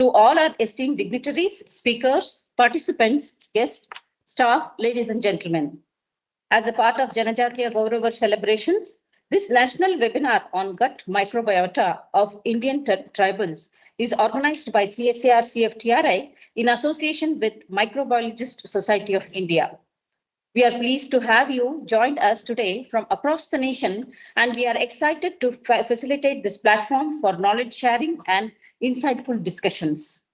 To all our esteemed dignitaries, speakers, participants, guests, staff, ladies and gentlemen. As a part of Jan Jatiya Gaurav Varsh celebrations, this national webinar on gut microbiota of Indian tribals is organized by CSIR-CFTRI in association with Microbiologist Society of India. We are pleased to have you joined us today from across the nation, and we are excited to facilitate this platform for knowledge sharing and insightful discussions.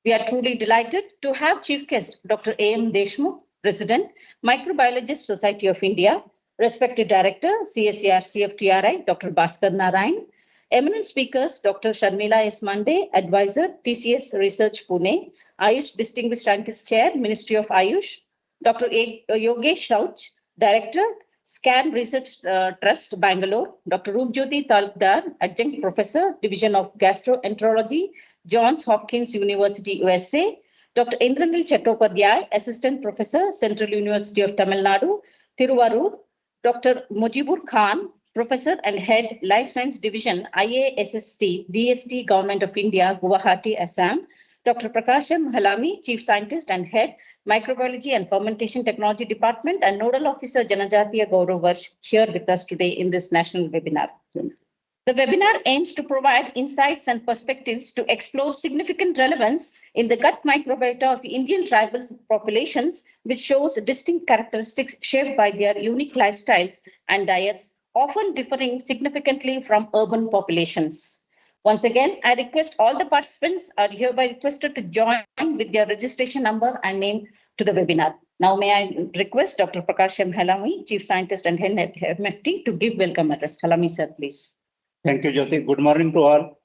We are truly delighted to have Chief Guest Dr. A.M. Deshmukh, President, Microbiologist Society of India, respected Director, CSIR-CFTRI, Dr. Bhaskar Narayan, eminent speakers, Dr. Sharmila S. Mande, Advisor, TCS Research Pune, Ayush Distinguished Scientist Chair, Ministry of Ayush, Dr. Yogesh Rauch, Director, SCAN Research Trust, Bangalore, Dr. Roopjyoti Talukdar, Adjunct Professor, Division of Gastroenterology, Johns Hopkins University, USA, Dr. Indranil Chattopadhyay, Assistant Professor, Central University of Tamil Nadu, Thiruvarur, Dr. Mujibur Khan, Professor and Head, Life Science Division, IASST, DST, Government of India, Guwahati, Assam, Dr. Prakasham Halami, Chief Scientist and Head, Microbiology and Fermentation Technology Department, and Nodal Officer Jan Jatiya Gaurav Varsh, here with us today in this national webinar. The webinar aims to provide insights and perspectives to explore significant relevance in the gut microbiota of Indian tribal populations, which shows distinct characteristics shaped by their unique lifestyles and diets, often differing significantly from urban populations. Once again, I request all the participants are hereby requested to join with their registration number and name to the webinar. Now, may I request Dr. Prakasham Halami, Chief Scientist and Head MFT, to give welcome address. Halami, sir, please. Thank you, Jyoti. Good morning to all.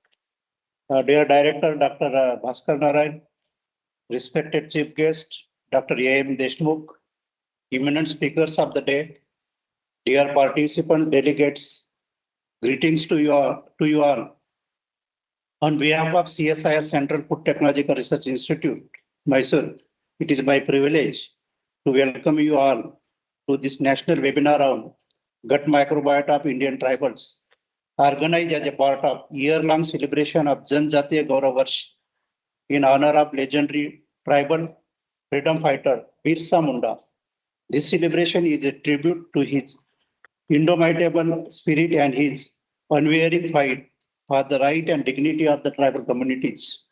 Dear Director, Dr. Bhaskar Narayan, respected Chief Guest, Dr. A.M. Deshmukh, eminent speakers of the day, dear participant delegates, greetings to you all. On behalf of CSIR Central Food Technological Research Institute, Mysore, it is my privilege to welcome you all to this national webinar on gut microbiota of Indian tribals, organized as a part of year-long celebration of Jan Jatiya Gaurav Varsh in honor of legendary tribal freedom fighter Birsa Munda. This celebration is a tribute to his indomitable spirit and his unwavering fight for the right and dignity of the tribal communities.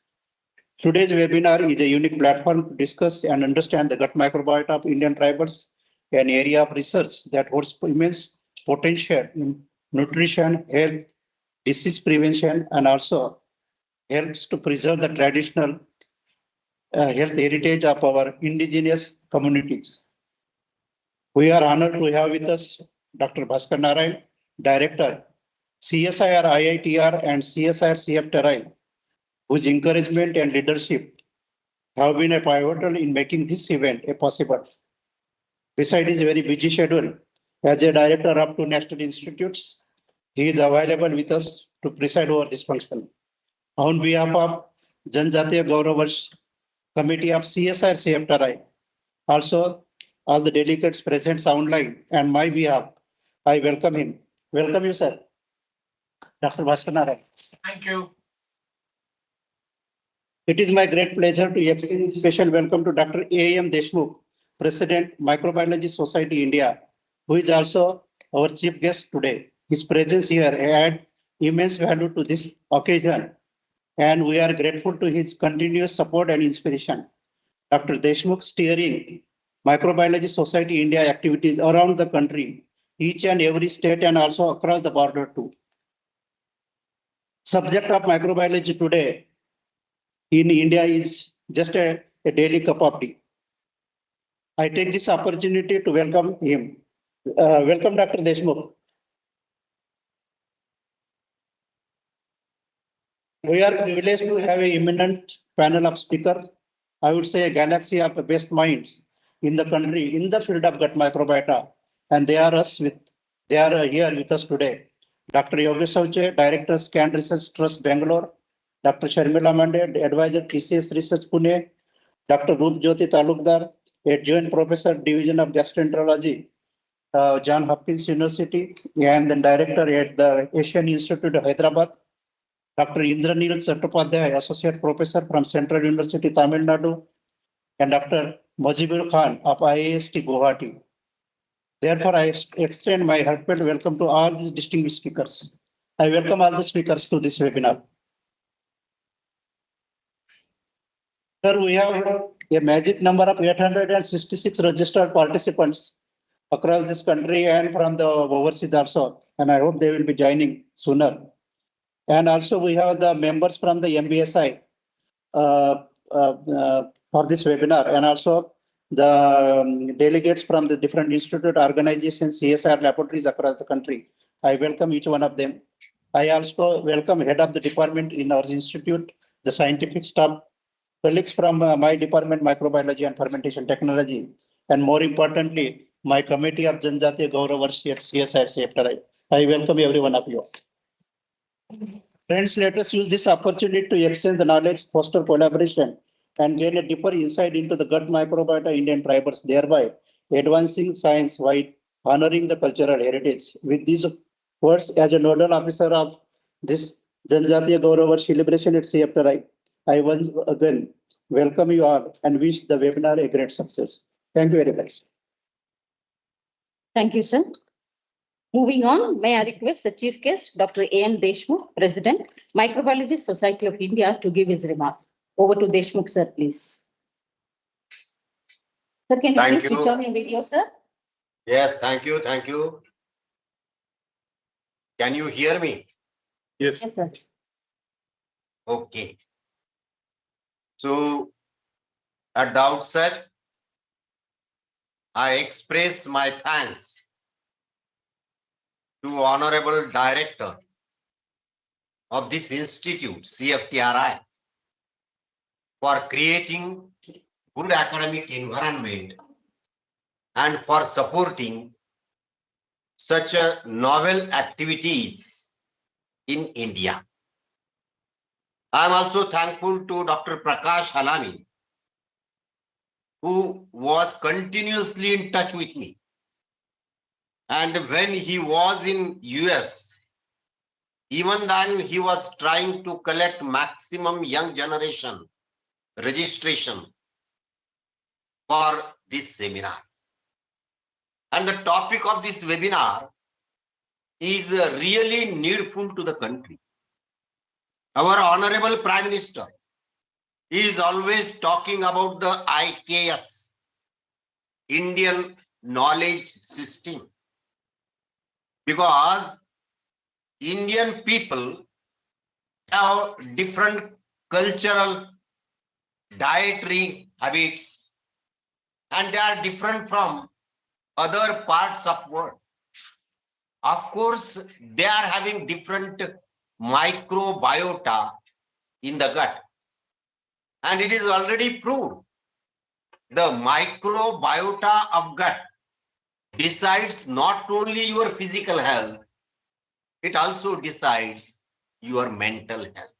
Today's webinar is a unique platform to discuss and understand the gut microbiota of Indian tribals, an area of research that holds immense potential in nutrition, health, disease prevention, and also helps to preserve the traditional health heritage of our indigenous communities. We are honored to have with us Dr. Bhaskar Narayan, Director, CSIR IITR and CSIR-CFTRI, whose encouragement and leadership have been a pivotal in making this event possible. Besides his very busy schedule, as a director of two national institutes, he is available with us to preside over this function. On behalf of Jan Jatiya Gaurav Varsh Committee of CSIR-CFTRI, also all the delegates present online, and my behalf, I welcome him. Welcome you, sir. Dr. Bhaskar Narayan. Thank you. It is my great pleasure to extend a special welcome to Dr. A.M. Deshmukh, President, Microbiology Society India, who is also our chief guest today. His presence here adds immense value to this occasion, and we are grateful to his continuous support and inspiration. Dr. Deshmukh steering Microbiology Society India activities around the country, each and every state and also across the border too. Subject of microbiology today in India is just a daily cup of tea. I take this opportunity to welcome him. Welcome, Dr. Deshmukh. We are privileged to have an eminent panel of speakers. I would say a galaxy of best minds in the country in the field of gut microbiota, and they are here with us today. Dr. Yogesh Rauch, Director, SCAN Research Trust, Bangalore. Dr. Sharmila Mande, Advisor, TCS Research Pune. Dr. Roopjyoti Talukdar, Adjunct Professor, Division of Gastroenterology, Johns Hopkins University, and then Director at the Asian Institute of Hyderabad. Dr. Indranil Chattopadhyay, Associate Professor from Central University, Tamil Nadu, and Dr. Mujibur Khan of IIST Guwahati. Therefore, I extend my heartfelt welcome to all these distinguished speakers. I welcome all the speakers to this webinar. Sir, we have a magic number of 866 registered participants across this country and from the overseas also, and I hope they will be joining sooner. And also we have the members from the MBSI for this webinar, and also the delegates from the different institute organizations, CSIR laboratories across the country. I welcome each one of them. I also welcome head of the department in our institute, the scientific staff, colleagues from my department, microbiology and fermentation technology, and more importantly, my committee of Jan Jatiya Gaurav Varsh at CSIR-CFTRI. I welcome every one of you. Friends, let us use this opportunity to exchange the knowledge, foster collaboration, and gain a deeper insight into the gut microbiota of Indian tribals, thereby advancing science while honoring the cultural heritage. With these words, as a nodal officer of this Jan Jatiya Gaurav Varsh celebration at CFTRI, I once again welcome you all and wish the webinar a great success. Thank you very much. Thank you, sir. Moving on, may I request the chief guest, Dr. A.M. Deshmukh, President, Microbiology Society of India, to give his remarks. Over to Deshmukh, sir, please. Sir, can you please switch on your video, sir? Yes, thank you. Thank you. Can you hear me? Yes. Yes, sir. Okay. So, at the outset, I express my thanks to Honorable Director of this institute, CFTRI, for creating good academic environment and for supporting such a novel activities in India. I am also thankful to Dr. Prakash Halami, who was continuously in touch with me. And when he was in US, even then he was trying to collect maximum young generation registration for this seminar. And the topic of this webinar is really needful to the country. Our Honorable Prime Minister is always talking about the IKS, Indian Knowledge System, because Indian people have different cultural, dietary habits, and they are different from other parts of world. Of course, they are having different microbiota in the gut. And it is already proved. The microbiota of gut decides not only your physical health, it also decides your mental health.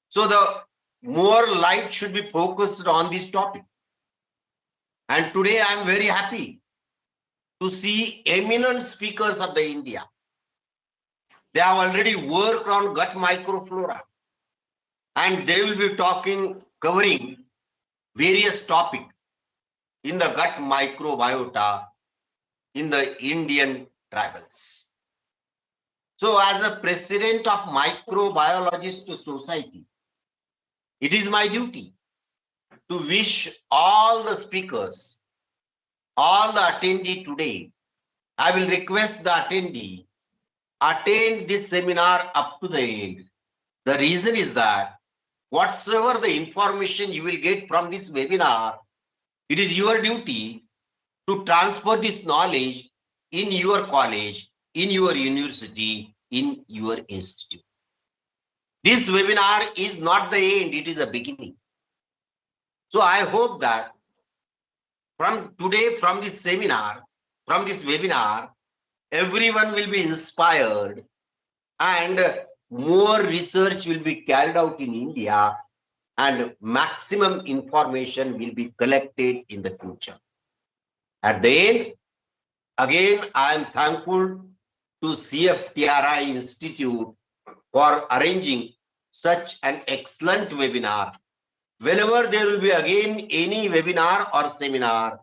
So the more light should be focused on this topic. And today I am very happy to see eminent speakers of the India. They have already worked on gut microflora, and they will be covering various topics in the gut microbiota in the Indian tribals. So as a president of Microbiologist Society, it is my duty to wish all the speakers, all the attendees today. I will request the attendee attend this seminar up to the end. The reason is that whatsoever the information you will get from this webinar, it is your duty to transfer this knowledge in your college, in your university, in your institute. This webinar is not the end, it is a beginning. So I hope that from today, from this webinar, everyone will be inspired and more research will be carried out in India and maximum information will be collected in the future. At the end, again, I am thankful to CFTRI Institute for arranging such an excellent webinar. Whenever there will be again any webinar or seminar,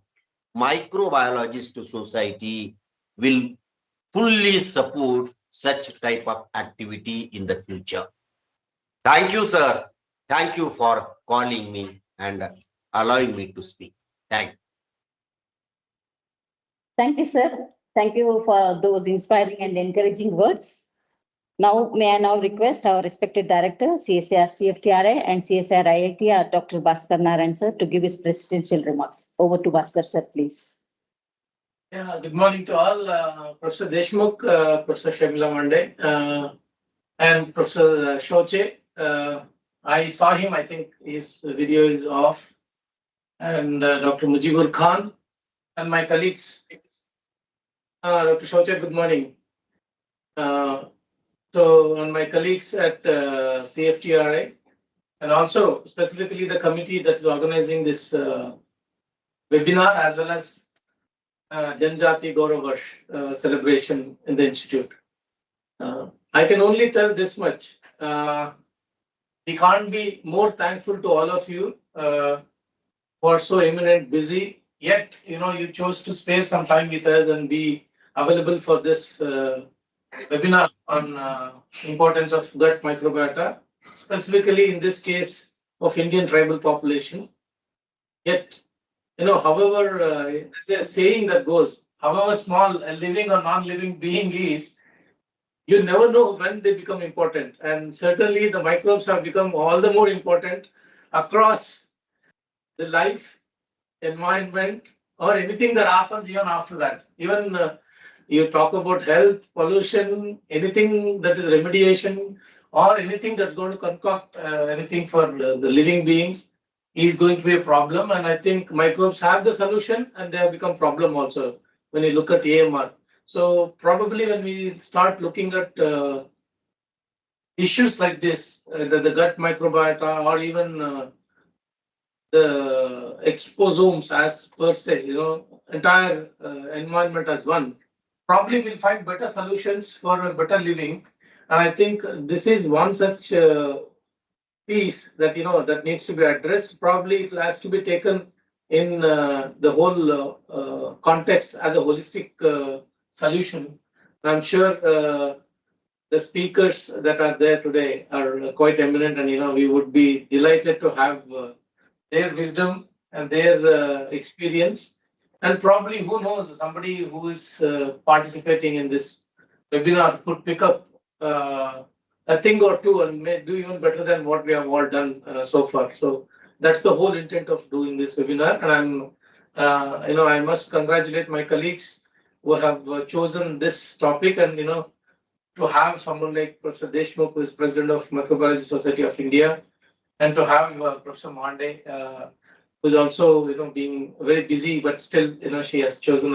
Microbiologist Society will fully support such type of activity in the future. Thank you, sir. Thank you for calling me and allowing me to speak. Thank you. Thank you, sir. Thank you for those inspiring and encouraging words. Now, may I now request our respected director, CSIR-CFTRI and CSIR-IIT, Dr. Bhaskar Narayan, sir, to give his presidential remarks. Over to Bhaskar, sir, please. Yeah, good morning to all. Professor Deshmukh, Professor Shamila Mande, and Professor Shoche. I saw him, I think his video is off. And Dr. Mujibur Khan and my colleagues. Dr. Shoche, good morning. And my colleagues at CFTRI, and also specifically the committee that is organizing this webinar, as well as Jan Jatiya Gaurav Varsh celebration in the institute. I can only tell this much. We can't be more thankful to all of you who are so eminent, busy. Yet, you chose to spare some time with us and be available for this webinar on importance of gut microbiota, specifically in this case of Indian tribal population. Yet, however, there's a saying that goes, however small a living or non-living being is, you never know when they become important. And certainly the microbes have become all the more important across the life, environment, or anything that happens even after that. Even you talk about health, pollution, anything that is remediation, or anything that's going to concoct anything for the living beings is going to be a problem. And I think microbes have the solution and they have become problem also when you look at AMR. So probably when we start looking at issues like this, the gut microbiota or even the exposomes as per se, entire environment as one, probably we'll find better solutions for a better living. And I think this is one such piece that, that needs to be addressed. Probably it has to be taken in the whole context as a holistic solution. And I'm sure the speakers that are there today are quite eminent, and we would be delighted to have their wisdom and their experience. And probably, who knows, somebody who is participating in this webinar could pick up a thing or two and may do even better than what we have all done so far. So that's the whole intent of doing this webinar. And I must congratulate my colleagues who have chosen this topic, and to have someone like Professor Deshmukh, who is President of Microbiology Society of India, and to have Professor Mande, who's also being very busy, but still she has chosen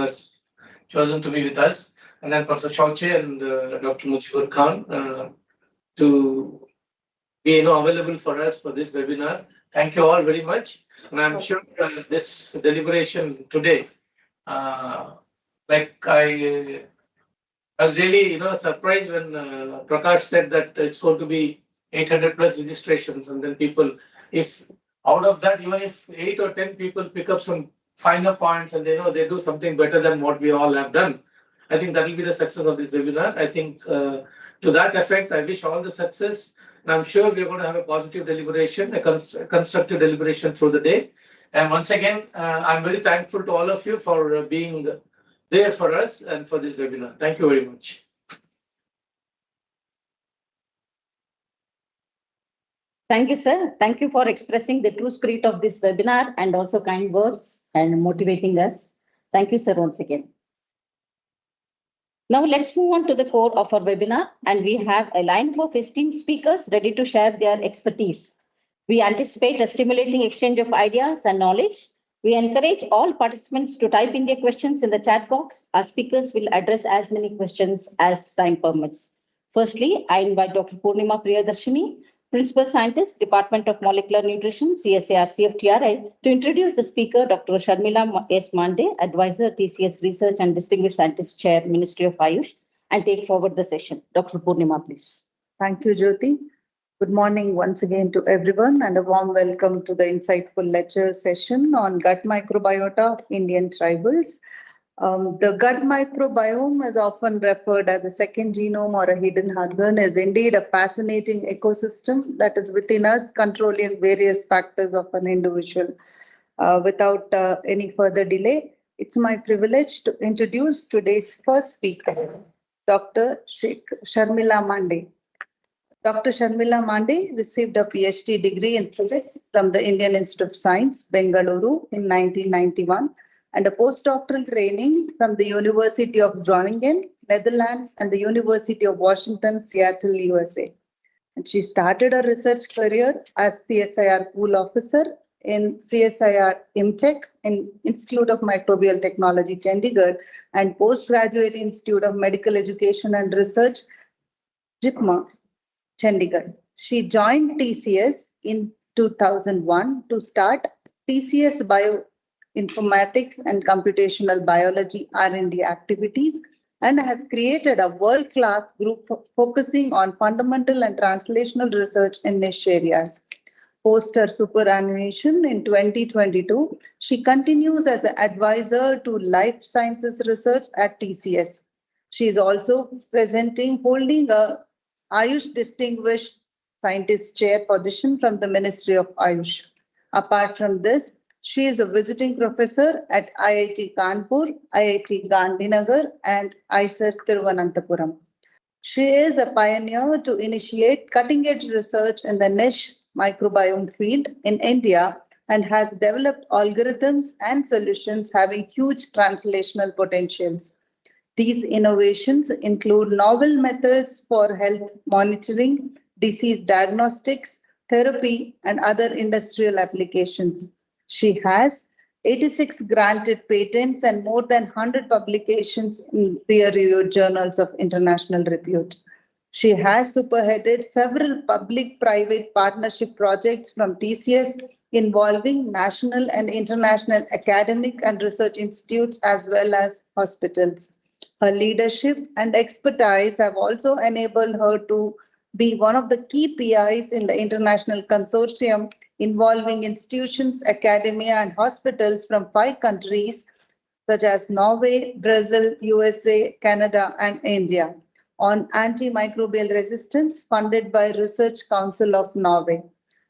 to be with us, and then Professor Shoche and Dr. Mujibur Khan to be available for us for this webinar. Thank you all very much, and I'm sure this deliberation today, like I was really surprised when Prakash said that it's going to be 800 plus registrations, and then people, if out of that, even if 8 or 10 people pick up some finer points and they do something better than what we all have done, I think that will be the success of this webinar. I think to that effect, I wish all the success, and I'm sure we're going to have a positive deliberation, a constructive deliberation through the day. And once again, I'm very thankful to all of you for being there for us and for this webinar. Thank you very much. Thank you, sir. Thank you for expressing the true spirit of this webinar and also kind words and motivating us. Thank you, sir, once again. Now let's move on to the core of our webinar, and we have a lineup of esteemed speakers ready to share their expertise. We anticipate a stimulating exchange of ideas and knowledge. We encourage all participants to type in their questions in the chat box. Our speakers will address as many questions as time permits. Firstly, I invite Dr. Purnima Priyadarshini, Principal Scientist, Department of Molecular Nutrition, CSIR-CFTRI, to introduce the speaker, Dr. Sharmila S. Mande, Advisor, TCS Research and Distinguished Scientist Chair, Ministry of Ayush, and take forward the session. Dr. Purnima, please. Thank you, Jyoti. Good morning once again to everyone and a warm welcome to the insightful lecture session on gut microbiota of Indian tribals. The gut microbiome is often referred as the second genome or a hidden organ is indeed a fascinating ecosystem that is within us, controlling various factors of an individual. Without any further delay, it's my privilege to introduce today's first speaker, Dr. Sharmila Mande. Dr. Sharmila Mande received a PhD degree in physics from the Indian Institute of Science, Bengaluru in 1991 and a postdoctoral training from the University of Groningen, Netherlands and the University of Washington, Seattle, USA. And she started her research career as CSIR pool officer in CSIR IMTech in Institute of Microbial Technology, Chandigarh, and Postgraduate Institute of Medical Education and Research, JIPMA, Chandigarh. She joined TCS in 2001 to start TCS Bioinformatics and Computational Biology R&D activities and has created a world-class group focusing on fundamental and translational research in niche areas. Post her superannuation in 2022, she continues as an advisor to life sciences research at TCS. She is also holding a Ayush Distinguished Scientist Chair position from the Ministry of Ayush. Apart from this, she is a visiting professor at IIT Kanpur, IIT Gandhinagar, and ISER Thiruvananthapuram. She is a pioneer to initiate cutting-edge research in the niche microbiome field in India and has developed algorithms and solutions having huge translational potentials. These innovations include novel methods for health monitoring, disease diagnostics, therapy, and other industrial applications. She has 86 granted patents and more than 100 publications in peer-reviewed journals of international repute. She has spearheaded several public-private partnership projects from TCS involving national and international academic and research institutes as well as hospitals. Her leadership and expertise have also enabled her to be one of the key PIs in the international consortium involving institutions, academia, and hospitals from 5 countries such as Norway, Brazil, USA, Canada, and India on antimicrobial resistance funded by Research Council of Norway.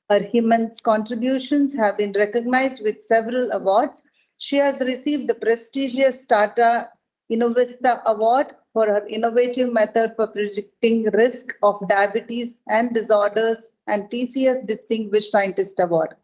Her immense contributions have been recognized with several awards. She has received the prestigious Tata Innovista Award for her innovative method for predicting risk of diabetes and disorders and TCS Distinguished Scientist Award.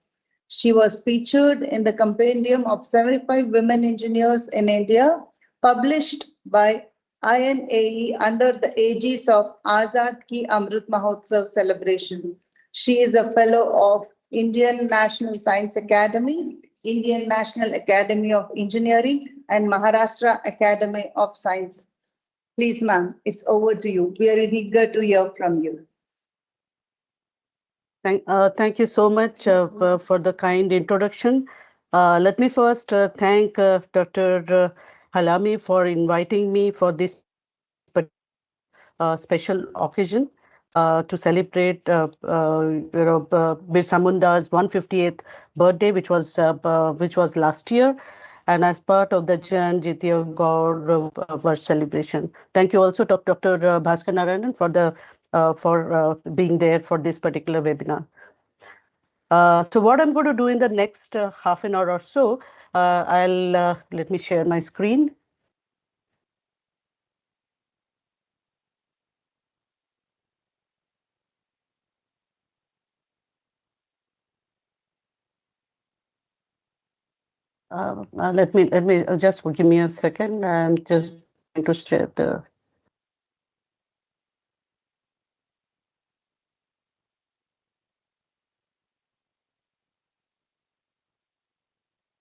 She was featured in the compendium of 75 women engineers in India, published by INAE under the aegis of Azad Ki Amrit Mahotsav celebration. She is a fellow of Indian National Science Academy, Indian National Academy of Engineering, and Maharashtra Academy of Science. Please, ma'am, it's over to you. We are eager to hear from you. Thank you so much for the kind introduction. Let me first thank Dr. Halami for inviting me for this special occasion to celebrate Birsa Munda's 158th birthday, which was last year, and as part of the Jan Jatiya Gaurav Varsh celebration. Thank you also to Dr. Bhaskar Narayanan for being there for this particular webinar. So what I'm going to do in the next half an hour or so, let me share my screen. Let me just give me a second. I'm just going to share the.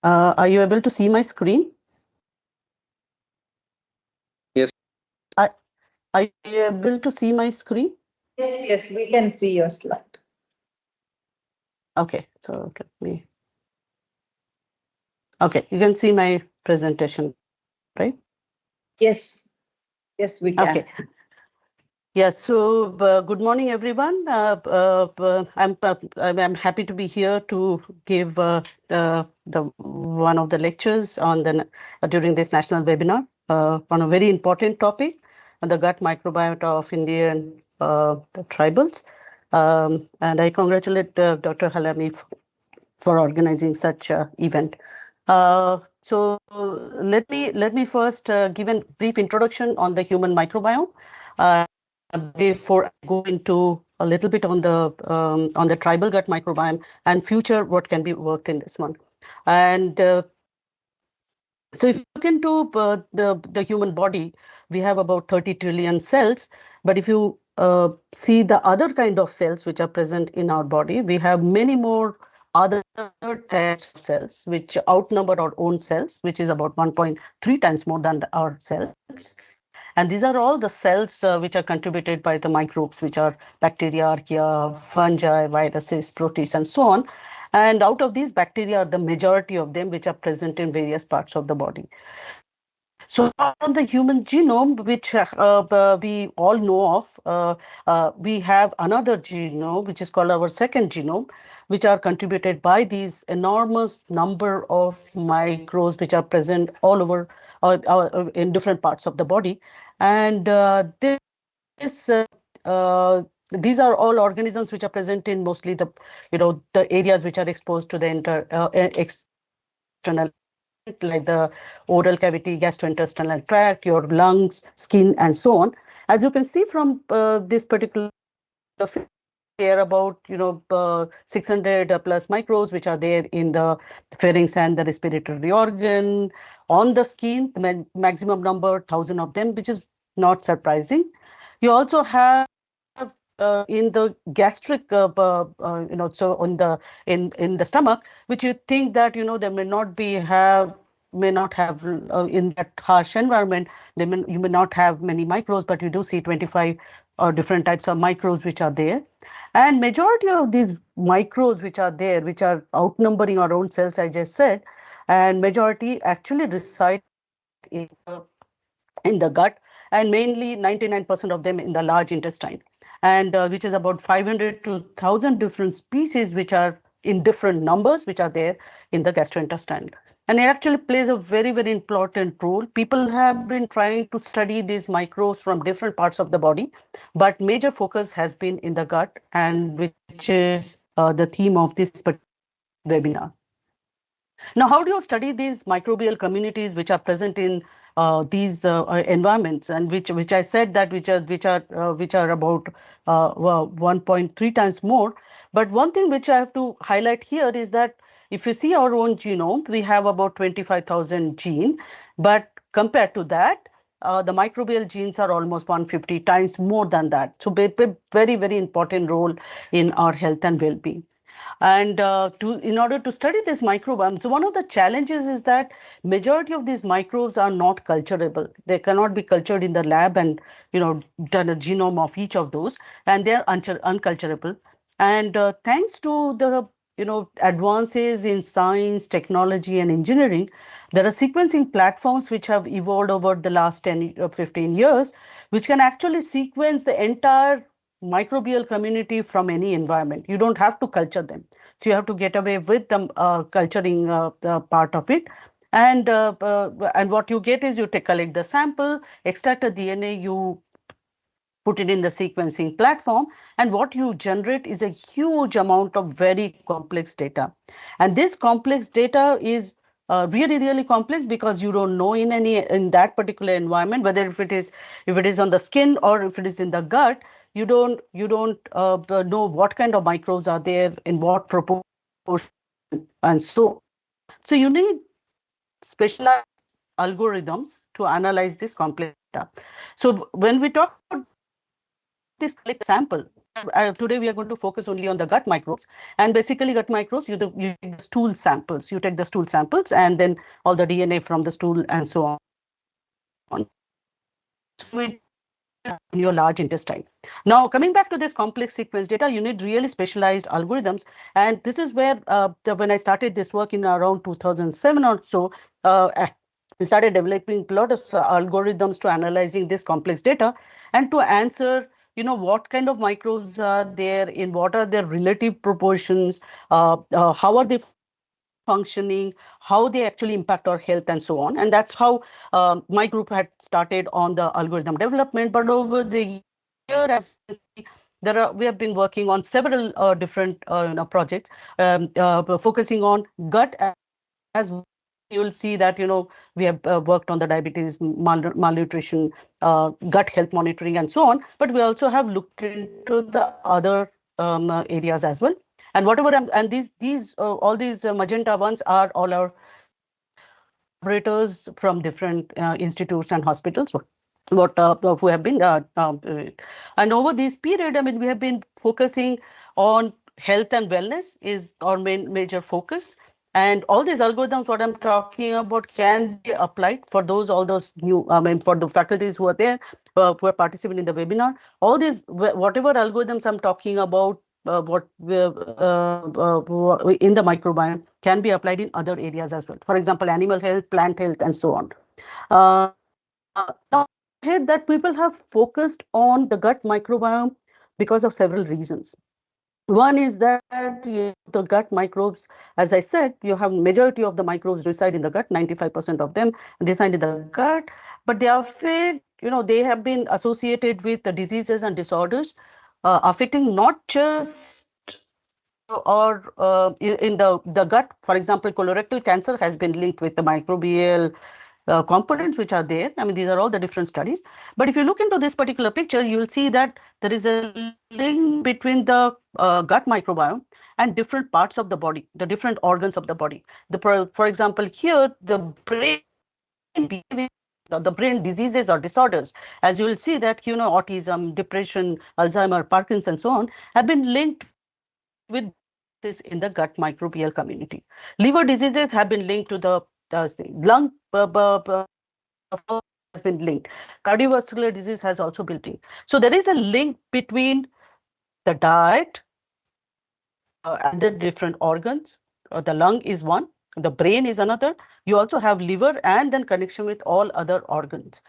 Are you able to see my screen? Yes. Are you able to see my screen? Yes, we can see your slide. Okay, so let me. Okay, you can see my presentation, right? Yes, we can. Okay. Yes, so good morning, everyone. I'm happy to be here to give the one of the lectures on the during this national webinar on a very important topic, on the gut microbiota of Indian the tribals. And I congratulate Dr. Halami for organizing such an event. So let me first give a brief introduction on the human microbiome. Uh, Before I go into a little bit on the tribal gut microbiome and future what can be worked in this one. And so if you look into the human body, we have about 30 trillion cells. But if you see the other kind of cells which are present in our body, we have many more other types of cells which outnumber our own cells, which is about 1.3 times more than our cells. And these are all the cells which are contributed by the microbes, which are bacteria, archaea, fungi, viruses, protists, and so on. And out of these bacteria are the majority of them which are present in various parts of the body. So on the human genome, which we all know of, we have another genome, which is called our second genome, which are contributed by these enormous number of microbes which are present all over in different parts of the body. And this these are all organisms which are present in mostly the the areas which are exposed to the external, like the oral cavity, gastrointestinal tract, your lungs, skin, and so on. As you can see from this particular figure, about 600 plus microbes which are there in the pharynx and the respiratory organ. On the skin, the maximum number 1,000 of them, which is not surprising. You also have in the gastric, so on the in the stomach, which you think that they may not have in that harsh environment. You may not have many microbes, but you do see 25 different types of microbes which are there. And majority of these microbes which are there, which are outnumbering our own cells, I just said, and majority actually reside in the gut, and mainly 99% of them in the large intestine, and which is about 500 to 1,000 different species which are in different numbers which are there in the gastrointestinal. And it actually plays a very, very important role. People have been trying to study these microbes from different parts of the body, but major focus has been in the gut, and which is the theme of this webinar. Now, how do you study these microbial communities which are present in these environments, and which I said that which are about 1.3 times more? But one thing which I have to highlight here is that if you see our own genome, we have about 25,000 genes, but compared to that, the microbial genes are almost 150 times more than that. So very, very important role in our health and well-being. And in order to study this microbiome, so one of the challenges is that majority of these microbes are not culturable. They cannot be cultured in the lab and done a genome of each of those, and they are unculturable. And thanks to the advances in science, technology, and engineering, there are sequencing platforms which have evolved over the last 10 or 15 years, which can actually sequence the entire microbial community from any environment. You don't have to culture them. So you have to get away with the culturing the part of it. And what you get is you collect the sample, extract the DNA, you put it in the sequencing platform, and what you generate is a huge amount of very complex data. And this complex data is really, really complex because you don't know in that particular environment, whether if it is on the skin or if it is in the gut, you don't know what kind of microbes are there, in what proportion, and so you need specialized algorithms to analyze this complex data. So when we talk about this sample, today we are going to focus only on the gut microbes. And basically gut microbes, you take the stool samples. You take the stool samples and then all the DNA from the stool and so on. In your large intestine. Now, coming back to this complex sequence data, you need really specialized algorithms. And this is where when I started this work in around 2007 or so, I started developing a lot of algorithms to analyzing this complex data and to answer what kind of microbes are there, in what are their relative proportions, how are they functioning, how they actually impact our health, and so on. And that's how my group had started on the algorithm development. But over the year, as you can see, we have been working on several different projects focusing on gut as well. You'll see that we have worked on the diabetes, malnutrition, gut health monitoring, and so on. But we also have looked into the other areas as well. And whatever and these all these magenta ones are all our collaborators from different institutes and hospitals who have been and over this period, I mean, we have been focusing on health and wellness is our major focus. And all these algorithms, what I'm talking about, can be applied for all those new, I mean, for the faculties who are there, who are participating in the webinar. All these, whatever algorithms I'm talking about, in the microbiome can be applied in other areas as well. For example, animal health, plant health, and so on. Now, here that people have focused on the gut microbiome because of several reasons. One is that the gut microbes, as I said, you have majority of the microbes reside in the gut, 95% of them reside in the gut, but they are they have been associated with the diseases and disorders affecting not just or in the gut. For example, colorectal cancer has been linked with the microbial components which are there. I mean, these are all the different studies. But if you look into this particular picture, you'll see that there is a link between the gut microbiome and different parts of the body, the different organs of the body. For example, here, the brain diseases or disorders, as you will see that, autism, depression, Alzheimer, Parkinson, so on, have been linked with this in the gut microbial community. Liver diseases have been linked to the lung has been linked. Cardiovascular disease has also been linked. So there is a link between the diet and the different organs. The lung is one, the brain is another. You also have liver and then connection with all other organs.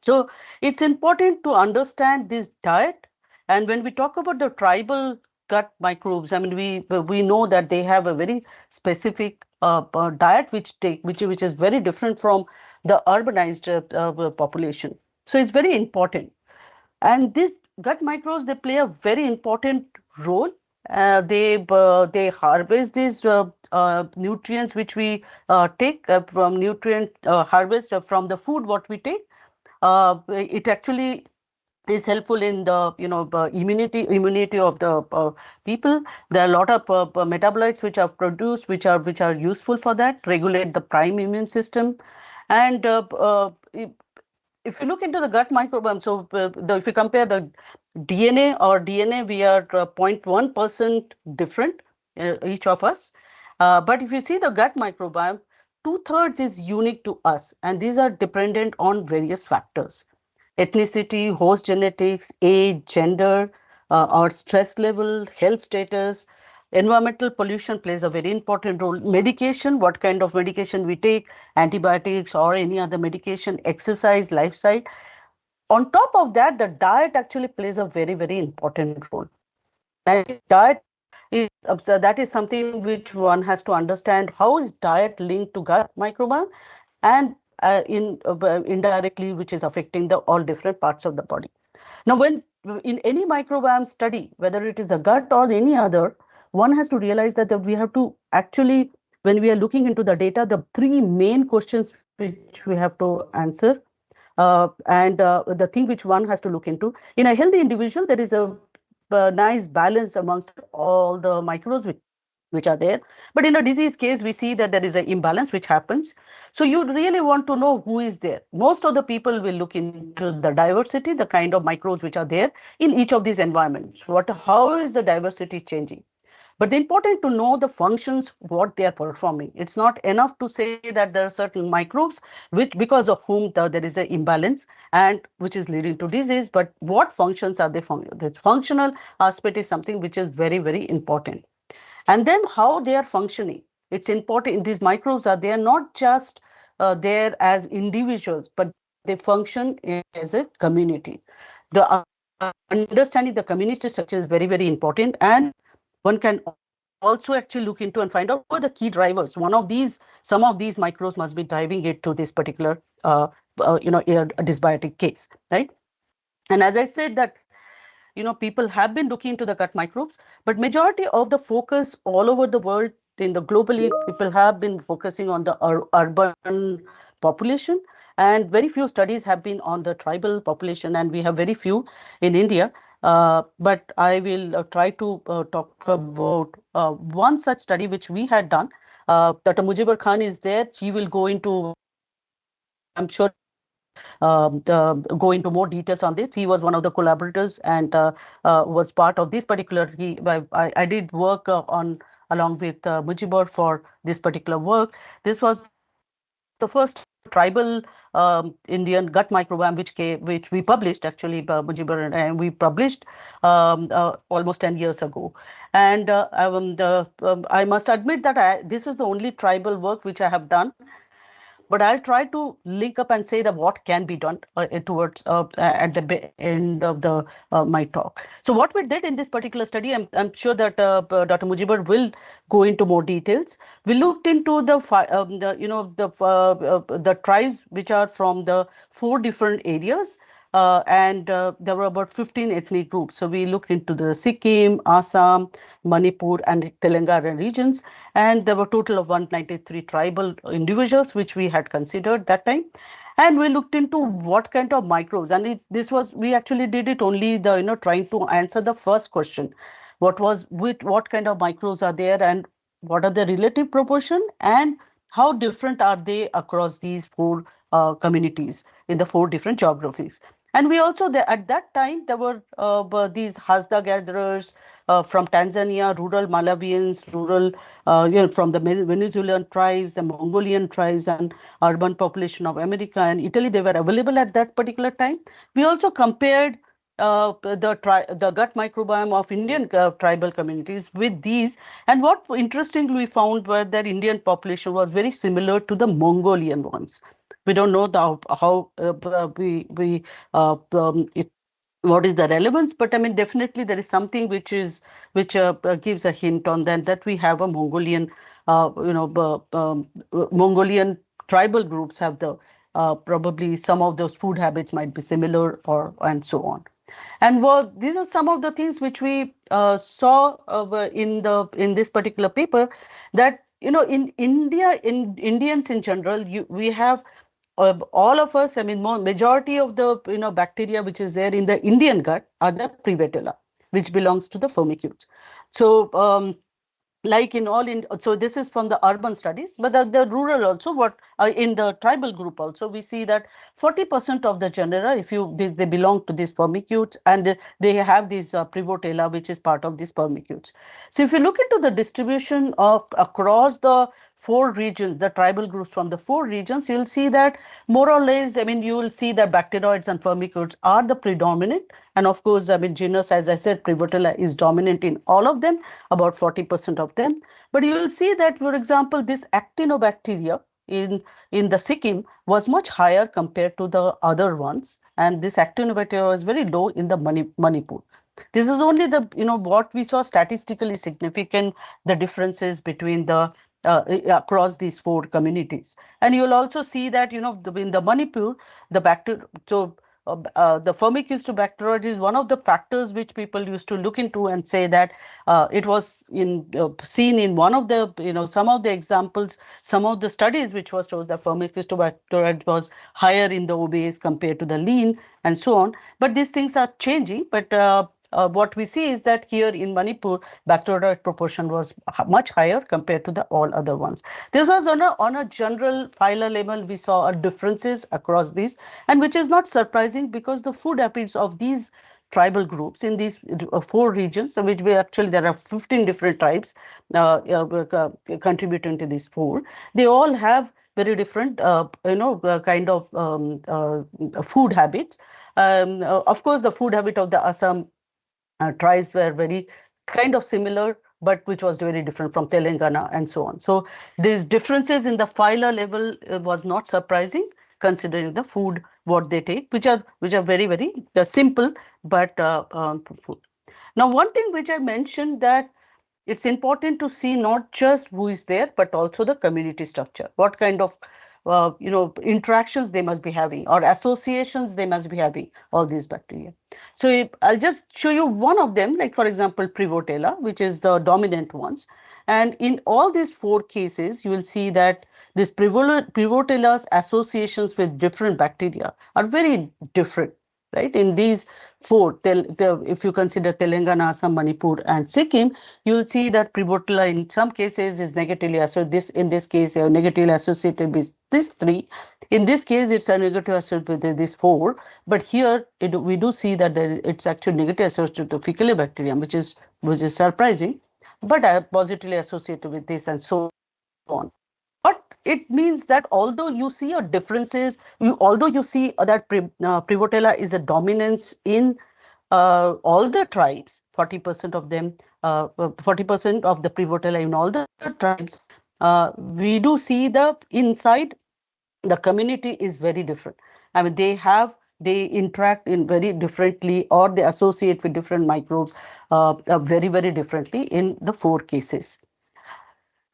So it's important to understand this diet. And when we talk about the tribal gut microbes, I mean, we know that they have a very specific diet which is very different from the urbanized population. So it's very important. And these gut microbes, they play a very important role. They harvest these nutrients which we take from nutrient harvest from the food what we take. It actually is helpful in the immunity of the people. There are a lot of metabolites which are produced which are useful for that, regulate the prime immune system. And if you look into the gut microbiome, so if you compare the DNA, we are 0.1% different, each of us. But if you see the gut microbiome, 2/3 is unique to us, and these are dependent on various factors: ethnicity, host genetics, age, gender, or stress level, health status. Environmental pollution plays a very important role. Medication, what kind of medication we take, antibiotics or any other medication, exercise, lifestyle. On top of that, the diet actually plays a very, very important role. And diet that is something which one has to understand. How is diet linked to gut microbiome, and indirectly, which is affecting all different parts of the body. Now, when in any microbiome study, whether it is the gut or any other, one has to realize that we have to actually, when we are looking into the data, the 3 main questions which we have to answer, and the thing which one has to look into. In a healthy individual, there is a nice balance amongst all the microbes which are there. But in a disease case, we see that there is an imbalance which happens. So you really want to know who is there. Most of the people will look into the diversity, the kind of microbes which are there in each of these environments. How is the diversity changing? But important to know the functions, what they are performing. It's not enough to say that there are certain microbes because of whom there is an imbalance and which is leading to disease, but what functions are they functioning? The functional aspect is something which is very, very important. And then how they are functioning. It's important. These microbes they are not just there as individuals, but they function as a community. The understanding the community structure is very, very important. And one can also actually look into and find out what are the key drivers. Some of these microbes must be driving it to this particular, dysbiotic case, right? And as I said that, people have been looking into the gut microbes, but majority of the focus all over the world, globally, people have been focusing on the urban population, and very few studies have been on the tribal population, and we have very few in India. But I will try to talk about one such study which we had done. Dr. Mujibur Khan is there. He will go into, I'm sure, go into more details on this. He was one of the collaborators and was part of this particular. I did work along with Mujibur for this particular work. This was the first tribal Indian gut microbiome which we published, actually, Mujibur and we published almost 10 years ago. And I must admit that this is the only tribal work which I have done. But I'll try to link up and say that what can be done towards at the end of my talk. So what we did in this particular study, I'm sure that Dr. Mujibur will go into more details. We looked into the tribes which are from the 4 different areas. And there were about 15 ethnic groups. So we looked into the Sikkim, Assam, Manipur, and Telangana regions. And there were a total of 193 tribal individuals, which we had considered that time. And we looked into what kind of microbes. And we actually did it only trying to answer the first question. What kind of microbes are there, and what are the relative proportion, and how different are they across these 4 communities in the 4 different geographies. And we also, at that time, there were these Hasda gatherers from Tanzania, rural Malawians, from the Venezuelan tribes, the Mongolian tribes, and urban population of America and Italy. They were available at that particular time. We also compared the gut microbiome of Indian tribal communities with these. And what interestingly we found was that Indian population was very similar to the Mongolian ones. We don't know what is the relevance, but I mean, definitely there is something which gives a hint on that we have a Mongolian, Mongolian tribal groups have probably some of those food habits might be similar, and so on. And these are some of the things which we saw in this particular paper, that in India, in Indians in general, we have all of us, I mean, majority of the bacteria which is there in the Indian gut are the Prevotella, which belongs to the firmicutes. So so this is from the urban studies, but the rural also, in the tribal group also, we see that 40% of the genera, they belong to these firmicutes, and they have these Prevotella, which is part of these firmicutes. So if you look into the distribution across the 4 regions, the tribal groups from the 4 regions, you'll see that more or less, I mean, you will see that bacteroids and firmicutes are the predominant. And of course, I mean, genus, as I said, Prevotella is dominant in all of them, about 40% of them. But you will see that, for example, this actinobacteria in the Sikkim was much higher compared to the other ones. And this actinobacteria was very low in the Manipur. This is only what we saw statistically significant, the differences between across these 4 communities. And you'll also see that, in the Manipur, the firmicutes to bacteroids is one of the factors which people used to look into and say that it was seen in one of the, some of the examples, some of the studies which was shown that firmicutes to bacteroids was higher in the obese compared to the lean and so on. But these things are changing. But what we see is that here in Manipur, bacteroid proportion was much higher compared to all other ones. This was on a general phyla level. We saw differences across these, and which is not surprising because the food habits of these tribal groups in these 4 regions, which there are 15 different tribes contributing to these 4. They all have very different, kind of food habits. Of course, the food habit of the Assam tribes were very kind of similar, but which was very different from Telangana and so on. So these differences in the phyla level was not surprising, considering the food what they take, which are very, very simple but fruitful. Now, one thing which I mentioned, that it's important to see not just who is there, but also the community structure. What kind of interactions they must be having, or associations they must be having, all these bacteria. So I'll just show you one of them, like for example, Prevotella, which is the dominant ones. And in all these 4 cases, you will see that this Prevotella's associations with different bacteria are very different, right? In these 4, if you consider Telangana, Assam, Manipur, and Sikkim, you will see that Prevotella in some cases is negatively associated. In this case, negatively associated with these 3. In this case, it's a negative associated with these 4. But here, we do see that it's actually negatively associated to Faecalibacterium, which is surprising, but positively associated with this, and so on. But it means that although you see differences, although you see that Prevotella is a dominance in all the tribes, 40% of them, 40% of the Prevotella in all the tribes, we do see the inside the community is very different. I mean, they interact in very differently, or they associate with different microbes very, very differently in the 4 cases.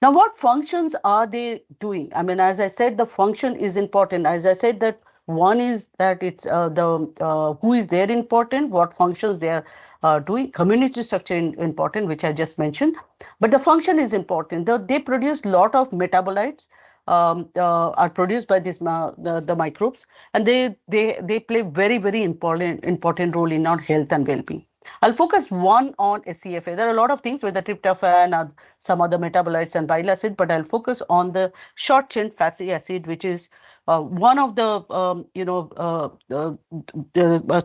Now, what functions are they doing? I mean, as I said, the function is important. As I said, that one is that it's who is there important, what functions they are doing, community structure important, which I just mentioned. But the function is important. They produce a lot of metabolites are produced by these the microbes, and they play very, very important role in our health and well-being. I'll focus one on SCFA. There are a lot of things with the tryptophan and some other metabolites and bile acid, but I'll focus on the short chain fatty acid, which is one of the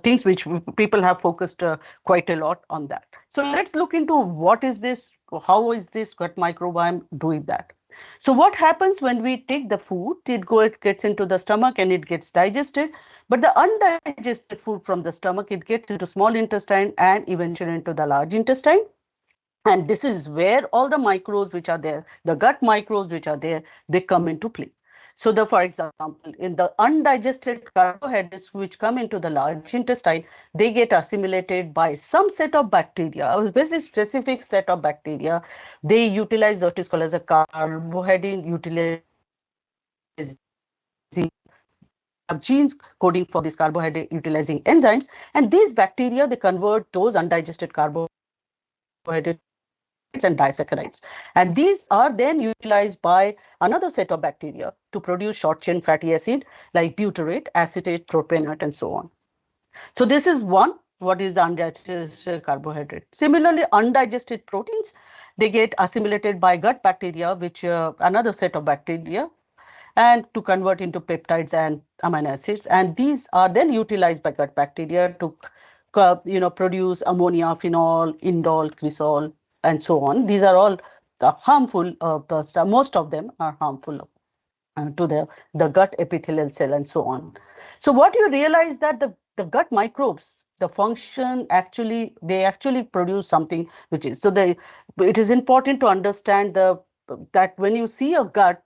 things which people have focused quite a lot on that. So let's look into what is this, how is this gut microbiome doing that. So what happens when we take the food? It gets into the stomach and it gets digested. But the undigested food from the stomach, it gets into small intestine and eventually into the large intestine. And this is where all the microbes which are there, the gut microbes which are there, they come into play. So for example, in the undigested carbohydrates which come into the large intestine, they get assimilated by some set of bacteria, a very specific set of bacteria. They utilize what is called as a carbohydrate utilizing genes coding for these carbohydrate utilizing enzymes. And these bacteria, they convert those undigested carbohydrates and disaccharides, and these are then utilized by another set of bacteria to produce short chain fatty acid like butyrate, acetate, propionate, and so on. So this is one, what is the undigested carbohydrate. Similarly, undigested proteins, they get assimilated by gut bacteria, which another set of bacteria, and to convert into peptides and amino acids, and these are then utilized by gut bacteria to produce ammonia, phenol, indole, cresol, and so on. These are all harmful, most of them are harmful to the gut epithelial cell and so on. So what you realize that the gut microbes, the function they actually produce something which is, it is important to understand that when you see a gut,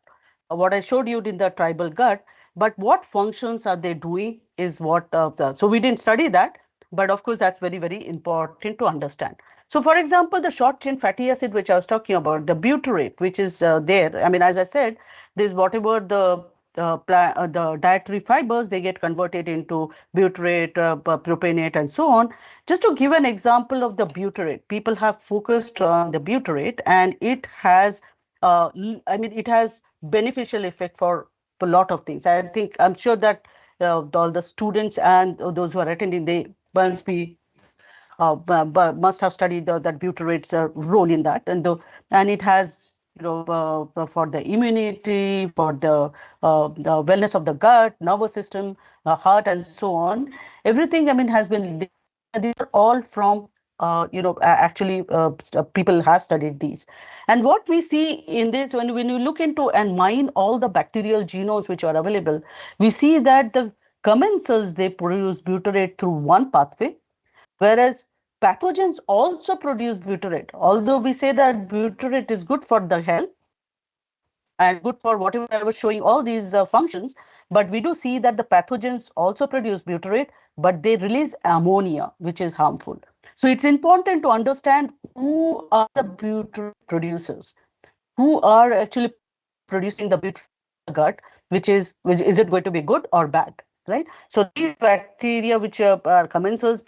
what I showed you in the tribal gut, but what functions are they doing is what, so we didn't study that, but of course that's very, very important to understand. So for example, the short chain fatty acid, which I was talking about, the butyrate, which is there. I mean, as I said, this whatever the dietary fibers, they get converted into butyrate, propionate, and so on. Just to give an example of the butyrate, people have focused on the butyrate, and it has, it has beneficial effect for a lot of things. I'm sure that all the students and those who are attending, they must be must have studied that butyrate's role in that, and it has for the immunity, for the wellness of the gut, nervous system, heart, and so on. Everything, has been. These are all from actually people have studied these. And what we see in this, when you look into and mine all the bacterial genomes which are available, we see that the commensals, they produce butyrate through one pathway, whereas pathogens also produce butyrate. Although we say that butyrate is good for the health, and good for whatever I was showing all these functions. But we do see that the pathogens also produce butyrate, but they release ammonia, which is harmful. So it's important to understand who are the butyrate producers, who are actually producing the butyrate in the gut, which is it going to be good or bad, right? So these bacteria which are commensals,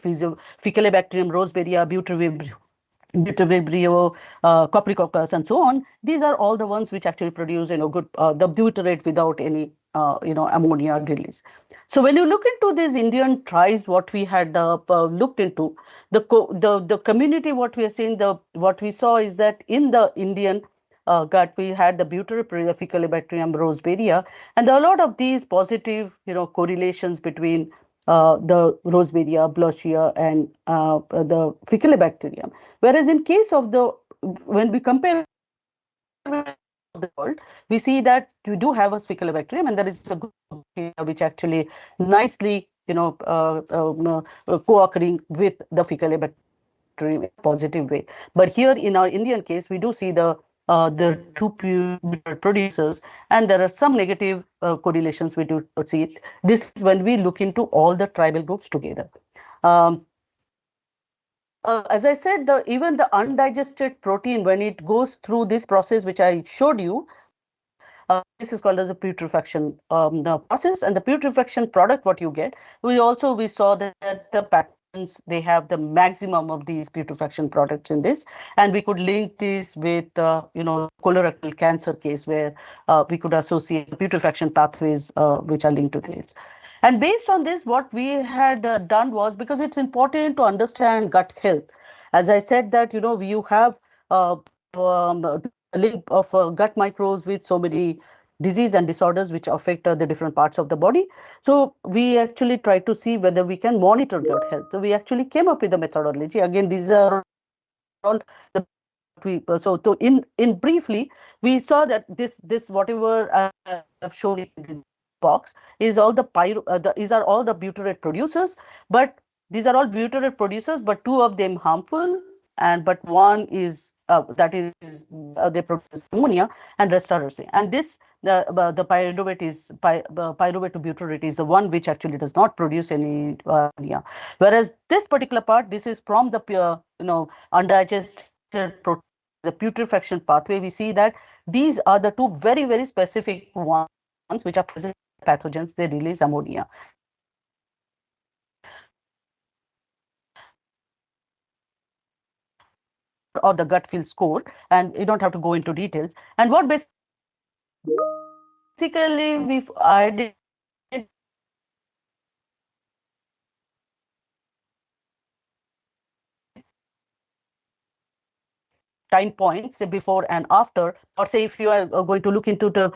Faecalibacterium, Rosebaria, Butyrate, Copricoccus, and so on. These are all the ones which actually produce, good the butyrate without any, ammonia release. So when you look into these Indian tribes, what we had looked into, the community, what we are seeing, what we saw is that in the Indian gut, we had the Butyrate, Faecalibacterium, Rosebaria, and there are a lot of these positive, correlations between the Rosebaria, Bloschia, and the Faecalibacterium. Whereas in case of when we compare the world, we see that you do have a Faecalibacterium, and there is a group which actually nicely, co-occurring with the Faecalibacterium in a positive way. But here in our Indian case, we do see the two producers, and there are some negative correlations we do see it. This is when we look into all the tribal groups together. As I said, even the undigested protein, when it goes through this process, which I showed you, this is called as the putrefaction process, and the putrefaction product, what you get, we saw that the pathogens, they have the maximum of these putrefaction products in this, and we could link this with colorectal cancer case, where we could associate putrefaction pathways which are linked to this. And based on this, what we had done was, because it's important to understand gut health. As I said that, you have the link of gut microbes with so many disease and disorders which affect the different parts of the body. So we actually try to see whether we can monitor gut health. So we actually came up with a methodology. Again, these are all the in briefly, we saw that this whatever I've shown in the box is all these are all the butyrate producers, but these are all butyrate producers, but two of them harmful, but one is they produce ammonia, and rest are safe. And this the pyruvate pyruvate to butyrate is the one which actually does not produce any ammonia. Whereas this particular part, this is from the pure undigested protein, the putrefaction pathway. We see that these are the two very, very specific ones which are present pathogens. They release ammonia. Or the gut feel score, and you don't have to go into details. And what basically we've identified time points before and after, or say if you are going to look into the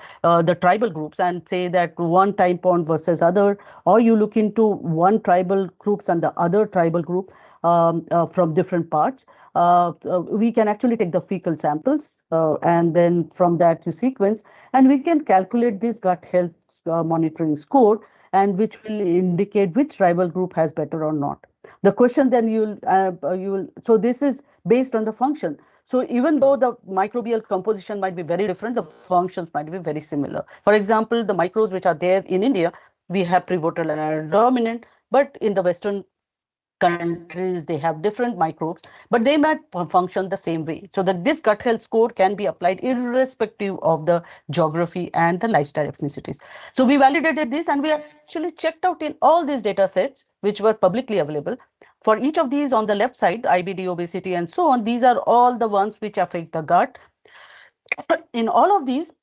tribal groups and say that one time point versus other, or you look into one tribal groups and the other tribal group from different parts, we can actually take the fecal samples and then from that you sequence, and we can calculate this gut health monitoring score, and which will indicate which tribal group has better or not. The question then so this is based on the function. So even though the microbial composition might be very different, the functions might be very similar. For example, the microbes which are there in India, we have pivotal and dominant, but in the Western countries, they have different microbes, but they might function the same way. So that this gut health score can be applied irrespective of the geography and the lifestyle ethnicities. So we validated this, and we actually checked out in all these data sets which were publicly available. For each of these on the left side, IBD, obesity, and so on, these are all the ones which affect the gut. In all of these,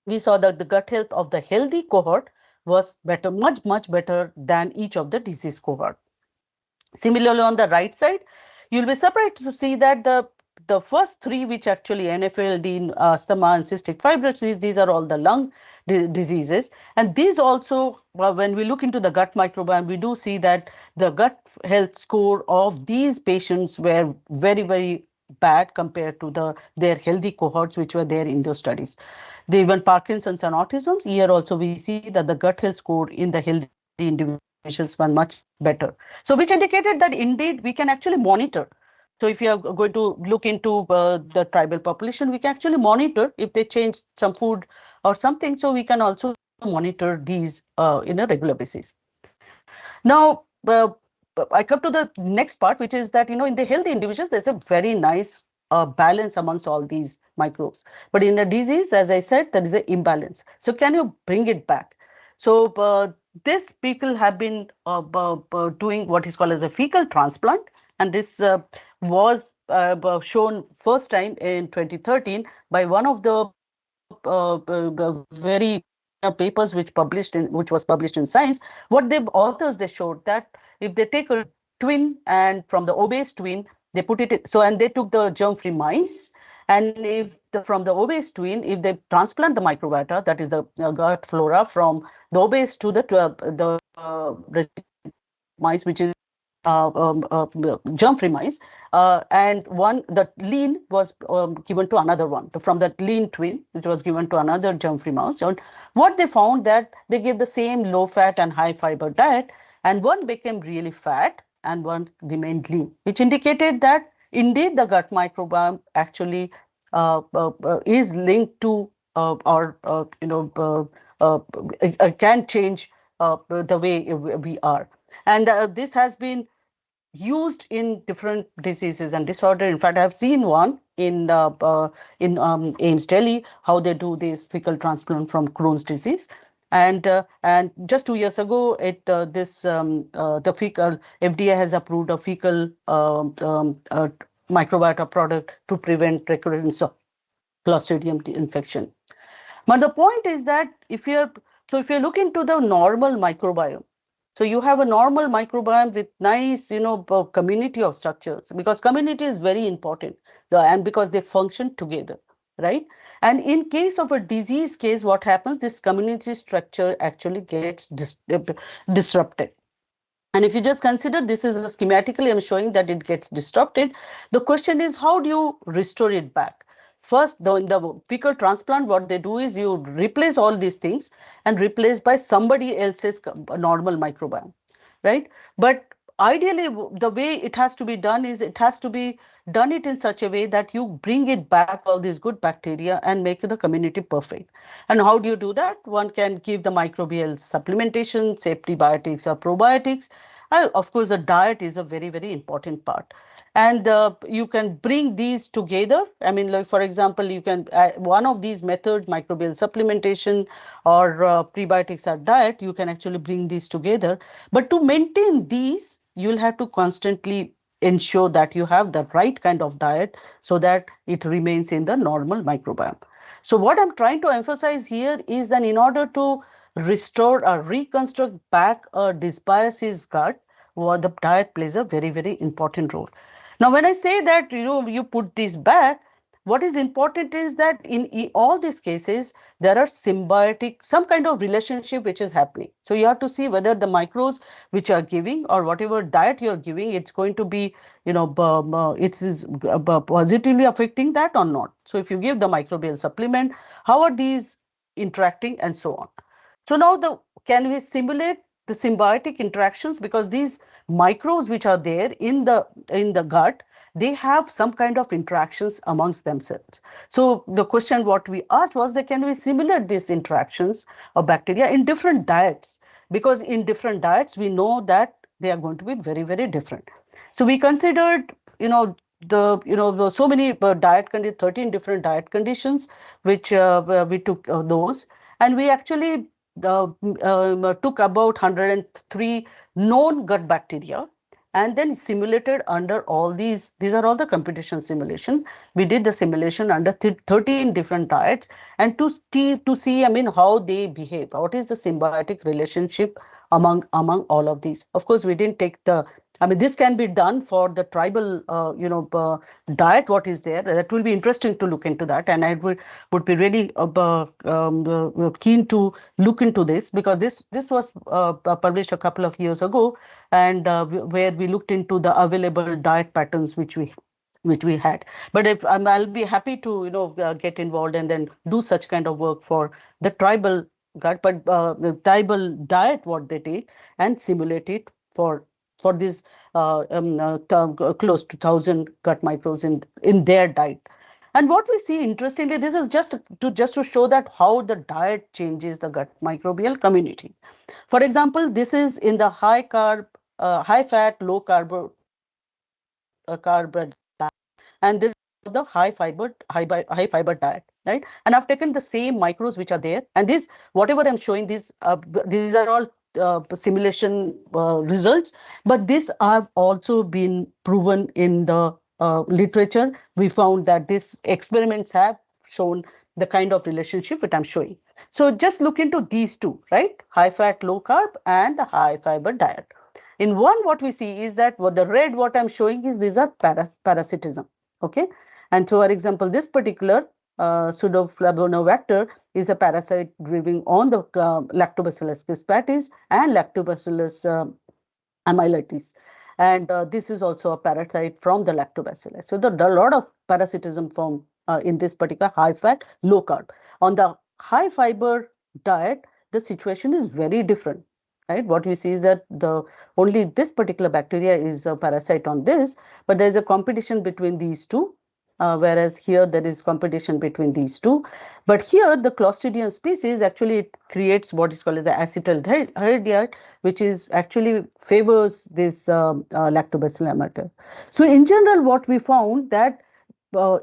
we saw that the gut health of the healthy cohort was better, much, much better than each of the disease cohort. Similarly, on the right side, you'll be surprised to see that the first three, which actually NFLD, asthma, and cystic fibrosis, these are all the lung diseases. And these also, when we look into the gut microbiome, we do see that the gut health score of these patients were very, very bad compared to their healthy cohorts which were there in those studies. Even Parkinson's and autism, here also we see that the gut health score in the healthy individuals were much better. So which indicated that indeed we can actually monitor So if you are going to look into the tribal population, we can actually monitor if they change some food or something. So we can also monitor these in a regular basis. Now, I come to the next part, which is that, in the healthy individuals, there's a very nice balance amongst all these microbes. But in the disease, as I said, there is an imbalance. So can you bring it back? So these people have been doing what is called as a fecal transplant. And this was shown first time in 2013 by one of the very papers which was published in Science. What the authors, they showed that if they take a twin, and from the obese twin they put it and they took the germ-free mice, and if from the obese twin, if they transplant the microbiota, that is the gut flora, from the obese to the mice, which is germ-free mice, and the lean was given to another one. From that lean twin, it was given to another germ-free mouse. And what they found, that they gave the same low-fat and high-fiber diet, and one became really fat and one remained lean, which indicated that indeed the gut microbiome actually is linked to can change the way we are. And this has been used in different diseases and disorder. In fact, I've seen one in AIIMS Delhi, how they do this fecal transplant from Crohn's disease. And just 2 years ago, the fecal FDA has approved a fecal microbiota product to prevent recurrence of Clostridium infection. But the point is that if you look into the normal microbiome, so you have a normal microbiome with nice, community of structures, because community is very important, and because they function together, right? And in case of a disease case, what happens? This community structure actually gets disrupted. And if you just consider, this is schematically, I'm showing that it gets disrupted. The question is, how do you restore it back? First, in the fecal transplant, what they do is you replace all these things and replace by somebody else's normal microbiome, right? But ideally, the way it has to be done is it has to be done it in such a way that you bring it back, all these good bacteria, and make the community perfect. And how do you do that? One can give the microbial supplementation, say prebiotics or probiotics. Of course, the diet is a very, very important part. And you can bring these together. I mean, like, for example, you can, one of these methods, microbial supplementation or prebiotics or diet, you can actually bring these together. But to maintain these, you'll have to constantly ensure that you have the right kind of diet so that it remains in the normal microbiome. So what I'm trying to emphasize here is that in order to restore or reconstruct back a dysbiosis gut, the diet plays a very, very important role. Now, when I say that, you put this back, what is important is that in all these cases, there are symbiotic, some kind of relationship which is happening. So you have to see whether the microbes which are giving or whatever diet you're giving, it's going to be, it is positively affecting that or not. So if you give the microbial supplement, how are these interacting and so on? So now can we simulate the symbiotic interactions, because these microbes which are there in the gut, they have some kind of interactions amongst themselves. So the question what we asked was that can we simulate these interactions of bacteria in different diets, because in different diets we know that they are going to be very, very different. So we considered so many diet conditions, 13 different diet conditions, which we took those, and we actually took about 103 known gut bacteria and then simulated under all these are all the computation simulation. We did the simulation under 13 different diets and to see, I mean, how they behave, what is the symbiotic relationship among all of these. Of course, we didn't take this can be done for the tribal, diet, what is there. That will be interesting to look into that. And I would be really keen to look into this, because this was published a couple of years ago, and where we looked into the available diet patterns which we had. But I'll be happy to, get involved and then do such kind of work for the tribal gut, but the tribal diet, what they take, and simulate it for for this close to 1,000 gut microbes in their diet. And what we see, interestingly, this is just to show that how the diet changes the gut microbial community. For example, this is in the high carb, high fat, low carb diet, and this is the high fiber diet, right? And I've taken the same micros which are there, and this whatever I'm showing, these are all simulation results, but these have also been proven in the literature. We found that these experiments have shown the kind of relationship that I'm showing. So just look into these two, right? High fat, low carb, and the high fiber diet. In one, what we see is that the red, what I'm showing is these are parasitism, okay? And so, for example, this particular pseudoflavonobacter is a parasite living on the Lactobacillus crispatis and Lactobacillus amyloides. And this is also a parasite from the Lactobacillus. So there are a lot of parasitism from in this particular high fat, low carb. On the high fiber diet, the situation is very different, right? What we see is that only this particular bacteria is a parasite on this, but there is a competition between these two. Whereas here there is competition between these two. But here the Clostridium species actually it creates what is called as the acetaldehyde, which is actually favors this lactobacillus amyloides. So in general, what we found that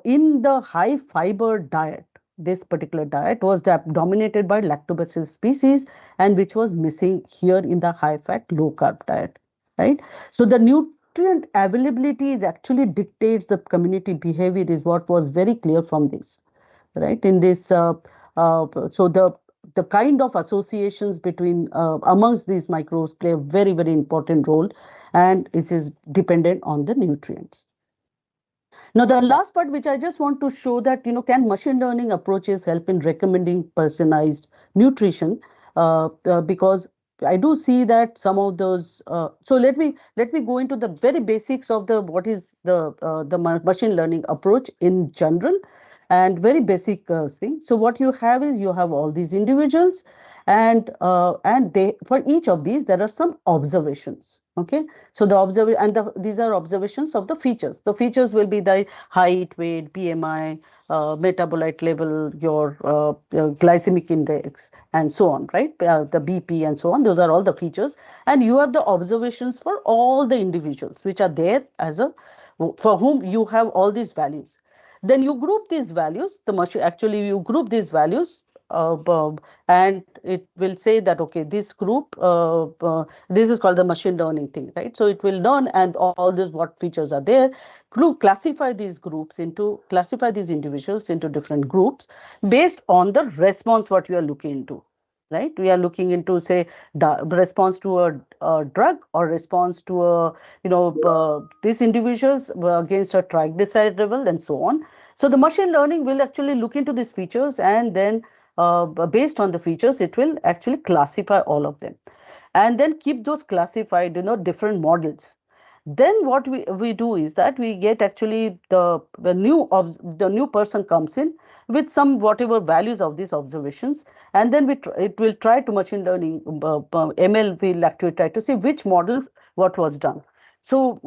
in the high fiber diet, this particular diet was dominated by lactobacillus species, and which was missing here in the high fat, low carb diet, right? So the nutrient availability is actually dictates the community behavior is what was very clear from this, right? In this, so the kind of associations between amongst these microbes play a very, very important role, and it is dependent on the nutrients. Now, the last part, which I just want to show that, can machine learning approaches help in recommending personalized nutrition? Because I do see that some of those. So let me go into the very basics of what is the machine learning approach in general, and very basic thing. So what you have is you have all these individuals, and they for each of these there are some observations. Okay, so these are observations of the features. The features will be the height, weight, BMI, metabolite level, your glycemic index, and so on, right? The BP and so on. Those are all the features, and you have the observations for all the individuals which are there for whom you have all these values. Then you group these values. You group these values. And it will say that, okay, this group, this is called the machine learning thing, right? So it will learn and all this what features are there, classify these individuals into different groups based on the response what you are looking into, right? We are looking into, say, response to a drug or response to these individuals against a triglyceride level and so on. So the machine learning will actually look into these features, and then based on the features, it will actually classify all of them, and then keep those classified, different models. Then what we do is that we get actually the new person comes in with some whatever values of these observations, and then it will try to machine learning ML will actually try to see which model what was done. So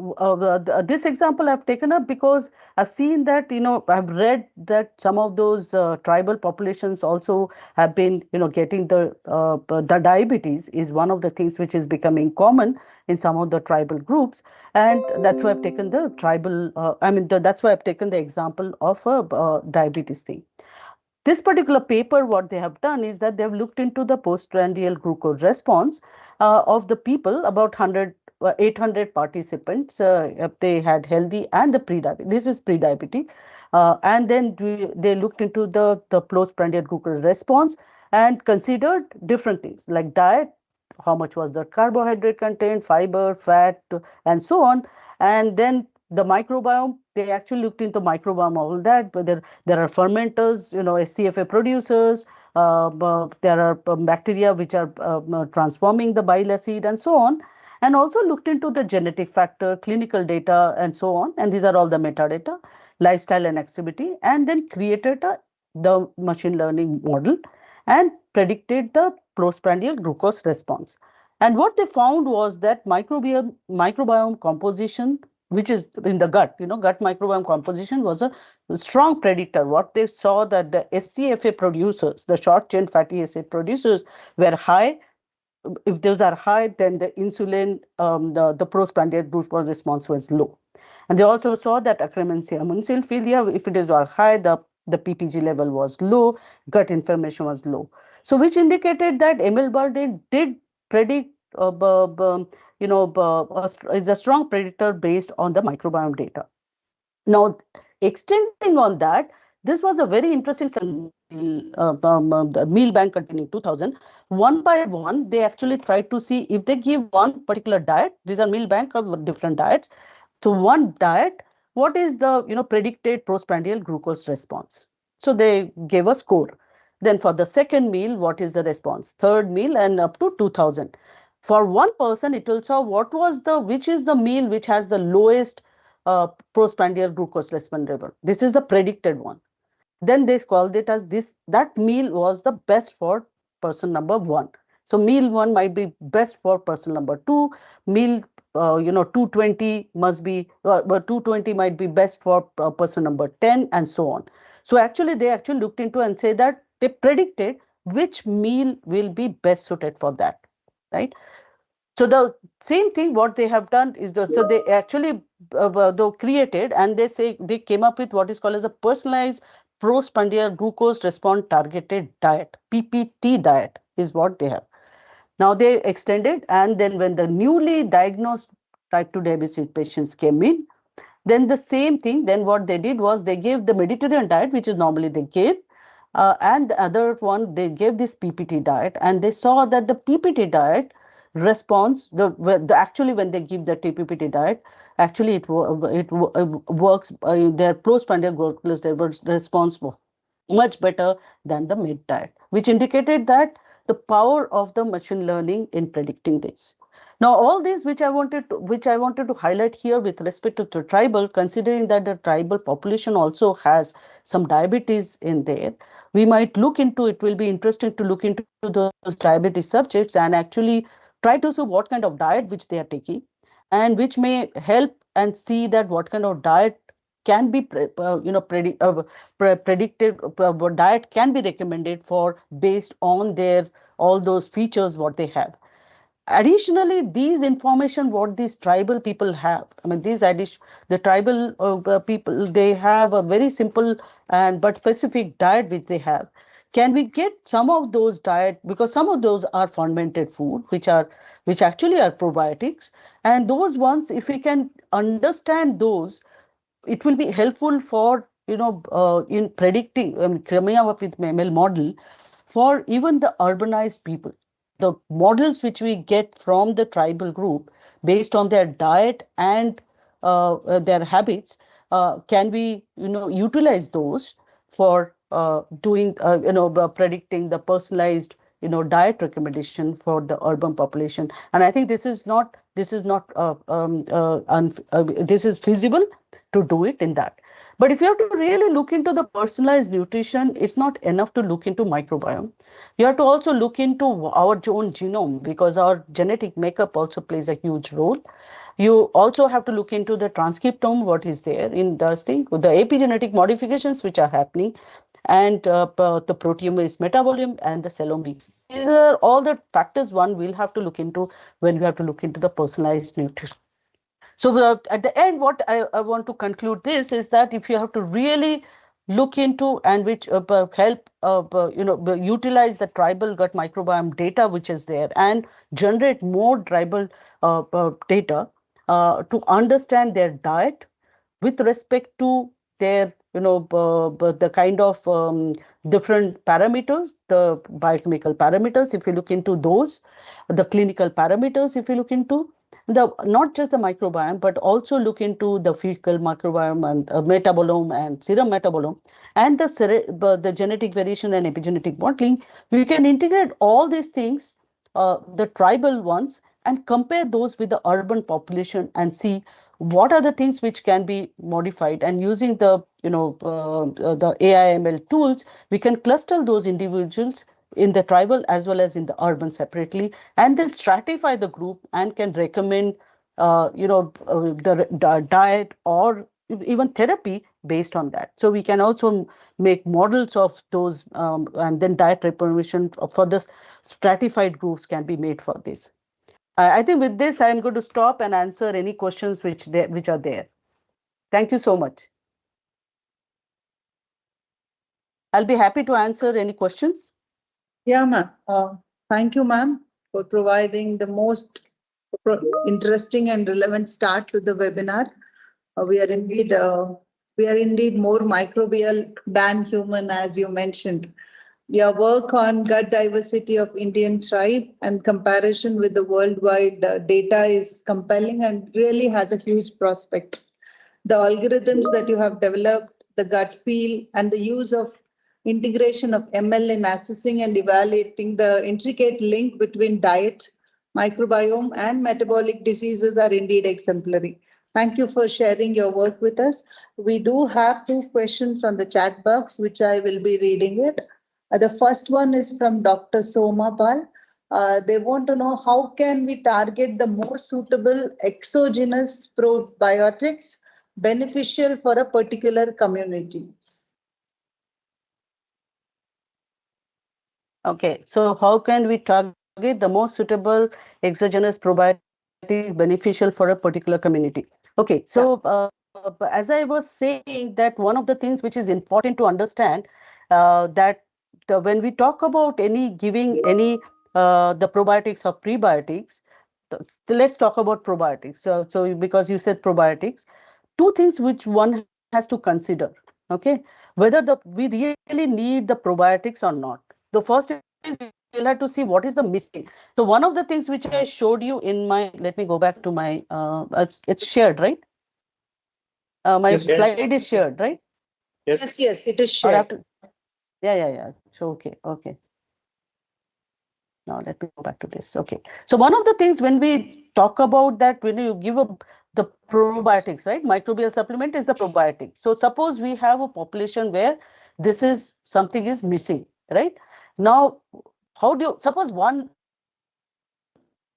this example I've taken up because I've seen that, I've read that some of those tribal populations also have been, getting the diabetes is one of the things which is becoming common in some of the tribal groups. And that's why I've taken the that's why I've taken the example of a diabetes thing. This particular paper, what they have done is that they've looked into the postprandial glucose response of the people, about 800 participants. They had healthy and the pre-diabetic. This is pre-diabetic. And then they looked into the postprandial glucose response and considered different things like diet, how much was the carbohydrate content, fiber, fat, and so on. And then the microbiome, they actually looked into microbiome, all that, but there are fermenters, CFA producers, there are bacteria which are transforming the bile acid and so on, and also looked into the genetic factor, clinical data, and so on. And these are all the metadata, lifestyle and activity, and then created the machine learning model and predicted the postprandial glucose response. And what they found was that microbiome composition, which is in the gut, gut microbiome composition was a strong predictor. What they saw that the SCFA producers, the short chain fatty acid producers, were high. If those are high, then the insulin, the postprandial glucose response was low. And they also saw that Akkermansia amuncilphilia, if it is all high, the PPG level was low, gut inflammation was low. So which indicated that Emil Bardeen did predict, is a strong predictor based on the microbiome data. Now, extending on that, this was a very interesting the meal bank containing 2000. One by one, they actually tried to see if they give one particular diet. These are meal bank of different diets. So one diet, what is the predicted postprandial glucose response? So they gave a score. Then for the second meal, what is the response? Third meal and up to 2000. For one person, it will show which is the meal which has the lowest postprandial glucose response level. This is the predicted one. Then they called it as that meal was the best for person number 1. So meal 1 might be best for person number 2. Meal 220 must be 220 might be best for person number 10, and so on. So they actually looked into and say that they predicted which meal will be best suited for that, right? So the same thing what they have done is so they actually created, and they came up with what is called as a personalized postprandial glucose response targeted diet. PPT diet is what they have. Now they extended, and then when the newly diagnosed type 2 diabetes patients came in, then the same thing, then what they did was they gave the Mediterranean diet, which is normally they gave, and the other one, they gave this PPT diet, and they saw that the PPT diet response, actually when they give the PPT diet, actually it works, their postprandial glucose response much better than the mid diet, which indicated that the power of the machine learning in predicting this. Now, all these which I wanted to highlight here with respect to the tribal, considering that the tribal population also has some diabetes in there, we might look into, it will be interesting to look into those diabetes subjects and actually try to see what kind of diet which they are taking, and which may help and see that what kind of diet can be predicted, what diet can be recommended for based on their all those features what they have. Additionally, these information what these tribal people have, I mean the tribal people, they have a very simple and but specific diet which they have. Can we get some of those diet, because some of those are fermented food which actually are probiotics, and those ones, if we can understand those, it will be helpful for in predicting, coming up with ML model for even the urbanized people. The models which we get from the tribal group based on their diet and their habits, can we utilize those for doing predicting the personalized diet recommendation for the urban population. And I think this is feasible to do it in that. But if you have to really look into the personalized nutrition, it's not enough to look into microbiome. You have to also look into our own genome, because our genetic makeup also plays a huge role. You also have to look into the transcriptome, what is there in this thing, the epigenetic modifications which are happening, and the proteome metabolism and the cellomics. These are all the factors one will have to look into when we have to look into the personalized nutrition. So at the end, what I want to conclude this is that if you have to really look into and which help utilize the tribal gut microbiome data which is there and generate more tribal data to understand their diet with respect to their the kind of different parameters, the biochemical parameters, if you look into those, the clinical parameters, if you look into not just the microbiome, but also look into the fecal microbiome and metabolome and serum metabolome and the genetic variation and epigenetic modeling, we can integrate all these things, the tribal ones, and compare those with the urban population and see what are the things which can be modified. And using the the AI/ML tools, we can cluster those individuals in the tribal as well as in the urban separately, and then stratify the group and can recommend the diet or even therapy based on that. So we can also make models of those, and then diet recommendation for the stratified groups can be made for this. I think with this, I am going to stop and answer any questions which are there. Thank you so much. I'll be happy to answer any questions. Yeah, ma'am. Thank you, ma'am, for providing the most interesting and relevant start to the webinar. We are indeed more microbial than human, as you mentioned. Your work on gut diversity of Indian tribe and comparison with the worldwide data is compelling and really has a huge prospect. The algorithms that you have developed, the gut feel, and the use of integration of ML in assessing and evaluating the intricate link between diet, microbiome, and metabolic diseases are indeed exemplary. Thank you for sharing your work with us. We do have 2 questions on the chat box, which I will be reading it. The first one is from Dr. Somapal. They want to know how can we target the more suitable exogenous probiotics beneficial for a particular community. Okay, so how can we target the most suitable exogenous probiotic beneficial for a particular community? Okay, so as I was saying, that one of the things which is important to understand that when we talk about giving any the probiotics or prebiotics, let's talk about probiotics. So because you said probiotics, 2 things which one has to consider. Okay, whether we really need the probiotics or not. The first is you'll have to see what is the missing. So one of the things which I showed you in my, let me go back to my, it's shared, right? My Yes, slide is shared, right? Yes, it is shared. Yeah. So, okay. Now let me go back to this. Okay. So one of the things when we talk about that, when you give the probiotics, right? Microbial supplement is the probiotic. So suppose we have a population where something is missing, right? Now, how do you, suppose one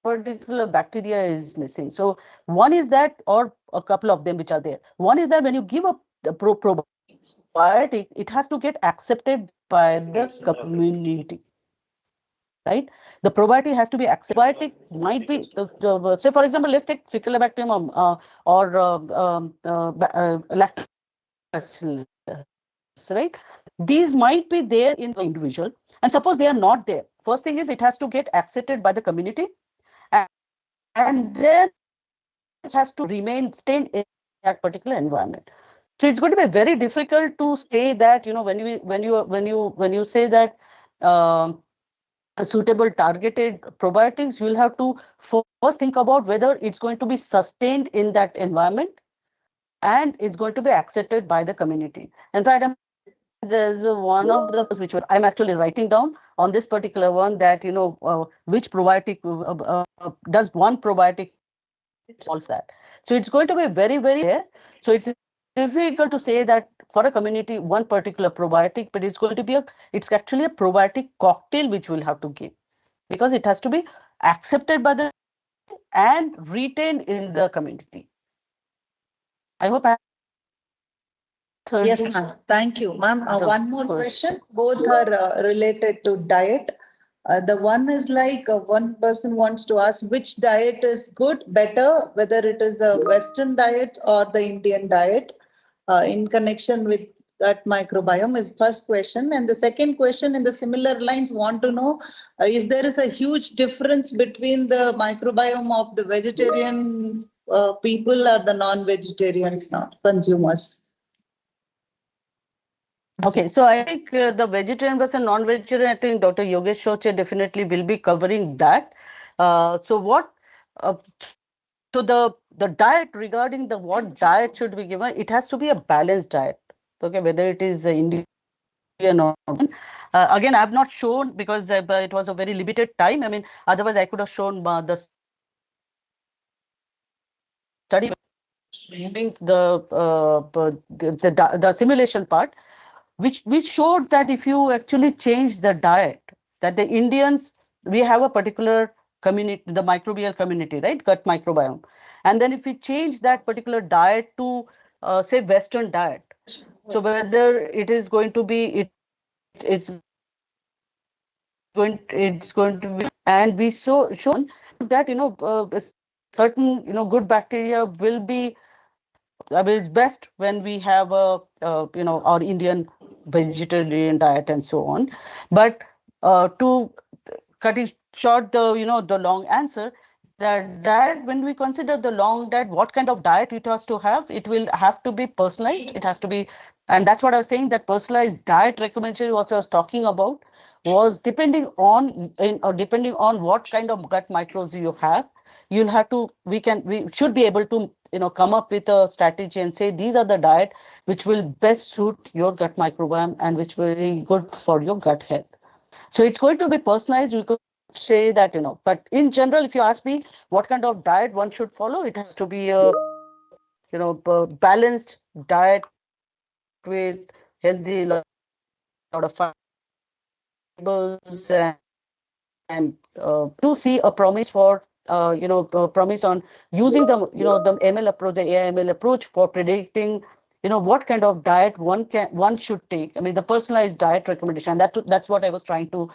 particular bacteria is missing. So one is that, or a couple of them which are there. One is that when you give the probiotic, it has to get accepted by the community. Right, the probiotic has to be accepted. Probiotic might be, say for example, let's take Faecalibacterium or Lactobacillus, right? These might be there in the individual, and suppose they are not there. First thing is it has to get accepted by the community, and then it has to stay in that particular environment. So it's going to be very difficult to say that, when you say that a suitable targeted probiotics, you'll have to first think about whether it's going to be sustained in that environment and it's going to be accepted by the community. In fact, there's one of the which I'm actually writing down on this particular one, that which probiotic does one probiotic solve that. So it's going to be very, very rare. So it's difficult to say that for a community one particular probiotic, but it's going to be it's actually a probiotic cocktail which we'll have to give, because it has to be accepted by the and retained in the community. I hope I answered. Yes, ma'am. Thank you, ma'am. One more question. Both are related to diet. The one is like one person wants to ask which diet is good, better, whether it is a Western diet or the Indian diet in connection with gut microbiome is first question. And the second question in the similar lines want to know is there is a huge difference between the microbiome of the vegetarian people or the non-vegetarian consumers? Okay, so I think the vegetarian versus non-vegetarian, I think Dr. Yogesh Shoche definitely will be covering that. So the diet, regarding what diet should be given, it has to be a balanced diet. Okay, whether it is Indian or again, I have not shown because it was a very limited time. I mean, otherwise I could have shown the study, the simulation part, which showed that if you actually change the diet that the Indians, we have a particular community, the microbial community, right? Gut microbiome. And then if we change that particular diet to, say, Western diet, so whether it is going to be, it's going to be, and we shown that, certain, good bacteria will be, I mean, it's best when we have our Indian vegetarian diet and so on. But to cutting short the long answer, that diet, when we consider the long diet, what kind of diet it has to have, it will have to be personalized. It has to be, and that's what I was saying, that personalized diet recommendation, what I was talking about, was depending on what kind of gut microbes you have. You'll have to, we should be able to, come up with a strategy and say, these are the diet which will best suit your gut microbiome and which will be good for your gut health. So it's going to be personalized. We could say that, but in general, if you ask me what kind of diet one should follow, it has to be a, balanced diet with healthy, lot of fibers, and to see a promise for, promise on using the, the ML approach, the AI/ML approach for predicting, what kind of diet one should take. I mean, the personalized diet recommendation. That's what I was trying to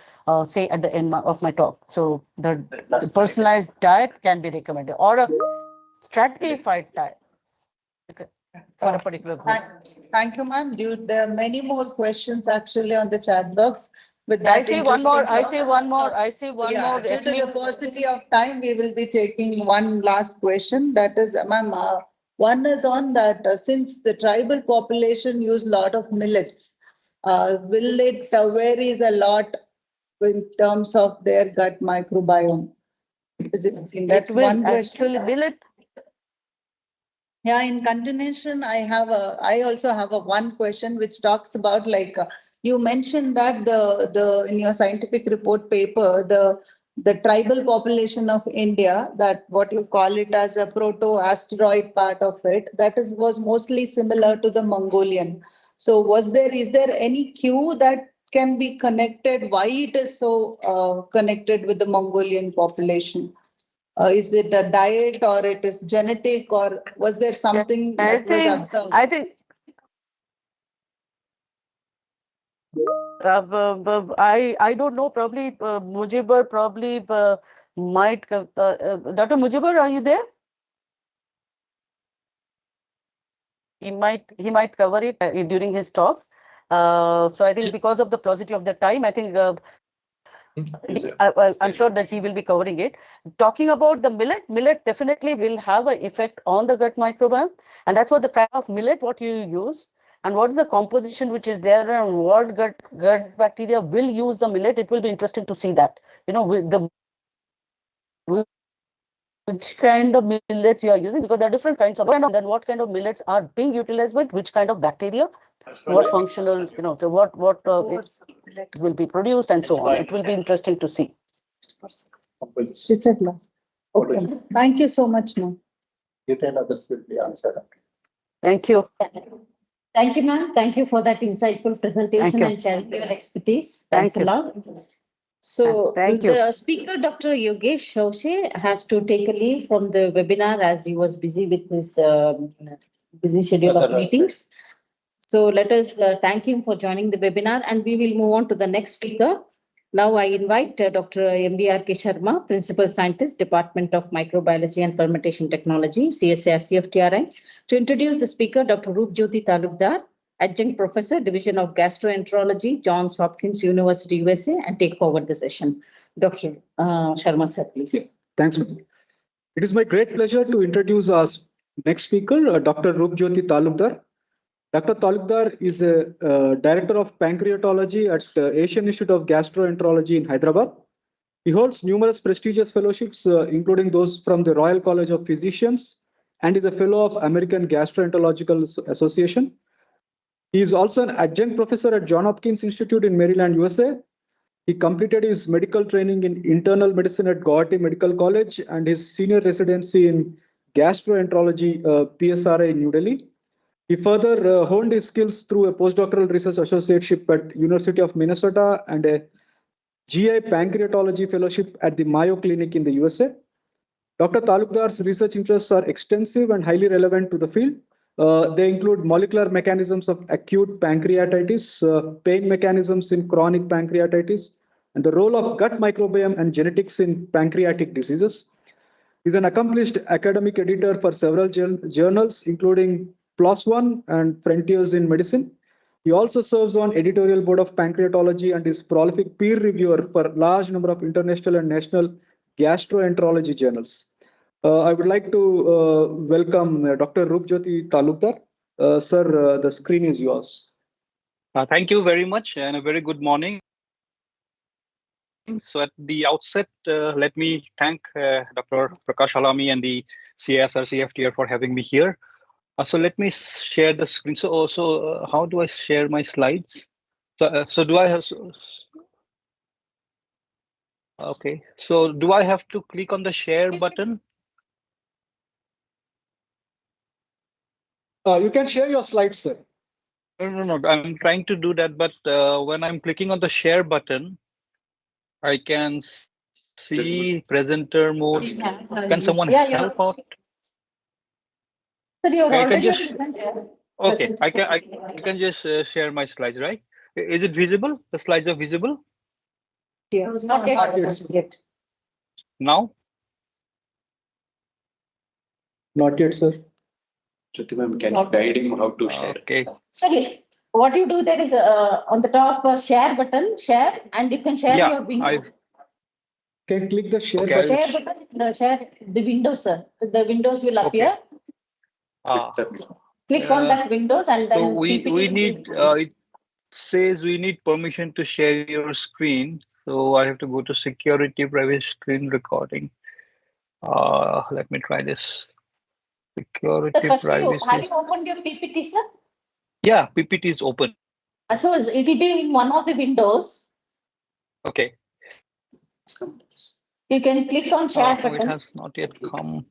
say at the end of my talk. So the personalized diet can be recommended, or a stratified diet for a particular group. Thank you, ma'am. There are many more questions actually on the chat box. With that, I say one more. Yeah, due to the paucity of time, we will be taking one last question. That is, ma'am, one is on that since the tribal population use a lot of millets, will it varies a lot in terms of their gut microbiome? That's one question. Millet. Yeah, in continuation, I also have a one question which talks about, like, you mentioned that the in your scientific report paper, the tribal population of India, that what you call it as a proto-asteroid part of it, was mostly similar to the Mongolian. So is there any cue that can be connected? Why it is so connected with the Mongolian population? Is it a diet, or it is genetic, or was there something that was observed? I think I don't know. Probably Mujibur might. Dr. Mujibur, are you there? He might cover it during his talk. So I think because of the paucity of the time, I think. I'm sure that he will be covering it. Talking about the millet definitely will have an effect on the gut microbiome, and that's what the kind of millet what you use and what is the composition which is there and what gut bacteria will use the millet. It will be interesting to see that, with which kind of millets you are using, because there are different kinds of, and then what kind of millets are being utilized with which kind of bacteria, what functional, so what it will be produced and so on. It will be interesting to see. Okay. Thank you so much, ma'am. Detail others will be answered. Thank you. Thank you, ma'am. Thank you for that insightful presentation and sharing your expertise. Thanks a lot. So the speaker, Dr. Yogesh Shoshe, has to take a leave from the webinar as he was busy with his busy schedule of meetings. So let us thank him for joining the webinar, and we will move on to the next speaker. Now I invite Dr. MBRK Sharma, Principal Scientist, Department of Microbiology and Fermentation Technology, CSIR-CFTRI, to introduce the speaker, Dr. Roop Jyoti Talukdar, Adjunct Professor, Division of Gastroenterology, Johns Hopkins University, USA, and take forward the session. Dr. Sharma, sir, please. Thanks. It is my great pleasure to introduce our next speaker, Dr. Roop Jyoti Talukdar. Dr. Talukdar is a Director of Pancreatology at Asian Institute of Gastroenterology in Hyderabad. He holds numerous prestigious fellowships, including those from the Royal College of Physicians, and is a Fellow of American Gastroenterological Association. He is also an Adjunct Professor at Johns Hopkins Institute in Maryland, USA. He completed his medical training in internal medicine at Guwahati Medical College and his senior residency in gastroenterology, PSRI in New Delhi. He further honed his skills through a postdoctoral research associateship at University of Minnesota and a GI Pancreatology Fellowship at the Mayo Clinic in the USA. Dr. Talukdar's research interests are extensive and highly relevant to the field. They include molecular mechanisms of acute pancreatitis, pain mechanisms in chronic pancreatitis, and the role of gut microbiome and genetics in pancreatic diseases. He's an accomplished academic editor for several journals, including PLOS ONE and Frontiers in Medicine. He also serves on editorial board of pancreatology and is prolific peer reviewer for large number of international and national gastroenterology journals. I would like to welcome Dr. Roopjyoti Talukdar. Sir, the screen is yours. Thank you very much and a very good morning. So at the outset, let me thank Dr. Prakash Alami and the CSIR-CFTRI for having me here. So let me share the screen. So also, how do I share my slides? So do I have? Okay. So do I have to click on the share button? You can share your slides, sir. No. I'm trying to do that, but when I'm clicking on the share button, I can see presenter mode. Can someone help out? So you I can already just presented. okay. I can just share my slides, right? Is it visible? The slides are visible Not yet. now. Not yet, sir. Jyoti ma'am, can you guide him how to share? Okay. So what you do there is on the top share button, share, and you can share Yeah, your window. Can click the share Okay, button. Share button, share the windows, sir. The windows will appear. Click on that windows and then So we PPT need will- it says we need permission to share your screen. So I have to go to security private screen recording. Let me try this. Security So first have privacy. you opened your PPT, sir? Yeah, PPT is open. So it will be in one of the windows. Okay. You can click on share It button. has not yet come.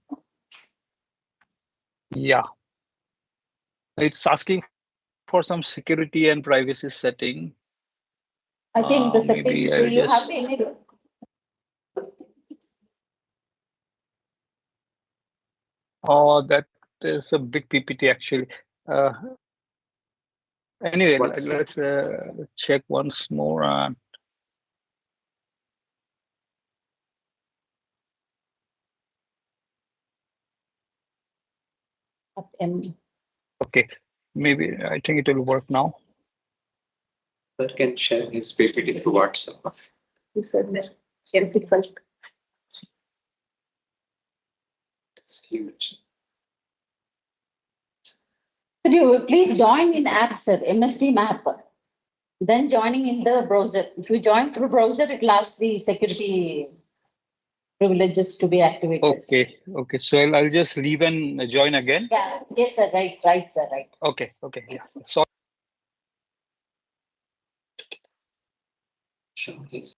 Yeah. It's asking for some security and privacy setting. I think the Maybe settings I'll you have just. to enable. Oh, that is a big PPT actually. Anyway, let's check once more. Okay, maybe I think it will work now. Sir can share his PPT to WhatsApp. You said that. Difficult. It's huge. Could you please join in app, sir, MSD map. Then joining in the browser. If you join through browser, it allows the security privileges to be activated. Okay. So I'll just leave and join again. Yeah, yes, sir, right, sir, right. Okay, yeah. So Sure, please.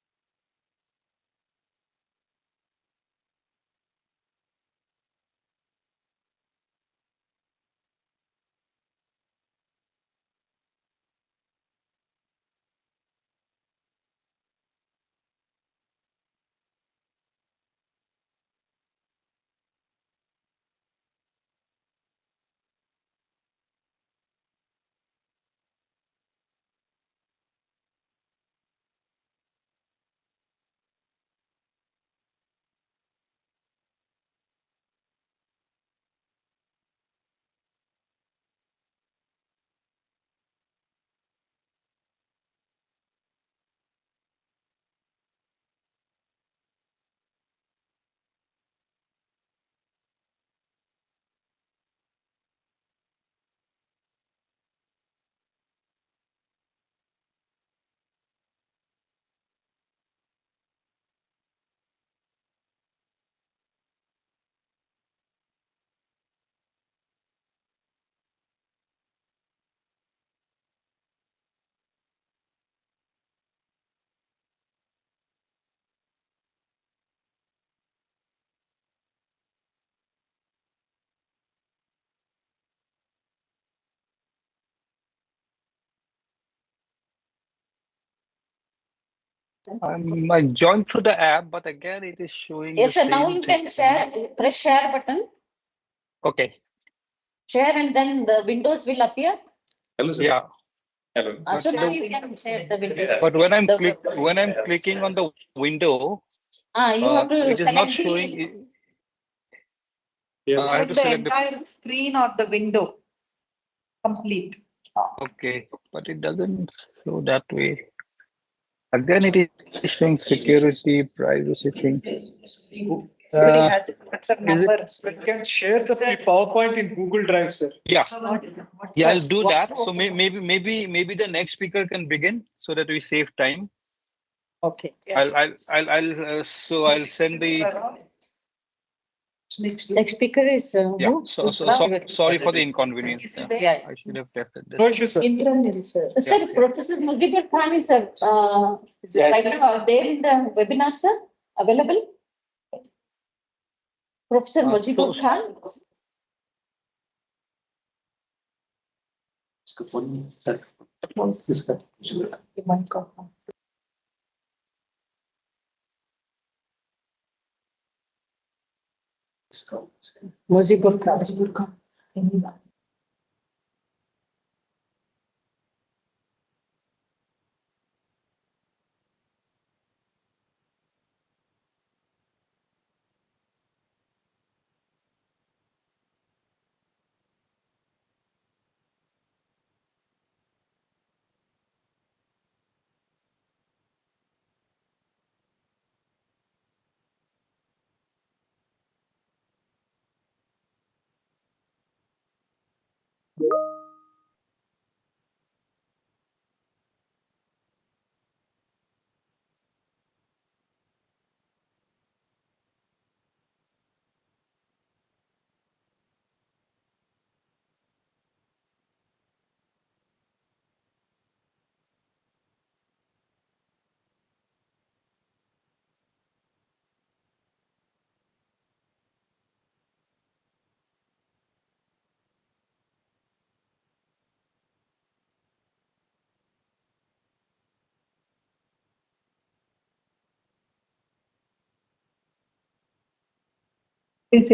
I joined through the app, but again, it is showing Yes, the sir. Now same you thing. can share, press share button, Okay. share, and then the windows will appear. Yeah. So now you can share the window. But when I'm clicking on the window, You have to it is not select showing. I have to The select the. entire screen or the window complete. Okay, but it doesn't show that way. Again, it is showing security, privacy thing. Somebody has a Is number. You can share the PowerPoint in Google Drive, sir. Yeah, yeah, I'll do that. So maybe the next speaker can begin so that we save time. Okay. So I'll send the. Next speaker is Yeah. who? So sorry for the inconvenience. Yeah. I should have tested this. No issue, sir. Sir, Professor Mujibur Khan is right now there in the webinar, sir, available? Professor Mujibur Khan? Mujibur Khan.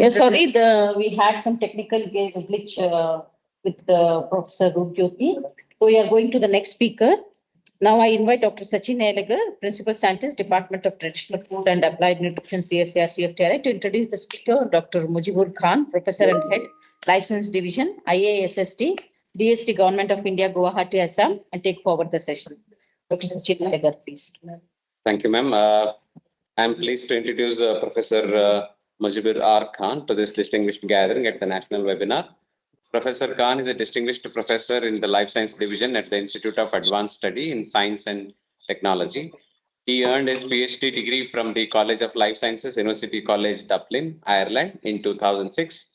Sorry, we had some technical glitch with Professor Rupjyoti. So we are going to the next speaker. Now I invite Dr. Sachin Elagar, Principal Scientist, Department of Traditional Food and Applied Nutrition, CSIR-CFTRI, to introduce the speaker, Dr. Mujibur Khan, Professor and Head, Life Science Division, IASST, DST Government of India, Guwahati, Assam, and take forward the session. Dr. Sachin Elagar, please. Thank you, ma'am. I'm pleased to introduce Professor Mujibur R. Khan to this distinguished gathering at the national webinar. Professor Khan is a distinguished professor in the Life Science Division at the Institute of Advanced Study in Science and Technology. He earned his PhD degree from the College of Life Sciences, University College Dublin, Ireland in 2006,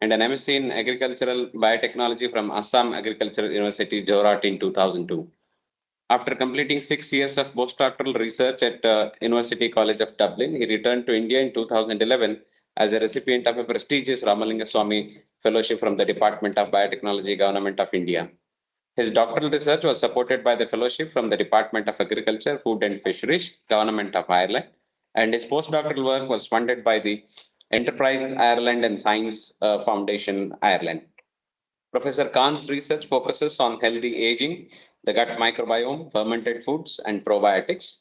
and an MSc in Agricultural Biotechnology from Assam Agricultural University, Jorat in 2002. After completing 6 years of postdoctoral research at University College of Dublin, he returned to India in 2011 as a recipient of a prestigious Ramalinga Swamy Fellowship from the Department of Biotechnology, Government of India. His doctoral research was supported by the fellowship from the Department of Agriculture, Food and Fisheries, Government of Ireland, and his postdoctoral work was funded by the Enterprise Ireland and Science Foundation Ireland. Professor Khan's research focuses on healthy aging, the gut microbiome, fermented foods, and probiotics.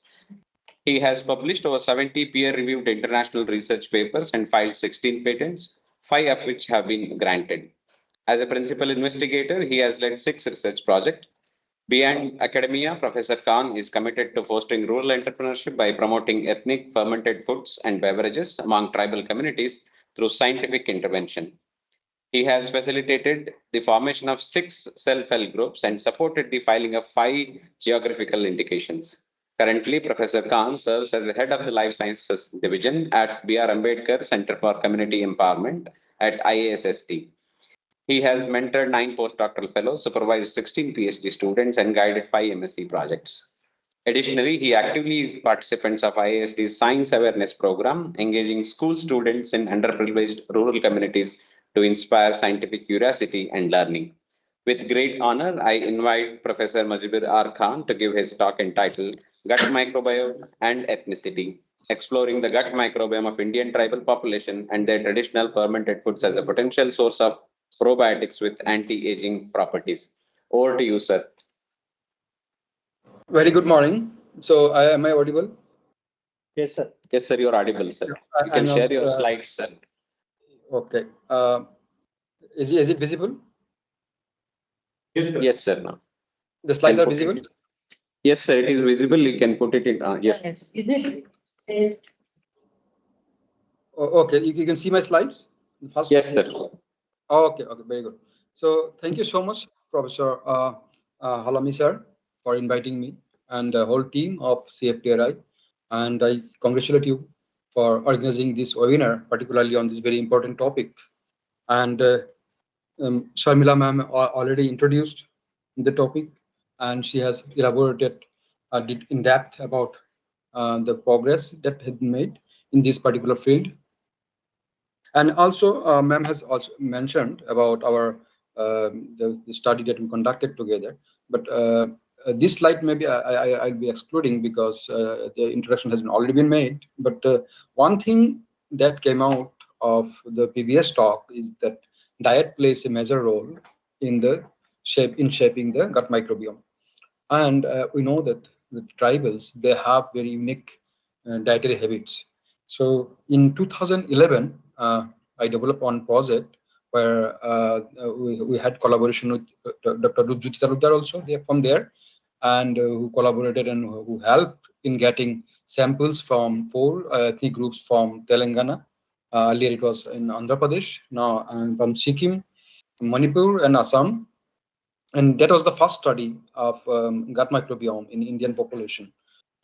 He has published over 70 peer-reviewed international research papers and filed 16 patents, 5 of which have been granted. As a principal investigator, he has led 6 research projects. Beyond academia, Professor Khan is committed to fostering rural entrepreneurship by promoting ethnic fermented foods and beverages among tribal communities through scientific intervention. He has facilitated the formation of 6 self-help groups and supported the filing of 5 geographical indications. Currently, Professor Khan serves as the head of the Life Sciences Division at B.R. Ambedkar Center for Community Empowerment at IASST. He has mentored 9 postdoctoral fellows, supervised 16 PhD students, and guided 5 MSc projects. Additionally, he actively is participants of IASD's Science Awareness Program, engaging school students in underprivileged rural communities to inspire scientific curiosity and learning. With great honor, I invite Professor Mujibur R. Khan to give his talk entitled gut microbiome, and ethnicity, exploring the gut microbiome of Indian tribal population and their traditional fermented foods as a potential source of probiotics with anti-aging properties. Over to you, sir. Very good morning. So, am I audible? Yes, sir. Yes, sir, you're audible, sir. You can share your slides, sir. Okay. Is it visible? Yes, sir. No. The slides Can are put visible? it. Yes, sir, it is visible. You can put it in. Yes. Is it? Okay, you can see my slides? First. Yes, sir. Okay, very good. So, thank you so much, Professor Halami, sir, for inviting me and the whole team of CFTRI. And I congratulate you for organizing this webinar, particularly on this very important topic. And Sharmila ma'am already introduced the topic, and she has elaborated in depth about the progress that has been made in this particular field. And also, ma'am has also mentioned about our the study that we conducted together. But this slide maybe I'll be excluding because the introduction has already been made. But one thing that came out of the previous talk is that diet plays a major role in the shaping the gut microbiome. And we know that the tribals, they have very unique dietary habits. So in 2011, I developed one project where we had collaboration with Dr. Jan Jatiya Gaurav Varsh also from there, and who collaborated and who helped in getting samples from 4 ethnic groups from Telangana. Earlier it was in Andhra Pradesh, now from Sikkim, Manipur, and Assam. And that was the first study of gut microbiome in Indian population.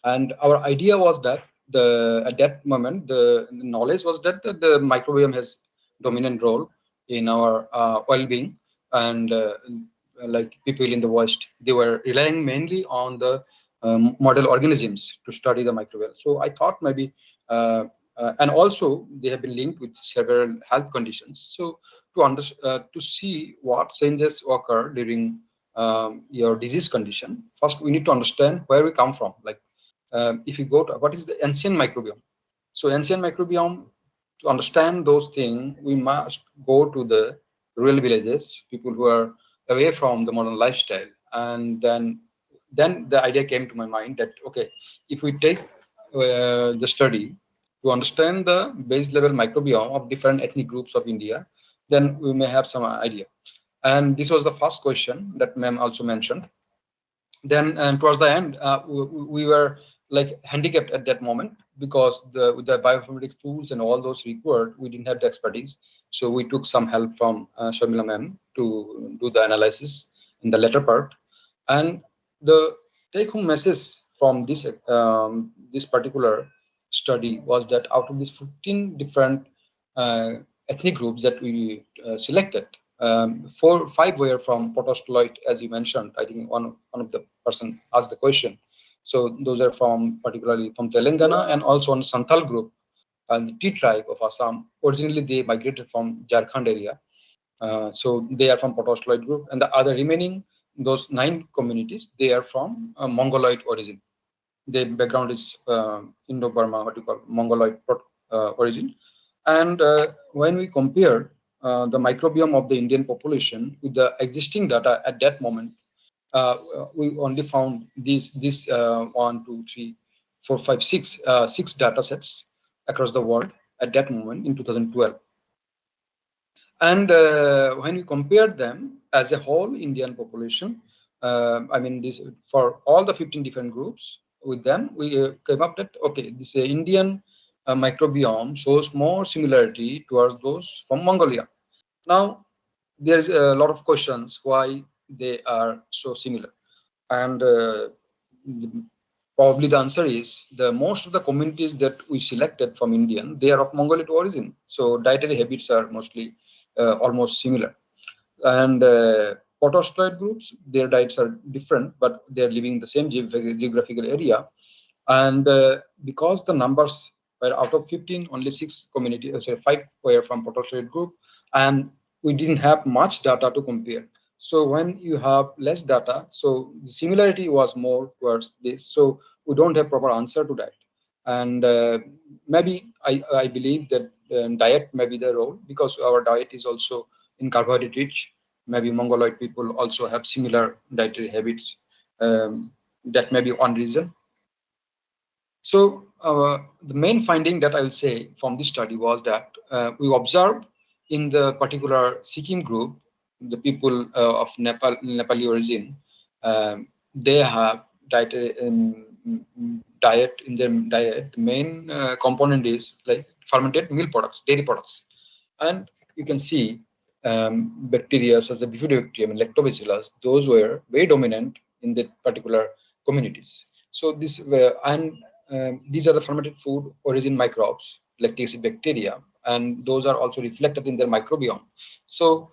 And our idea was that at that moment, the knowledge was that the microbiome has dominant role in our well-being. And like people in the West, they were relying mainly on the model organisms to study the microbiome. So I thought maybe, and also they have been linked with several health conditions. So to see what changes occur during your disease condition, first we need to understand where we come from. Like if you go to what is the ancient microbiome. So ancient microbiome, to understand those things, we must go to the rural villages, people who are away from the modern lifestyle. And then the idea came to my mind that, okay, if we take the study to understand the base level microbiome of different ethnic groups of India, then we may have some idea. And this was the first question that ma'am also mentioned. Then, and towards the end, we were like handicapped at that moment because with the bioinformatics tools and all those required, we didn't have the expertise. So we took some help from Sharmila ma'am to do the analysis in the latter part. And the take-home message from this this particular study was that out of these 15 different ethnic groups that we selected, 4 or 5 were from Potostaloid, as you mentioned. I think one of the person asked the question. So those are from particularly from Telangana, and also on Santhal group, and the T tribe of Assam. Originally, they migrated from Jharkhand area. So they are from Potostaloid group, and the other remaining, those 9 communities, they are from Mongoloid origin. Their background is Indo-Burma, what you call Mongoloid origin. And when we compare the microbiome of the Indian population with the existing data at that moment, we only found these 1, 2, 3, 4, 5, 6 data sets across the world at that moment in 2012. And when we compared them as a whole Indian population, I mean, this for all the 15 different groups with them, we came up that, okay, this Indian microbiome shows more similarity towards those from Mongolia. Now, there's a lot of questions why they are so similar. And probably the answer is most of the communities that we selected from Indian, they are of Mongolian origin. So dietary habits are mostly almost similar. And Potostaloid groups, their diets are different, but they're living in the same geographical area. And because the numbers were out of 15, only 6 communities, 5 were from Potostaloid group, and we didn't have much data to compare. So when you have less data, so the similarity was more towards this. So we don't have proper answer to that. And maybe I believe that diet may be the role, because our diet is also in carbohydrate rich. Maybe Mongoloid people also have similar dietary habits. That may be one reason. So the main finding that I will say from this study was that we observed in the particular Sikkim group, the people of Nepali origin, they have diet in their diet. The main component is like fermented milk products, dairy products, and you can see bacteria such as bifidobacterium and lactobacillus. Those were very dominant in the particular communities. So this these are the fermented food origin microbes, lactic acid bacteria, and those are also reflected in their microbiome. So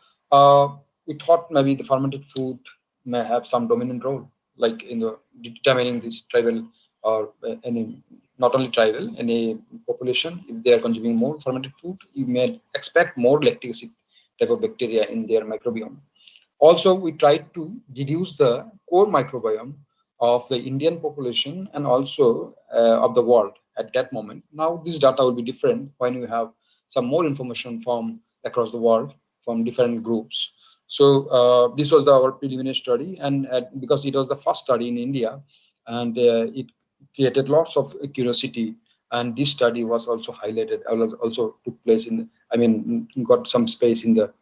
we thought maybe the fermented food may have some dominant role, like in the determining this tribal or any, not only tribal, any population. If they are consuming more fermented food, you may expect more lactic acid type of bacteria in their microbiome. Also, we tried to deduce the core microbiome of the Indian population and also of the world at that moment. Now, this data will be different when you have some more information from across the world from different groups. So this was our preliminary study, and because it was the first study in India, and it created lots of curiosity. And this study was also highlighted, also took place in, got some space in the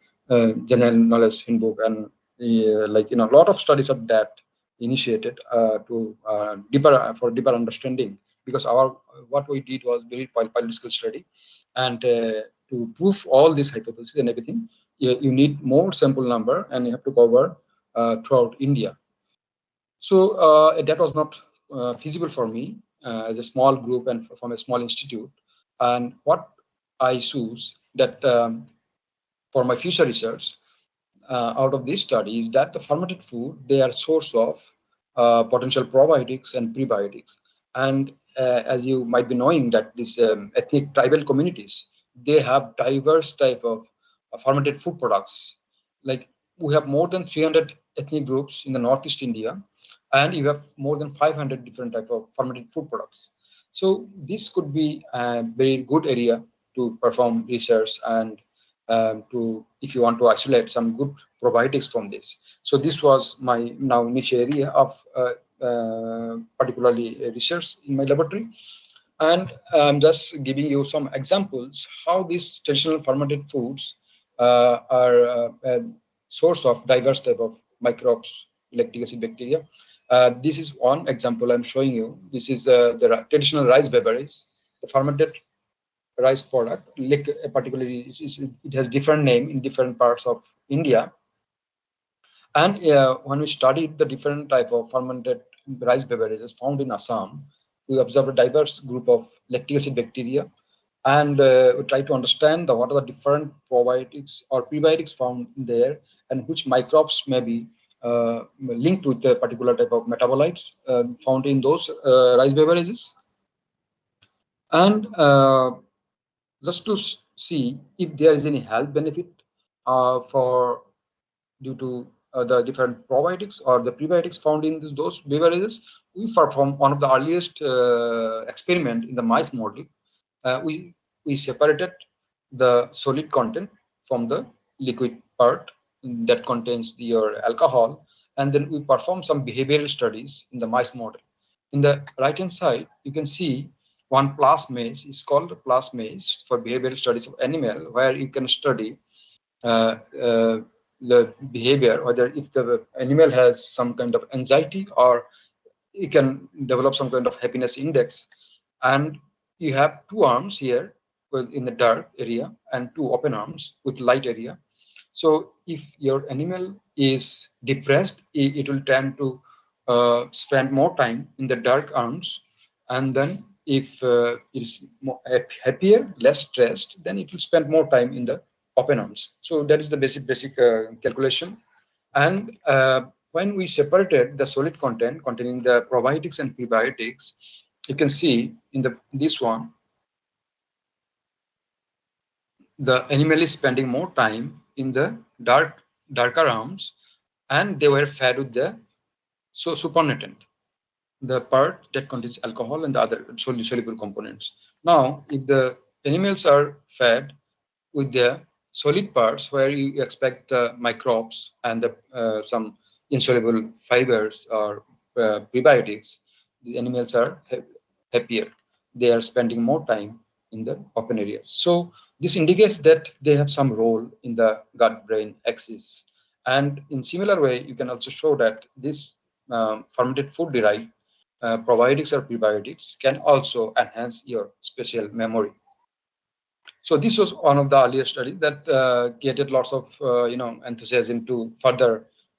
general knowledge handbook, and a lot of studies of that initiated to deeper understanding, because what we did was very pilot scale study, and to prove all these hypotheses and everything, you need more sample number, and you have to cover throughout India. So that was not feasible for me as a small group and from a small institute. And what I choose that for my future research out of this study is that the fermented food, they are source of potential probiotics and prebiotics. And as you might be knowing that these ethnic tribal communities, they have diverse type of fermented food products. Like we have more than 300 ethnic groups in the Northeast India, and you have more than 500 different type of fermented food products. So this could be a very good area to perform research and to, if you want to isolate some good probiotics from this. So this was my now niche area of particularly research in my laboratory. And I'm just giving you some examples how these traditional fermented foods are a source of diverse type of microbes, lactic acid bacteria. This is one example I'm showing you. This is the traditional rice beverage, the fermented rice product. Particularly, it has different name in different parts of India. And when we studied the different type of fermented rice beverages found in Assam, we observed a diverse group of lactic acid bacteria, and we try to understand what are the different probiotics or prebiotics found there, and which microbes may be linked with a particular type of metabolites found in those rice beverages. And just to see if there is any health benefit due to the different probiotics or the prebiotics found in those beverages, we performed one of the earliest experiment in the mice model. We separated the solid content from the liquid part that contains your alcohol, and then we performed some behavioral studies in the mice model. In the right hand side, you can see one plus maze. It's called plus maze for behavioral studies of animal, where you can study the behavior, whether if the animal has some kind of anxiety or you can develop some kind of happiness index. And you have two arms here in the dark area and two open arms with light area. So if your animal is depressed, it will tend to spend more time in the dark arms, and then if it is more happier, less stressed, then it will spend more time in the open arms. So that is the basic calculation. And when we separated the solid content containing the probiotics and prebiotics, you can see in this one, the animal is spending more time in the darker arms, and they were fed with the supernatant, the part that contains alcohol and the other soluble components. Now, if the animals are fed with the solid parts where you expect the microbes and the, some insoluble fibers or prebiotics, the animals are happier. They are spending more time in the open areas. So this indicates that they have some role in the gut-brain axis. And in similar way, you can also show that this fermented food derived probiotics or prebiotics can also enhance your spatial memory. So this was one of the earlier studies that created lots of enthusiasm to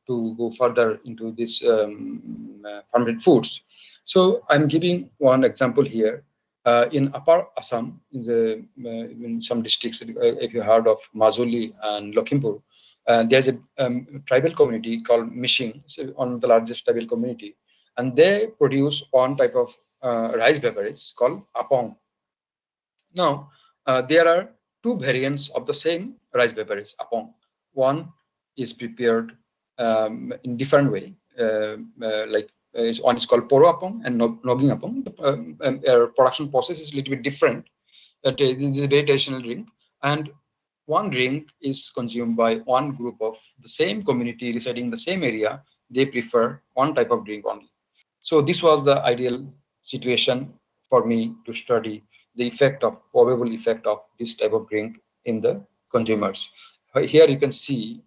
go further into this fermented foods. So I'm giving one example here. In Upper Assam, in some districts, if you heard of Majuli and Lakhimpur, there's a tribal community called Mishing, so one of the largest tribal community, and they produce one type of rice beverage called apong. Now, there are two variants of the same rice beverage, apong. One is prepared in different way, one is called poro apong and nogging apong. Production process is a little bit different. It is a very traditional drink, and one drink is consumed by one group of the same community residing in the same area. They prefer one type of drink only. So this was the ideal situation for me to study the probable effect of this type of drink in the consumers. Here you can see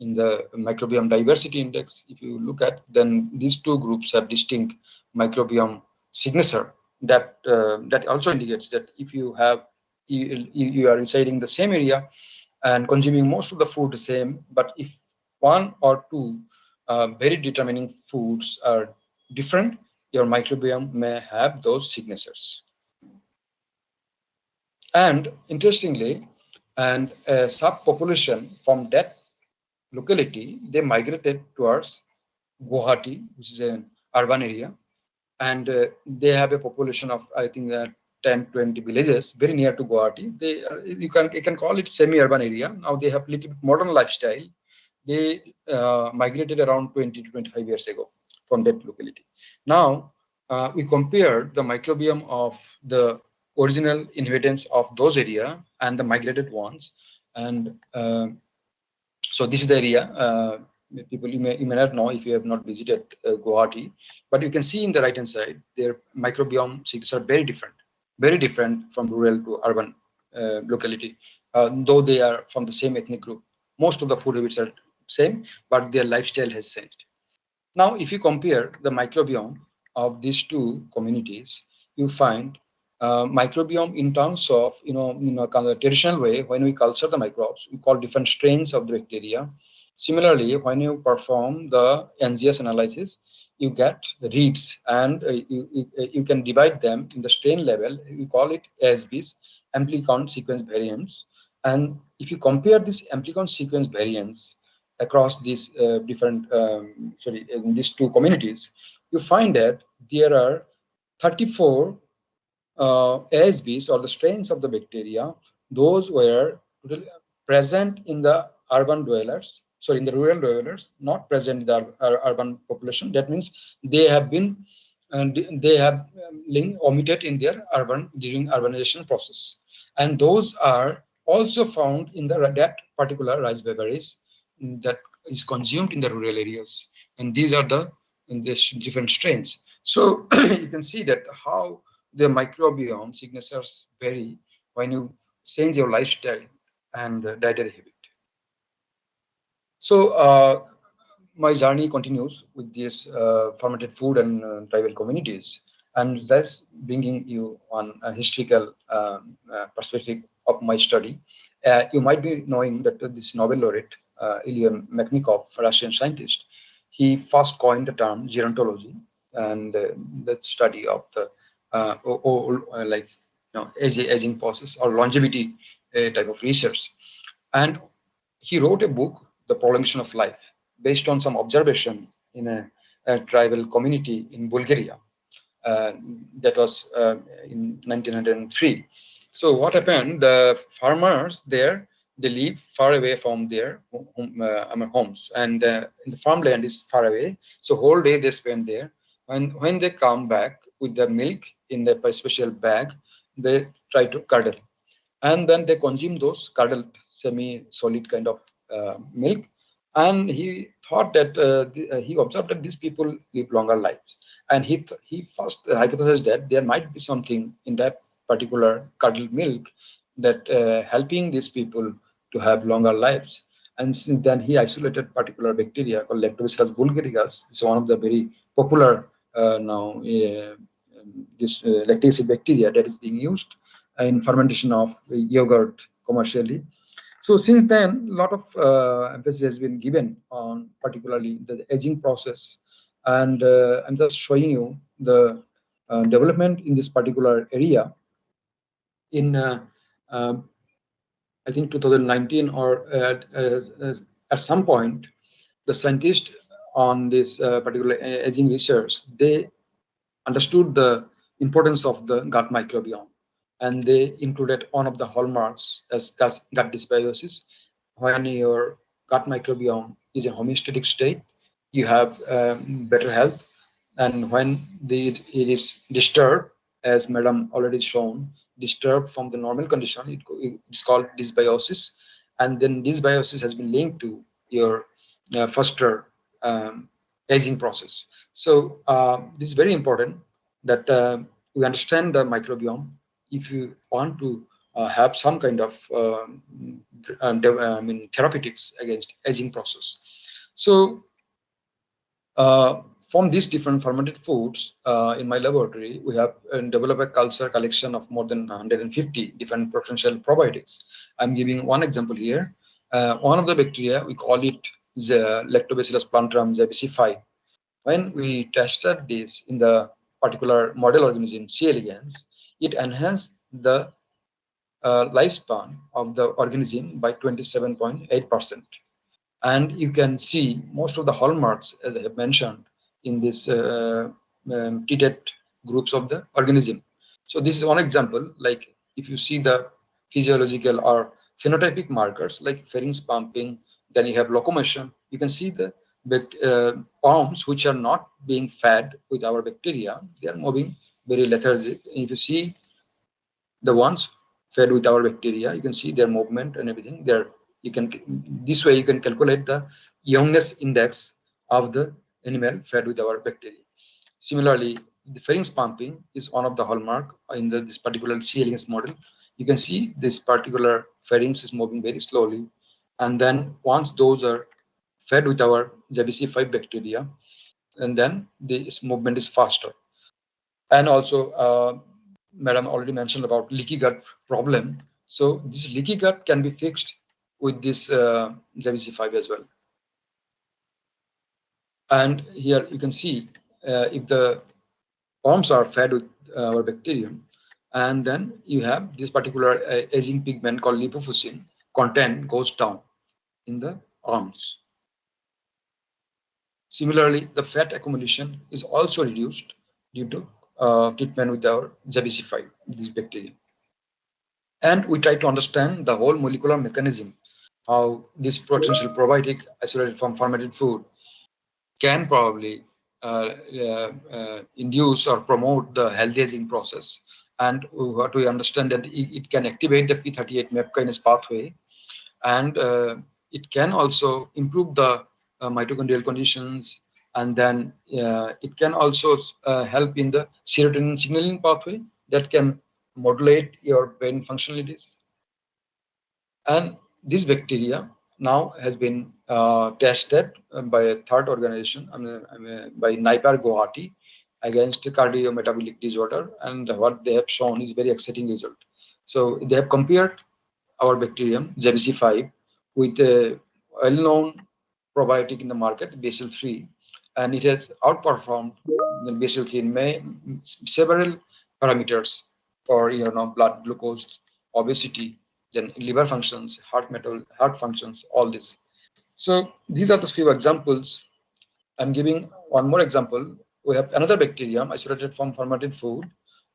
in the microbiome diversity index, if you look at, then these two groups have distinct microbiome signature that also indicates that if you are residing the same area and consuming most of the food the same, but if one or two very determining foods are different, your microbiome may have those signatures. And interestingly, and a subpopulation from that locality, they migrated towards Guwahati, which is an urban area, and they have a population of, I think, 10-20 villages very near to Guwahati. You can call it semi-urban area. Now they have a little bit modern lifestyle. They migrated around 20 to 25 years ago from that locality. Now we compared the microbiome of the original inhabitants of those area and the migrated ones, and so this is the area. People you may not know if you have not visited Guwahati, but you can see in the right hand side their microbiome signatures are very different from rural to urban locality, though they are from the same ethnic group. Most of the food habits are same, but their lifestyle has changed. Now, if you compare the microbiome of these two communities, you find microbiome in terms of, in a kind of traditional way, when we culture the microbes, we call different strains of the bacteria. Similarly, when you perform the NGS analysis, you get reads, and you can divide them in the strain level. We call it ASVs, amplicon sequence variants. And if you compare these amplicon sequence variants across these in these two communities, you find that there are 34 ASVs, or the strains of the bacteria. Those were present in the urban dwellers, in the rural dwellers, not present in the urban population. That means they have been omitted in their during urbanization process, and those are also found in that particular rice beverage that is consumed in the rural areas, and these are the different strains. So you can see that how the microbiome signatures vary when you change your lifestyle and dietary habit. So my journey continues with this fermented food and tribal communities, and thus bringing you on a historical perspective of my study. You might be knowing that this Nobel laureate, Ilya Makhnikov, Russian scientist, he first coined the term gerontology, and the study of the aging process or longevity type of research. And he wrote a book, The Prolongation of Life, based on some observation in a tribal community in Bulgaria. That was in 1903. So what happened? The farmers there, they live far away from their homes, and the farmland is far away. So whole day they spend there. When they come back with the milk in the special bag, they try to curdle, and then they consume those curdled semi-solid kind of milk. And he thought that he observed that these people live longer lives, and he first hypothesized that there might be something in that particular curdled milk that helping these people to have longer lives. And since then he isolated particular bacteria called Lactobacillus vulgaricus. It's one of the very popular now this lactic acid bacteria that is being used in fermentation of yogurt commercially. So since then, a lot of emphasis has been given on particularly the aging process. And I'm just showing you the development in this particular area in I think 2019 or at some point, the scientists on this particular aging research, they understood the importance of the gut microbiome, and they included one of the hallmarks as gut dysbiosis. When your gut microbiome is in homeostatic state, you have better health, and when it is disturbed, as Madam already shown, disturbed from the normal condition, it's called dysbiosis, and then dysbiosis has been linked to your faster aging process. So this is very important that we understand the microbiome if you want to have some kind of therapeutics against aging process. So from these different fermented foods in my laboratory, we have developed a culture collection of more than 150 different potential probiotics. I'm giving one example here. One of the bacteria, we call it the Lactobacillus plantarum ZBC5. When we tested this in the particular model organism C. elegans, it enhanced the lifespan of the organism by 27.8%. And you can see most of the hallmarks, as I have mentioned, in this treated groups of the organism. So this is one example. Like if you see the physiological or phenotypic markers like pharynx pumping, then you have locomotion. You can see the palms which are not being fed with our bacteria, they are moving very lethargic. If you see the ones fed with our bacteria, you can see their movement and everything. There, you can this way you can calculate the youngness index of the animal fed with our bacteria. Similarly, the pharynx pumping is one of the hallmark in this particular C. elegans model. You can see this particular pharynx is moving very slowly, and then once those are fed with our ZBC5 bacteria, and then this movement is faster. And also, Madam already mentioned about leaky gut problem. So this leaky gut can be fixed with this ZBC5 as well. And here you can see if the worms are fed with our bacterium, and then you have this particular aging pigment called lipofuscin content goes down in the arms. Similarly, the fat accumulation is also reduced due to treatment with our ZBC5, this bacteria. And we try to understand the whole molecular mechanism, how this potential probiotic isolated from fermented food can probably induce or promote the healthy aging process. And what we understand that it can activate the P38 MAP kinase pathway, and it can also improve the mitochondrial conditions, and then it can also help in the serotonin signaling pathway that can modulate your brain functionalities. And this bacteria now has been tested by a third organization, by NIPAR Guwahati, against cardiometabolic disorder, and what they have shown is very exciting result. So they have compared our bacterium ZBC5 with a well-known probiotic in the market, Basal 3, and it has outperformed the Basal 3 in several parameters for blood glucose, obesity, then liver functions, heart functions, all this. So these are the few examples. I'm giving one more example. We have another bacterium isolated from fermented food.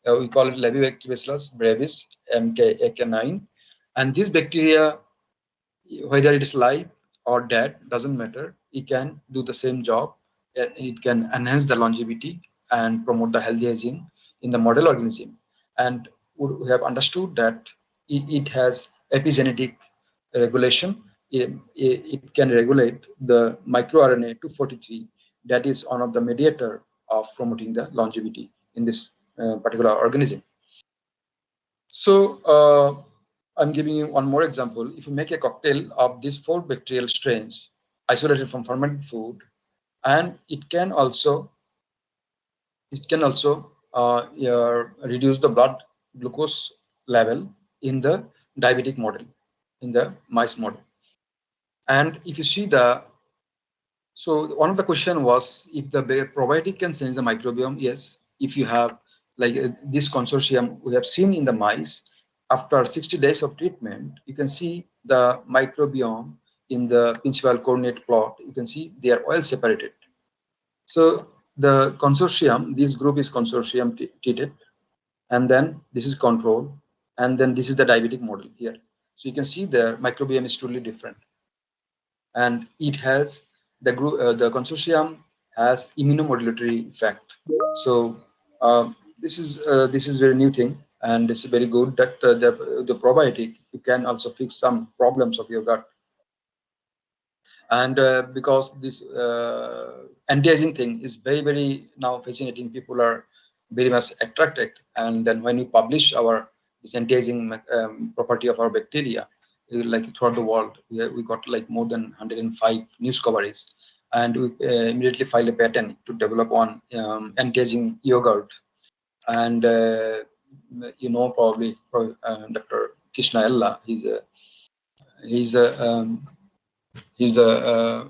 We call it Lactobacillus brevis, MK9. And this bacteria whether it is live or dead, doesn't matter. It can do the same job. It can enhance the longevity and promote the healthy aging in the model organism. And we have understood that it has epigenetic regulation. It can regulate the microRNA 243, that is one of the mediator of promoting the longevity in this particular organism. So I'm giving you one more example. If you make a cocktail of these 4 bacterial strains isolated from fermented food, and it can also reduce the blood glucose level in the diabetic model, in the mice model. And if you see so one of the question was if the probiotic can change the microbiome. Yes, if you have like this consortium we have seen in the mice, after 60 days of treatment, you can see the microbiome in the principal coordinate plot. You can see they are well separated. So the consortium, this group is consortium treated, and then this is control, and then this is the diabetic model here. So you can see the microbiome is totally different, and it has the group. The consortium has immunomodulatory effect. So this is very new thing, and it's very good that the probiotic, you can also fix some problems of your gut. And because this anti-aging thing is very now fascinating, people are very much attracted. And then when we publish this anti-aging property of our bacteria, like throughout the world, we got like more than 105 news coverage, and we immediately filed a patent to develop one anti-aging yogurt. And probably Dr. Krishna Ella, he's the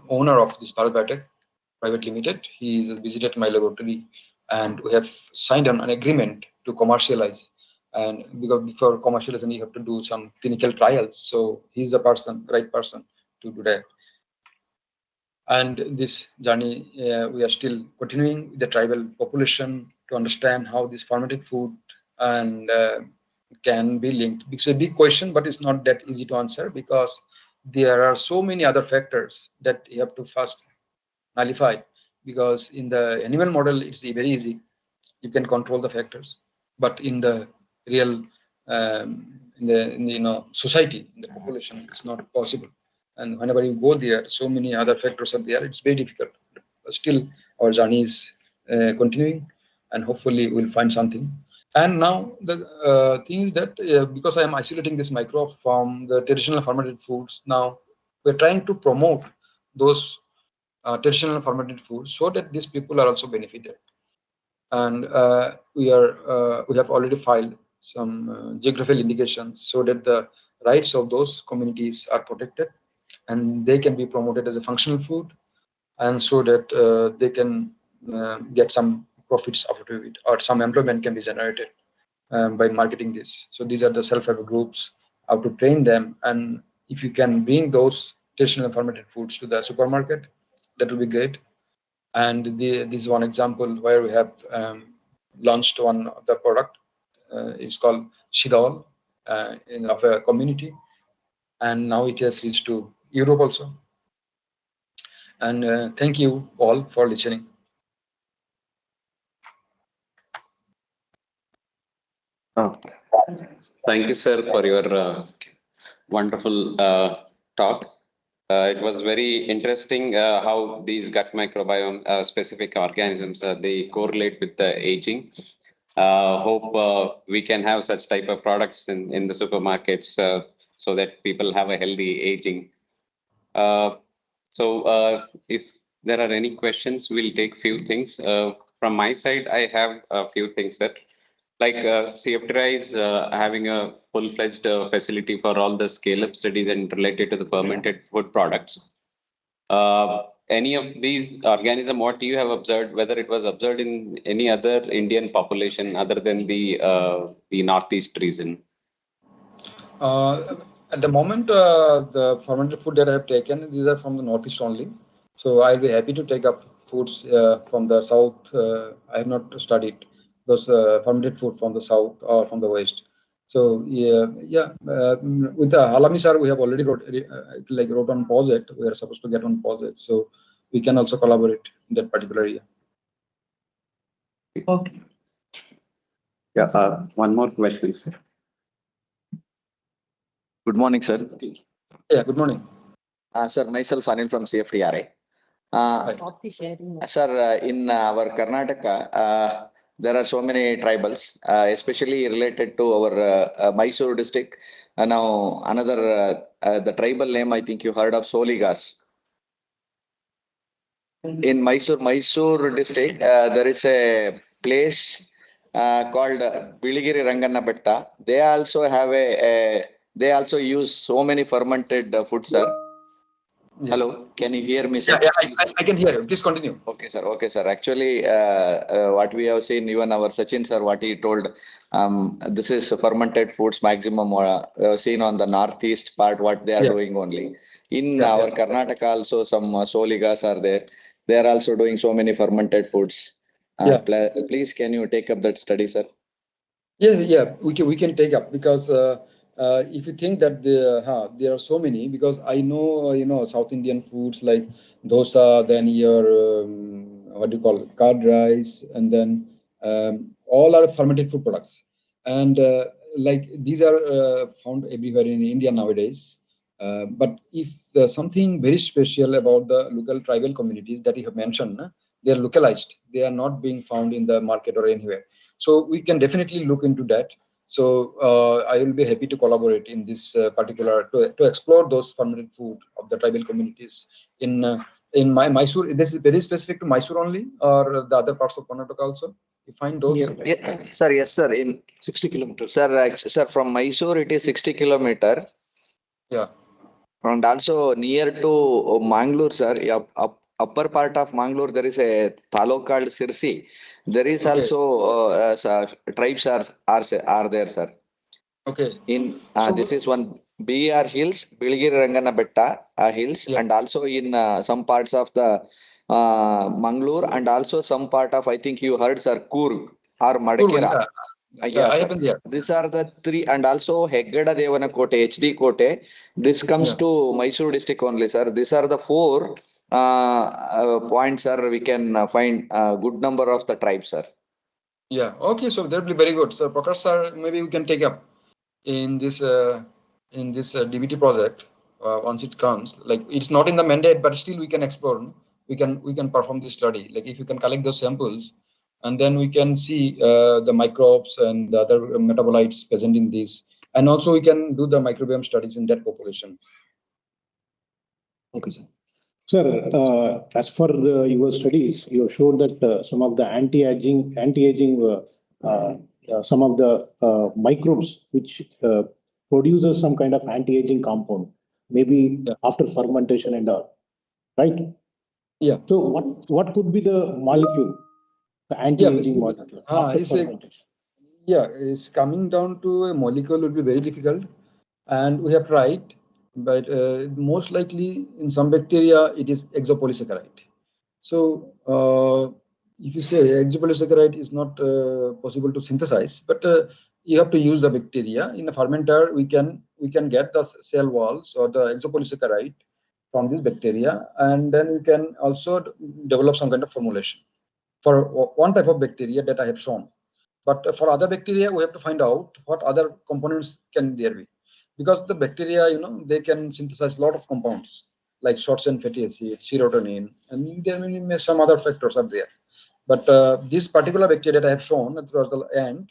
owner of this Bharat Private Limited. He visited my laboratory, and we have signed an agreement to commercialize. And because before commercialization, you have to do some clinical trials. So he's the right person to do that. And this journey, we are still continuing with the tribal population to understand how this fermented food and can be linked. It's a big question, but it's not that easy to answer, because there are so many other factors that you have to first nullify. Because in the animal model, it's very easy. You can control the factors, but in the real, in the society, in the population, it's not possible. And whenever you go there, so many other factors are there. It's very difficult. But still, our journey is continuing, and hopefully we'll find something. And now the thing is that because I am isolating this microbe from the traditional fermented foods, now we're trying to promote those traditional fermented foods so that these people are also benefited. And we have already filed some geographical indications so that the rights of those communities are protected, and they can be promoted as a functional food, and so that they can get some profits out of it, or some employment can be generated by marketing this. So these are the self-help groups, how to train them. And if you can bring those traditional fermented foods to the supermarket, that will be great. And this is one example where we have launched one of the product. It's called Shidol of a community, and now it has reached to Europe also. And thank you all for listening. Thank you, sir, for your wonderful talk. It was very interesting how these gut microbiome specific organisms they correlate with the aging. Hope we can have such type of products in the supermarkets so that people have a healthy aging. So if there are any questions, we'll take few things. From my side, I have a few things that like CFTRI is having a full-fledged facility for all the scale-up studies and related to the fermented food products. Any of these organism, what you have observed, whether it was observed in any other Indian population other than the Northeast region? At the moment, the fermented food that I have taken, these are from the Northeast only. So I'll be happy to take up foods from the South. I have not studied those fermented food from the South or from the West. So with the Halami sir, we have already wrote on POSIT. We are supposed to get on POSIT, so we can also collaborate in that particular area. Okay. Yeah, one more question, sir. Good morning, sir. Yeah, good morning. Sir, myself Anil from CFTRI. Sir, in our Karnataka, there are so many tribals, especially related to our Mysore district. Now, another, the tribal name, I think you heard of Soligas. In Mysore district, there is a place called Biligiri Ranganna Betta. They also have they also use so many fermented foods, sir. Yeah. Hello, can you hear me, sir? Yeah, I can hear you. Please continue. Okay, sir. Okay, sir. Actually, what we have seen, even our Sachin sir, what he told, this is fermented foods maximum seen on the northeast part, what they are doing only. In our Karnataka also, some Soligas are there. They are also doing so many fermented foods. Please, can you take up that study, sir? Yeah, we can take up, because if you think that there are so many, because I know South Indian foods like dosa, then your what do you call it, curd rice, and then all are fermented food products, and like these are found everywhere in India nowadays. But if something very special about the local tribal communities that you have mentioned, they are localized. They are not being found in the market or anywhere. So we can definitely look into that. So I will be happy to collaborate in this particular to explore those fermented food of the tribal communities in Mysore. This is very specific to Mysore only, or the other parts of Karnataka also? You find those? Sir, yes, sir. In 60 kilometers. Sir, from Mysore it is 60 kilometers. Yeah. And also near to Mangalore, sir. Upper part of Mangalore, there is a taluk called Sirsi. There is also tribes are there, sir. Okay. In this is one BR Hills, Biligiri Rangana Betta Hills, and also in some parts of the Mangalore, and also some part of, I think you heard, sir, Coorg or Madikera. I have been there. These are the three, and also Heggada Devana Kote, HD Kote. This comes to Mysore district only, sir. These are the four points, sir. We can find a good number of the tribes, sir. Yeah. Okay. So that will be very good. So Prakash sir, maybe we can take up in this DBT project once it comes. Like, it's not in the mandate, but still we can explore. We can perform this study. Like, if you can collect those samples, and then we can see the microbes and the other metabolites present in these, and also we can do the microbiome studies in that population. Okay, sir. Sir, as per your studies, you have showed that some of the anti-aging, some of the microbes which produces some kind of anti-aging compound, maybe after fermentation and all, right? Yeah. So what could be the molecule, the anti-aging molecule after fermentation? It's coming down to a molecule would be very difficult, and we have tried, but most likely in some bacteria it is exopolysaccharide. So if you say exopolysaccharide is not possible to synthesize, but you have to use the bacteria in a fermenter. We can get the cell walls or the exopolysaccharide from this bacteria, and then we can also develop some kind of formulation for one type of bacteria that I have shown. But for other bacteria, we have to find out what other components can there be, because the bacteria, they can synthesize a lot of compounds like short chain fatty acids, serotonin, and there may be some other factors are there. But this particular bacteria that I have shown towards the end,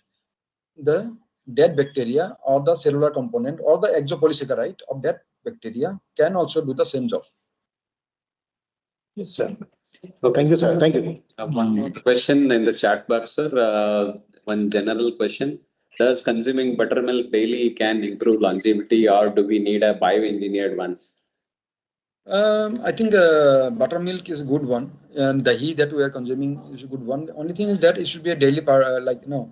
the dead bacteria or the cellular component or the exopolysaccharide of that bacteria can also do the same job. Yes, sir. So thank you, sir. Thank you. One more question in the chat box, sir. One general question. Does consuming buttermilk daily can improve longevity, or do we need a bioengineered ones? I think buttermilk is a good one, and the dahi that we are consuming is a good one. The only thing is that it should be a daily on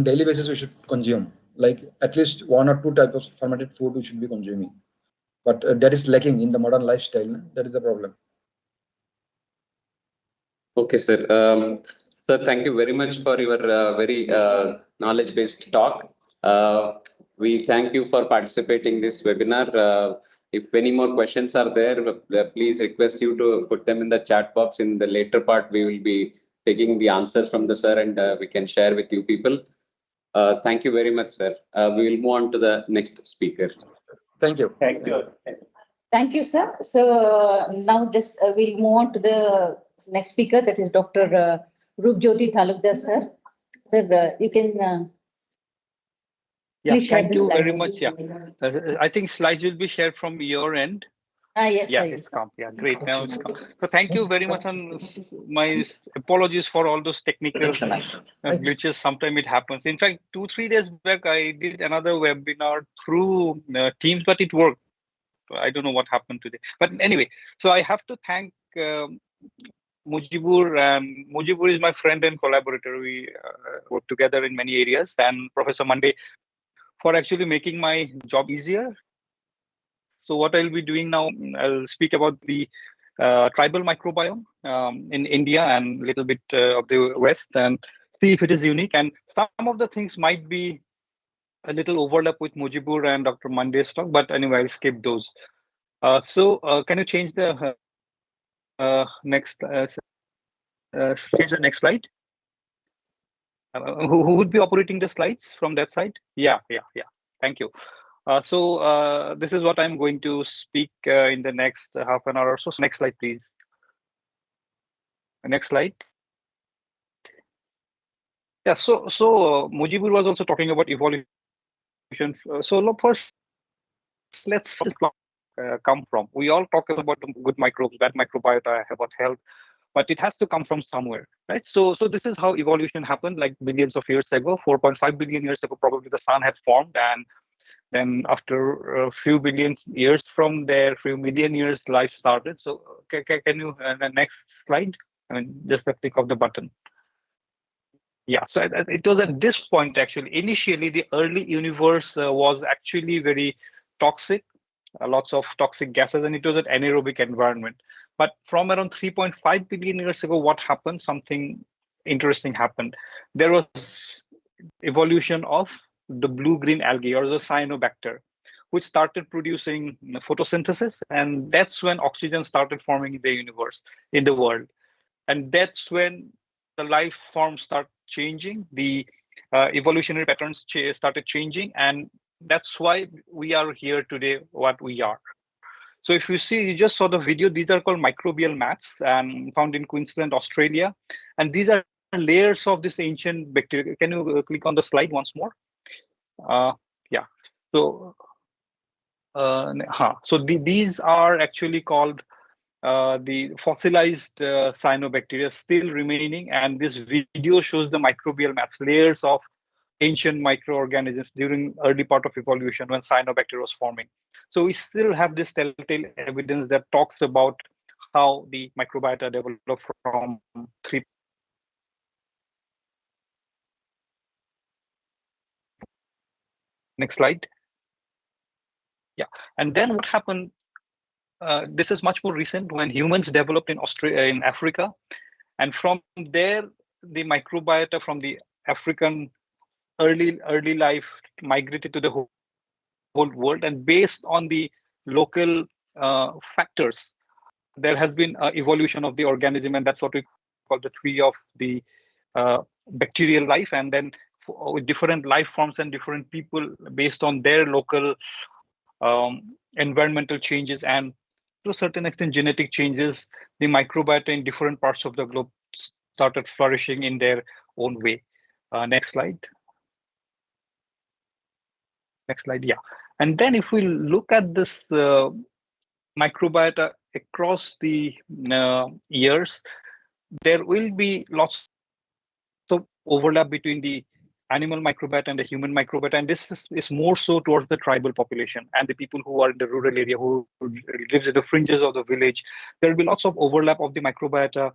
daily basis we should consume, like at least 1 or 2 types of fermented food we should be consuming. But that is lacking in the modern lifestyle. That is the problem. Okay, sir. Sir, thank you very much for your very knowledge-based talk. We thank you for participating in this webinar. If any more questions are there, please request you to put them in the chat box. In the later part, we will be taking the answers from the sir and we can share with you people. Thank you very much, sir. We will move on to the next speaker. Thank you. Thank you. Thank you, sir. So now just we'll move on to the next speaker, that is Dr. Roop Jyoti Talukdar, sir. Sir, you can please share thank the you slides. very much. I think slides will be shared from your end. Yes, Yeah, sir, it's yes. come. Yeah, great. Now it's come. So thank you very much. And my apologies for all those technical glitches. Sometimes it happens. In fact, 2-3 days back, I did another webinar through Teams, but it worked. I don't know what happened today. But anyway, so I have to thank Mujibur. Mujibur is my friend and collaborator. We work together in many areas. And Professor Monday for actually making my job easier. So what I'll be doing now, I'll speak about the tribal microbiome in India and a little bit of the West and see if it is unique. And some of the things might be a little overlap with Mujibur and Dr. Monday's talk, but anyway, I'll skip those. So can you change the next slide? Who would be operating the slides from that side? Yeah. Thank you. So this is what I'm going to speak in the next half an hour or so. So next slide, please. Next slide. Yeah. So Mujibur was also talking about evolution. So first, let's come from. We all talk about good microbes, bad microbiota, about health, but it has to come from somewhere, right? So this is how evolution happened, like billions of years ago, 4.5 billion years ago, probably the sun had formed, and then after a few billion years from there, few million years, life started. So can you, the next slide? I mean, just a click of the button. Yeah, so it was at this point, actually, initially, the early universe was actually very toxic, lots of toxic gases, and it was an anaerobic environment. But from around 3.5 billion years ago, what happened? Something interesting happened. There was evolution of the blue-green algae, or the cyanobacter, which started producing photosynthesis, and that's when oxygen started forming in the universe, in the world. And that's when the life forms start changing, the evolutionary patterns started changing, and that's why we are here today, what we are. So if you see, you just saw the video, these are called microbial mats and found in Queensland, Australia. And these are layers of this ancient bacteria. Can you click on the slide once more? Yeah. So, these are actually called the fossilized cyanobacteria still remaining, and this video shows the microbial mats, layers of ancient microorganisms during early part of evolution when cyanobacteria was forming. So we still have this telltale evidence that talks about how the microbiota developed from 3. Next slide. Yeah, and then what happened? This is much more recent when humans developed in Australia, in Africa, and from there the microbiota from the African early life migrated to the whole world, and based on the local factors, there has been evolution of the organism, and that's what we call the tree of the bacterial life. And then with different life forms and different people based on their local environmental changes and to a certain extent genetic changes, the microbiota in different parts of the globe started flourishing in their own way. Next slide. Next slide, yeah. And then if we look at this microbiota across the years, there will be lots of overlap between the animal microbiota and the human microbiota, and this is more so towards the tribal population and the people who are in the rural area who lives at the fringes of the village. There will be lots of overlap of the microbiota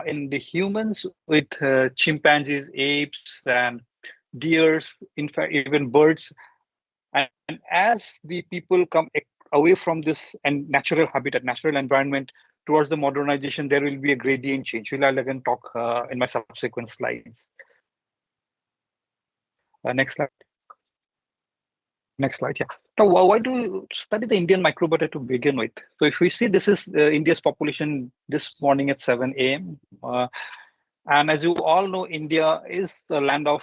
in the humans with chimpanzees, apes, and deers, in fact, even birds. And as the people come away from this and natural habitat, natural environment towards the modernization, there will be a gradient change. I'll again talk in my subsequent slides. Next slide. Next slide. Yeah. Now, why do you study the Indian microbiota to begin with? So if we see, this is India's population this morning at 7 a.m. And as you all know, India is the land of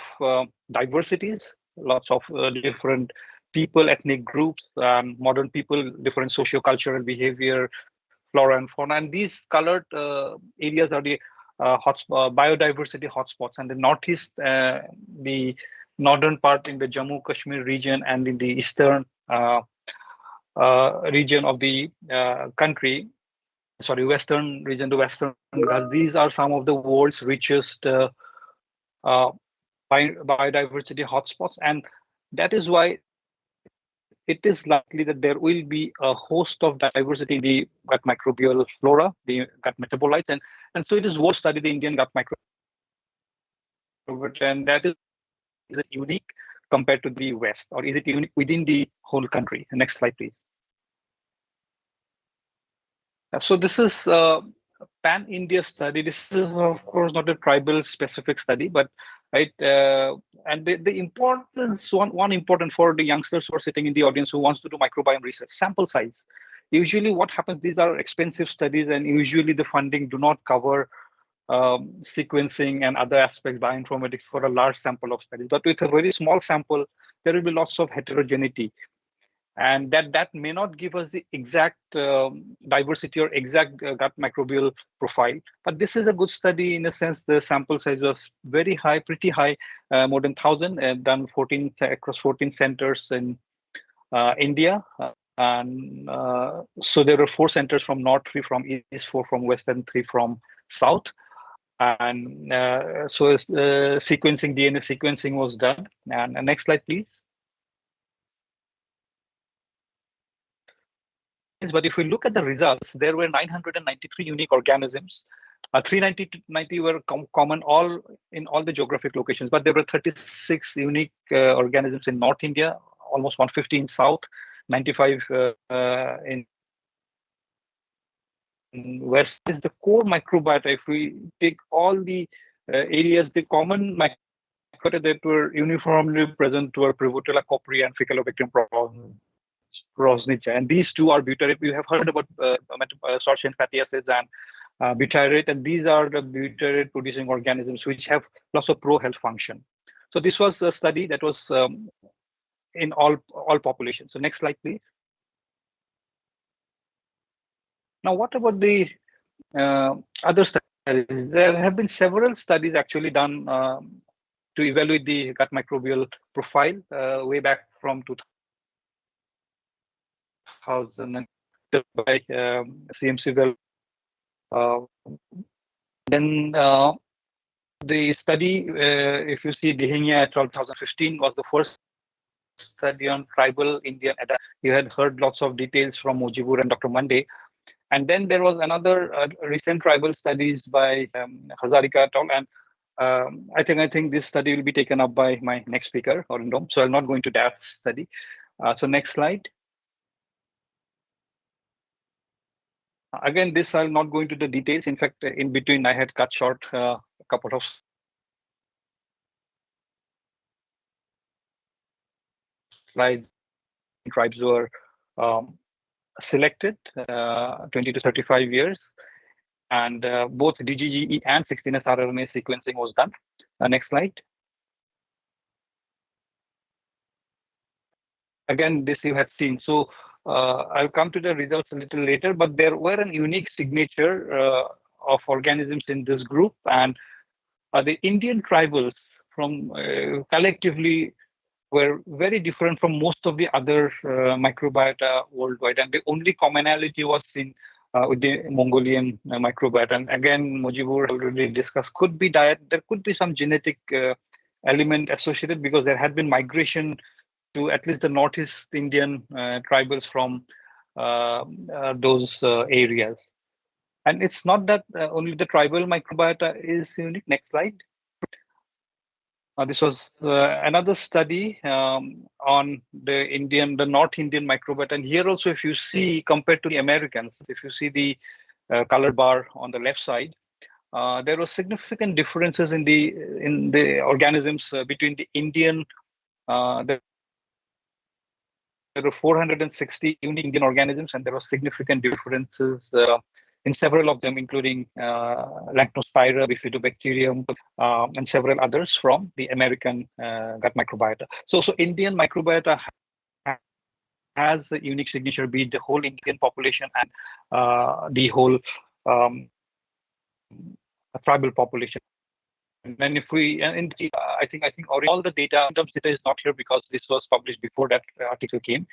diversities, lots of different people, ethnic groups, modern people, different socio-cultural behavior, flora and fauna. And these colored areas are the biodiversity hotspots. And the northeast, the northern part in the Jammu Kashmir region and in the eastern region of the country, western region, the Western Ghats. These are some of the world's richest biodiversity hotspots, and that is why it is likely that there will be a host of diversity in the gut microbial flora, the gut metabolites, and so it is worth study the Indian gut microbiota, and that is it unique compared to the West, or is it unique within the whole country? Next slide, please. So this is a pan-India study. This is, of course, not a tribal-specific study, but right. And the importance, one important for the youngsters who are sitting in the audience who wants to do microbiome research, sample size. Usually, what happens? These are expensive studies, and usually the funding do not cover sequencing and other aspects, bioinformatics, for a large sample of studies. But with a very small sample, there will be lots of heterogeneity. And that may not give us the exact diversity or exact gut microbial profile. But this is a good study in a sense. The sample size was very high, pretty high, more than 1,000, done across 14 centers in India. And so there were 4 centers from North, 3 from East, 4 from West, and 3 from South. And so DNA sequencing was done. And next slide, please. But if we look at the results, there were 993 unique organisms. 390 were common in all the geographic locations, but there were 36 unique organisms in North India, almost 150 in South, 95 in West. Is the core microbiota. If we take all the areas, the common microbiota that were uniformly present were Prevotella copri and Faecalibacterium rosnica, and these two are butyrate. We have heard about short chain fatty acids and butyrate, and these are the butyrate producing organisms which have lots of pro-health function. So this was a study that was in all populations. So next slide, please. Now, what about the other studies? There have been several studies actually done to evaluate the gut microbial profile way back from 2000 by CMC. Then the study, if you see Dehania et al. 2015 was the first study on tribal Indian. You had heard lots of details from Mujibur and Dr. Monday. And then there was another recent tribal studies by Hazarika et al. And I think this study will be taken up by my next speaker, Arundam. So I'll not go into that study. So next slide. Again, this I'll not go into the details. In fact, in between, I had cut short a couple of slides. Tribes were selected, 20 to 35 years, and both DGGE and 16S rRNA sequencing was done. Next slide. Again, this you had seen. So I'll come to the results a little later, but there were a unique signature of organisms in this group, and the Indian tribals from collectively were very different from most of the other microbiota worldwide, and the only commonality was seen with the Mongolian microbiota. And again, Mujibur already discussed, could be diet. There could be some genetic element associated because there had been migration to at least the Northeast Indian tribals from those areas. And it's not that only the tribal microbiota is unique. Next slide. This was another study on the North Indian microbiota. And here also, if you see, compared to the Americans, if you see the colored bar on the left side, there were significant differences in the organisms between the Indian, the were 460 unique Indian organisms, and there were significant differences in several of them, including Lactospira, Bifidobacterium, and several others from the American gut microbiota. So Indian microbiota has a unique signature, be it the whole Indian population and the whole tribal population. And then if we, I think all the data, terms data is not here because this was published before that article came.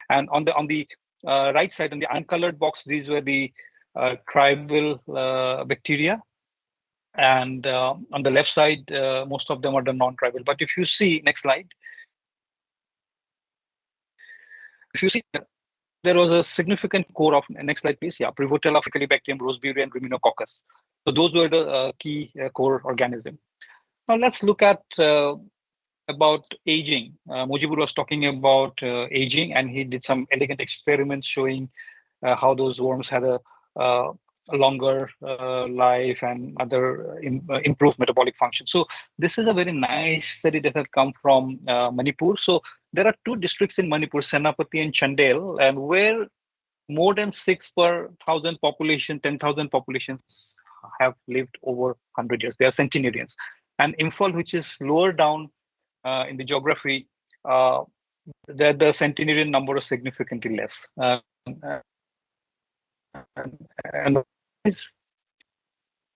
And on the right side, on the uncolored box, these were the tribal bacteria. And on the left side, most of them are the non-tribal. But if you see, next slide. If you see, there was a significant core of, next slide, please. Yeah, Prevotella, Faecalibacterium, Rosebury, and Ruminococcus. So those were the key core organism. Now let's look at about aging. Mujibur was talking about aging, and he did some elegant experiments showing how those worms had a longer life and other improved metabolic function. So this is a very nice study that had come from Manipur. So there are two districts in Manipur, Senapati and Chandel, and where more than 6 per 1,000 population, 10,000 populations have lived over 100 years. They are centenarians. And Imphal, which is lower down in the geography, the centenarian number is significantly less. And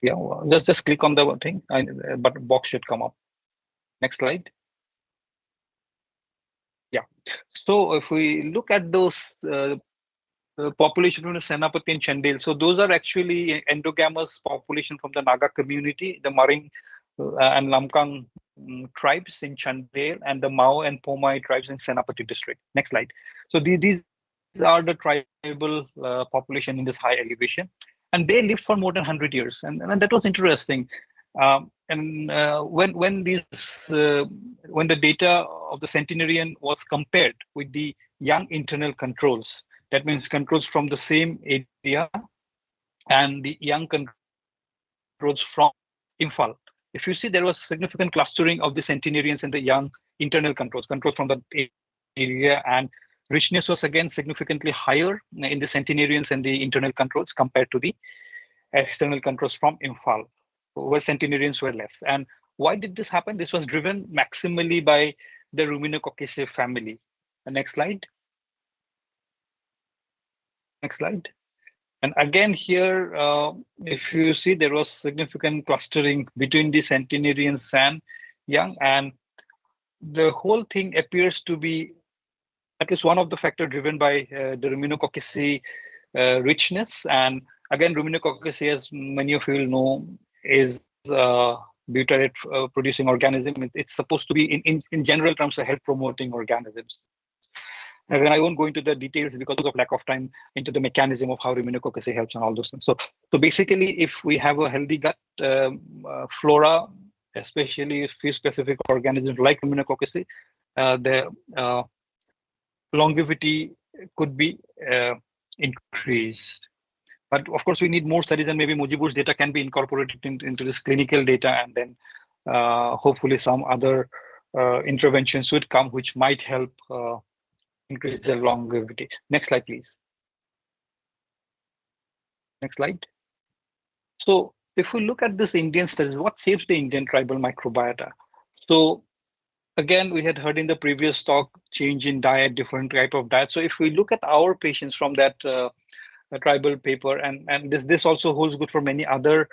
yeah, just click on the thing, but box should come up. Next slide. Yeah. So if we look at those population from the Senapati and Chandel, so those are actually endogamous population from the Naga community, the Maring and Lamkang tribes in Chandel, and the Mao and Pomai tribes in Senapati district. Next slide. So these are the tribal population in this high elevation, and they lived for more than 100 years, and that was interesting. When the data of the centenarian was compared with the young internal controls, that means controls from the same area and the young controls from Imphal. If you see, there was significant clustering of the centenarians and the young internal controls from the area, and richness was again significantly higher in the centenarians and the internal controls compared to the external controls from Imphal, where centenarians were less. And why did this happen? This was driven maximally by the Ruminococcaceae family. Next slide. Next slide. And again here, if you see, there was significant clustering between the centenarians and young, and the whole thing appears to be at least one of the factors driven by the Ruminococcaceae richness. And again, Ruminococcaceae, as many of you will know, is butyrate producing organism. It's supposed to be, in general terms, a health promoting organisms. And I won't go into the details because of lack of time into the mechanism of how Ruminococcaceae helps and all those things. So basically, if we have a healthy gut flora, especially few specific organisms like Ruminococcaceae, the longevity could be increased. But of course, we need more studies, and maybe Mujibur's data can be incorporated into this clinical data, and then hopefully some other interventions should come which might help increase the longevity. Next slide, please. Next slide. So if we look at this Indian studies, what shapes the Indian tribal microbiota? So again, we had heard in the previous talk, change in diet, different type of diet. So if we look at our patients from that tribal paper, and this also holds good for many other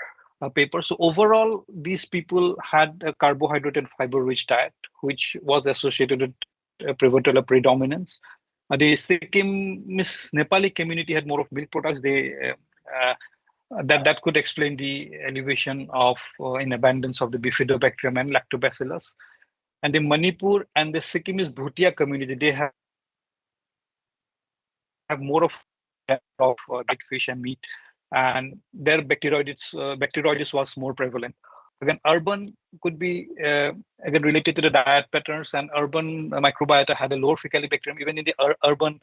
papers. So overall, these people had a carbohydrate and fiber-rich diet, which was associated with Prevotella predominance. The Sikkim Nepali community had more of milk products. They that could explain the elevation of in abundance of the Bifidobacterium and Lactobacillus. And the Manipur and the Sikkimese Bhutia community, they have more of dead fish and meat, and their bacteroides was more prevalent. Again, urban could be again related to the diet patterns, and urban microbiota had a lower Faecalibacterium. Even in the urban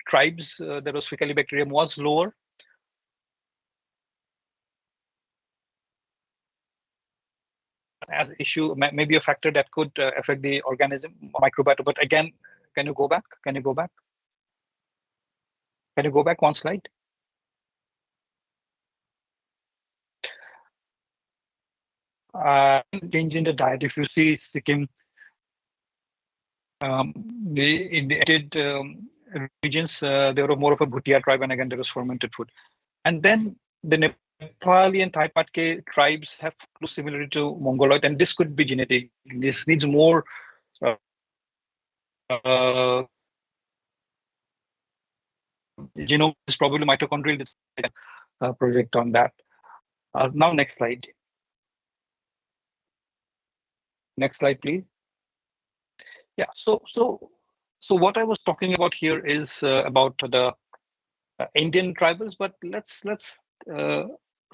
tribes, there was Faecalibacterium was lower. As issue, maybe a factor that could affect the organism microbiota, but again, Can you go back? Can you go back? Can you go back one slide? Change in the diet. If you see Sikkim, in the arid regions, there were more of a Bhutia tribe, and again there was fermented food. And then the Nepali and Thai Patke tribes have close similarity to Mongoloid, and this could be genetic. This needs more genome is probably mitochondrial project on that. Now next slide. Next slide, please. Yeah. So what I was talking about here is about the Indian tribals, but let's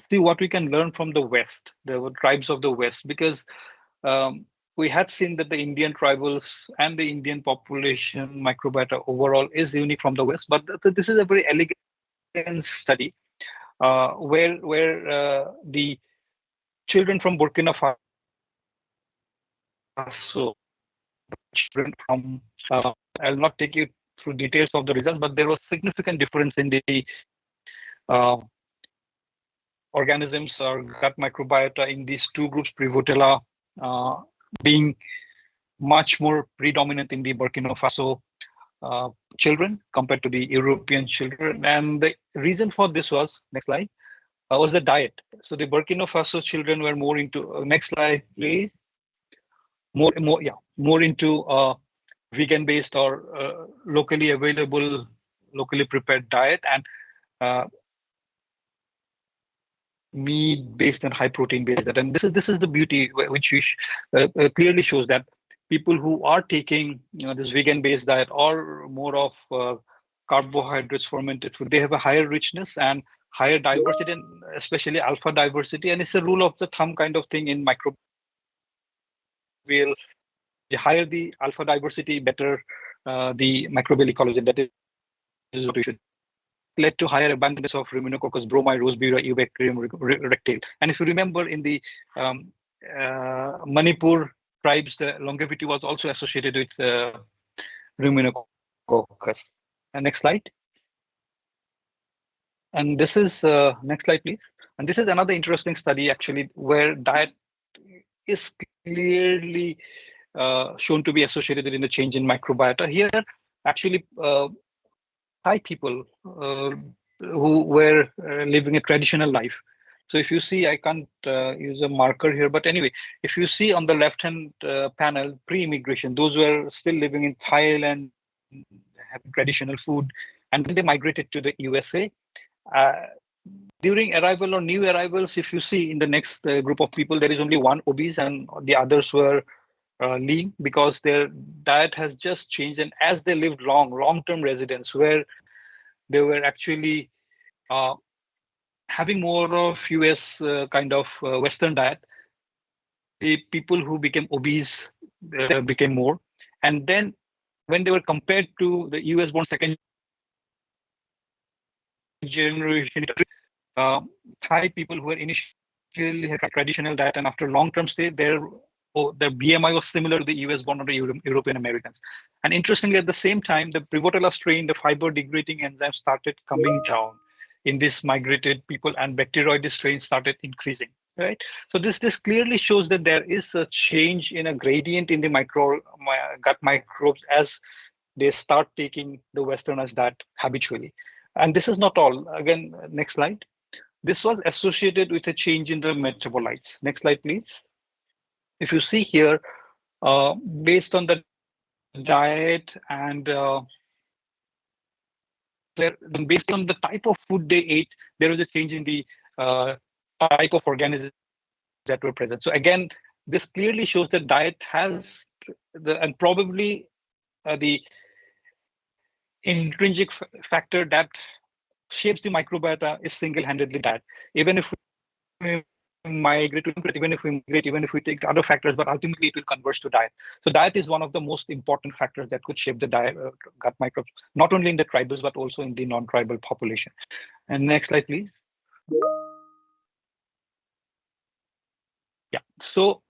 see what we can learn from the West, the tribes of the West, because we had seen that the Indian tribals and the Indian population microbiota overall is unique from the West, but this is a very elegant study where the children from Burkina Faso, children from I'll not take you through details of the results, but there was significant difference in the organisms or gut microbiota in these two groups, Prevotella being much more predominant in the Burkina Faso children compared to the European children. And the reason for this was, next slide, was the diet. So the Burkina Faso children were more into, next slide, please, more into vegan-based or locally available, locally prepared diet, and meat-based and high-protein-based diet. And this is the beauty, which clearly shows that people who are taking this vegan-based diet or more of carbohydrates, fermented food, they have a higher richness and higher diversity, and especially alpha diversity. And it's a rule of the thumb kind of thing in microbial. The higher the alpha diversity, better the microbial ecology. That is what we should. Led to higher abundance of Ruminococcus bromide, Roseburia, Eubacterium rectale. And if you remember, in the Manipur tribes, the longevity was also associated with Ruminococcus. Next slide. And this is next slide, please. And this is another interesting study, actually, where diet is clearly shown to be associated in the change in microbiota. Here, actually, Thai people who were living a traditional life. So if you see, I can't use a marker here, but anyway, if you see on the left-hand panel, pre-immigration, those were still living in Thailand, having traditional food, and then they migrated to the USA. During arrival or new arrivals, if you see in the next group of people, there is only one obese and the others were lean, because their diet has just changed. And as they lived long-term residence, where they were actually having more of US kind of Western diet, the people who became obese became more. And then when they were compared to the US born second generation, Thai people who were initially had a traditional diet, and after long-term stay, their BMI was similar to the US born or the European Americans. And interestingly, at the same time, the Prevotella strain, the fiber degrading enzymes started coming down in this migrated people, and bacteroid strains started increasing, right? So this clearly shows that there is a change in a gradient in the gut microbes as they start taking the Westernized diet habitually. And this is not all. Again, next slide. This was associated with a change in the metabolites. Next slide, please. If you see here, based on the diet and based on the type of food they ate, there was a change in the type of organisms that were present. So again, this clearly shows that diet has and probably the intrinsic factor that shapes the microbiota is single-handedly diet. Even if we migrate, even if we take other factors, but ultimately it will converge to diet. So diet is one of the most important factors that could shape the gut microbes, not only in the tribals, but also in the non-tribal population. And next slide, please. Yeah, so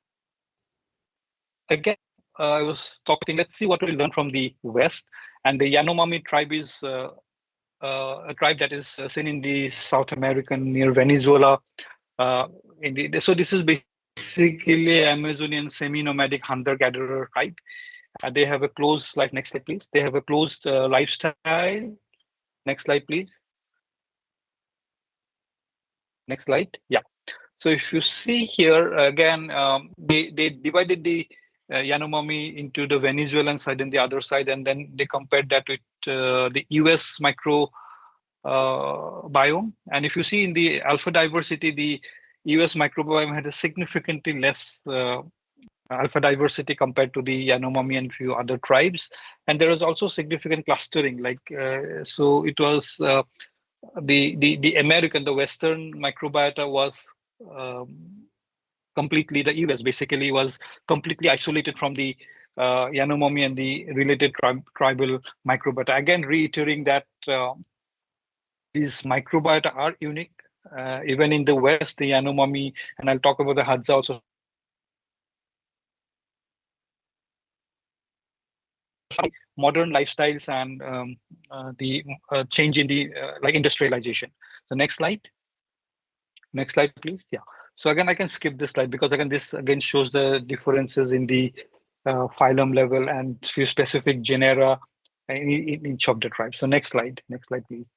again, I was talking, let's see what we learn from the West. And the Yanomami tribe is a tribe that is seen in the South American near Venezuela. So this is basically Amazonian semi-nomadic hunter-gatherer tribe. They have a closed life. Next slide, please. They have a closed lifestyle. Next slide, please. Next slide. Yeah. So if you see here again, they divided the Yanomami into the Venezuelan side and the other side, and then they compared that with the US micro biome. And if you see in the alpha diversity, the US microbiome had a significantly less alpha diversity compared to the Yanomami and few other tribes. And there was also significant clustering, like so it was the American, the Western microbiota was completely, the US basically was completely isolated from the Yanomami and the related tribal microbiota. Again, reiterating that these microbiota are unique. Even in the West, the Yanomami, and I'll talk about the Hadza also. Modern lifestyles and the change in the like industrialization. So next slide. Next slide, please. Yeah. So again, I can skip this slide because again, this again shows the differences in the phylum level and few specific genera in each of the tribes. So next slide, please.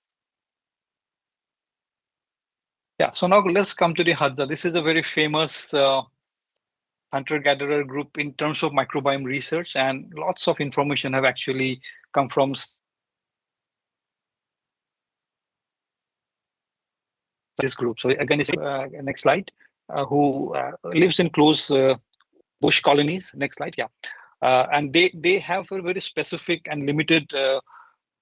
Yeah. So now let's come to the Hadza. This is a very famous hunter-gatherer group in terms of microbiome research, and lots of information have actually come from this group. So again, next slide, who lives in close bush colonies. Next slide, yeah. And they have a very specific and limited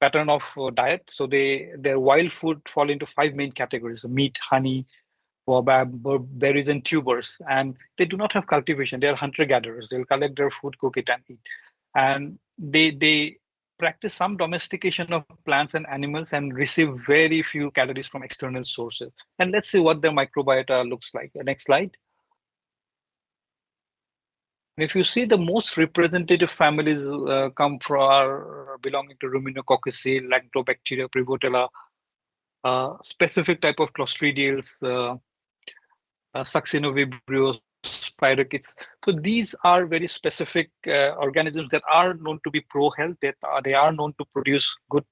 pattern of diet. So their wild food fall into 5 main categories: meat, honey, baobab, berries, and tubers. And they do not have cultivation. They are hunter-gatherers. They'll collect their food, cook it, and eat. And they practice some domestication of plants and animals and receive very few calories from external sources. And let's see what their microbiota looks like. Next slide. If you see, the most representative families come from are belonging to Ruminococci, Lactobacteria, Prevotella, specific type of Clostridials, Succinovibrio, Spirochetes. So these are very specific organisms that are known to be pro-health. They are known to produce good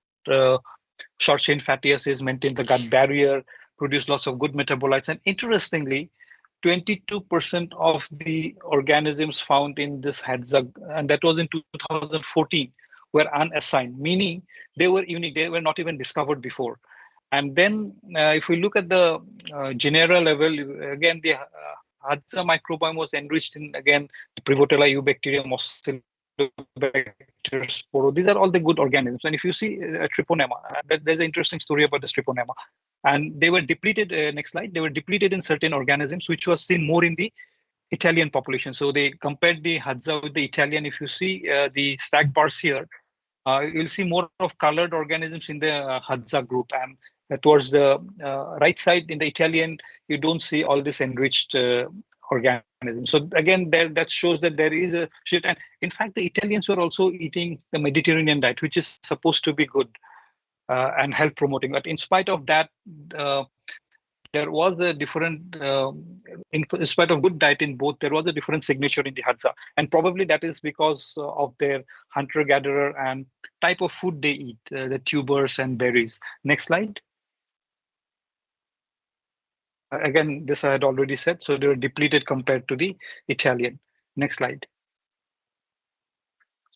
short-chain fatty acids, maintain the gut barrier, produce lots of good metabolites. And interestingly, 22% of the organisms found in this Hadza, and that was in 2014, were unassigned, meaning they were unique. They were not even discovered before. And then if we look at the genera level, again, the Hadza microbiome was enriched in, again, the Prevotella, Eubacterium, Oxalobacter, Sporo. These are all the good organisms. And if you see Treponema, there's an interesting story about this Treponema. And they were depleted, next slide, they were depleted in certain organisms, which was seen more in the Italian population. So they compared the Hadza with the Italian. If you see the stack bars here, you'll see more of colored organisms in the Hadza group. And towards the right side in the Italian, you don't see all this enriched organisms. So again, that shows that there is a shift. And in fact, the Italians were also eating the Mediterranean diet, which is supposed to be good and health promoting. But in spite of that, there was a different, in spite of good diet in both, there was a different signature in the Hadza. And probably that is because of their hunter-gatherer and type of food they eat, the tubers and berries. Next slide. Again, this I had already said, so they were depleted compared to the Italian. Next slide.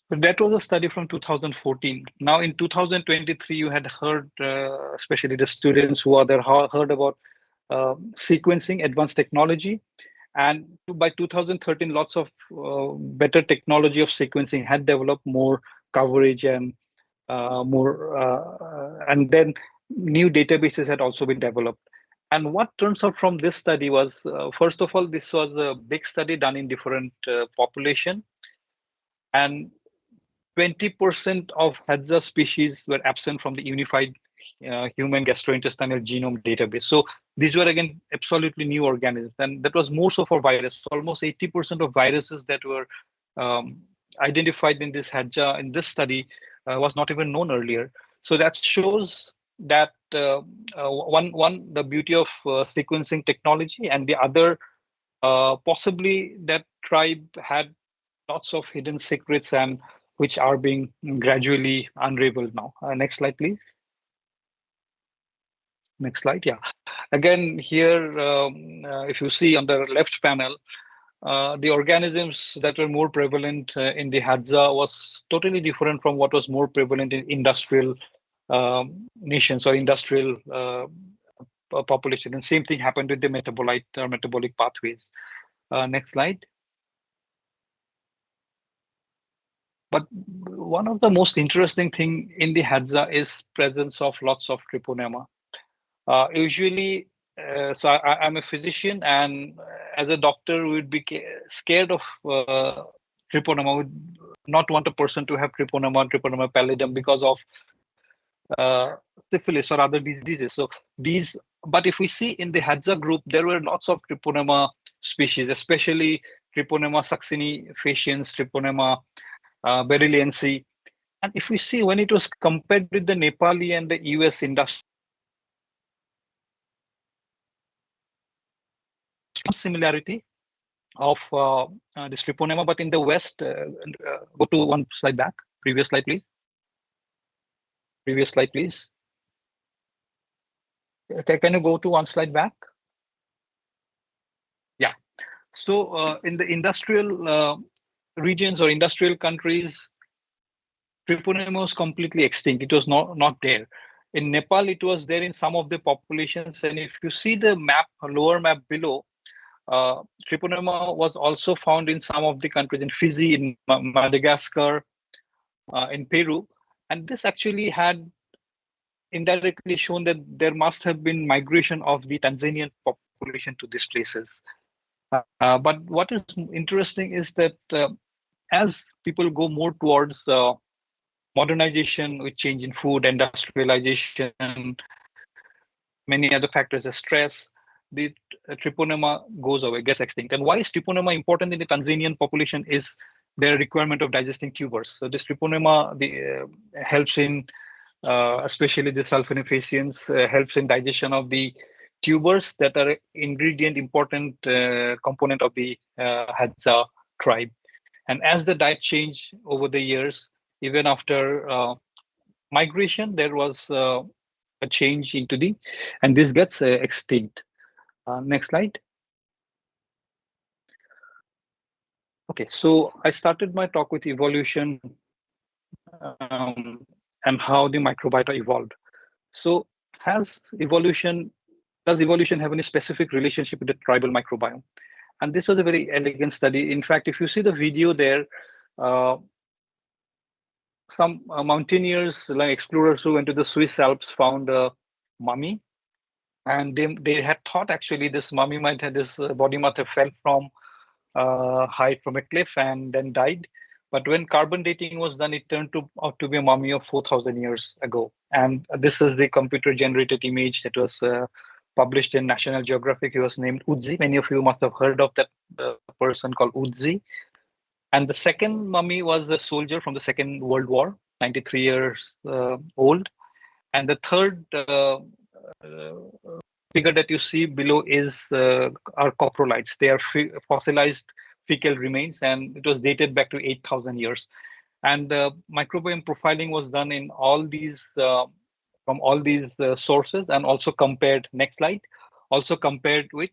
But that was a study from 2014. Now in 2023, you had heard, especially the students who are there, heard about sequencing, advanced technology. And by 2013, lots of better technology of sequencing had developed, more coverage and and then new databases had also been developed. And what turns out from this study was, first of all, this was a big study done in different population. And 20% of Hadza species were absent from the unified human gastrointestinal genome database. So these were, again, absolutely new organisms. And that was more so for viruses. Almost 80% of viruses that were identified in this Hadza in this study was not even known earlier. So that shows that one the beauty of sequencing technology, and the other possibly that tribe had lots of hidden secrets and which are being gradually unraveled now. Next slide, please. Next slide. Yeah. Again, here, if you see on the left panel, the organisms that were more prevalent in the Hadza was totally different from what was more prevalent in industrial nations or industrial population. And same thing happened with the metabolite or metabolic pathways. Next slide. But one of the most interesting thing in the Hadza is presence of lots of treponema. Usually, so I'm a physician, and as a doctor, we would be scared of treponema. We would not want a person to have treponema pallidum because of syphilis or other diseases. So these, but if we see in the Hadza group, there were lots of treponema species, especially Treponema succini faciens, Treponema berylliense. And if we see when it was compared with the Nepali and the US industry, similarity of this Treponema, but in the West, go to one slide back, previous slide, please. Previous slide, please. Can you go to one slide back? Yeah. So in the industrial regions or industrial countries, Treponema was completely extinct. It was not there. In Nepal, it was there in some of the populations. And if you see the map, lower map below, Treponema was also found in some of the countries, in Fiji, in Madagascar, in Peru. And this actually had indirectly shown that there must have been migration of the Tanzanian population to these places. But what is interesting is that as people go more towards modernization with change in food, industrialization, many other factors as stress, the Treponema goes away, gets extinct. And why is Treponema important in the Tanzanian population is their requirement of digesting tubers. So this Treponema helps in, especially the sulfonifacients, helps in digestion of the tubers that are important component of the Hadza tribe. And as the diet changed over the years, even after migration, there was a change into the, and this gets extinct. Next slide. Okay, so I started my talk with evolution and how the microbiota evolved. So does evolution have any specific relationship with the tribal microbiome? And this was a very elegant study. In fact, if you see the video there, some mountaineers, like explorers who went to the Swiss Alps, found a mummy, and they had thought actually this mummy body might have fell from height from a cliff and then died. But when carbon dating was done, it turned out to be a mummy of 4,000 years ago. And this is the computer-generated image that was published in National Geographic. He was named Udzi. Many of you must have heard of that person called Udzi. And the second mummy was a soldier from the Second World War, 93 years old. And the third figure that you see below is are coprolites. They are fossilized fecal remains, and it was dated back to 8,000 years. And microbiome profiling was done in all these from all these sources, and also compared. Next slide. Also compared with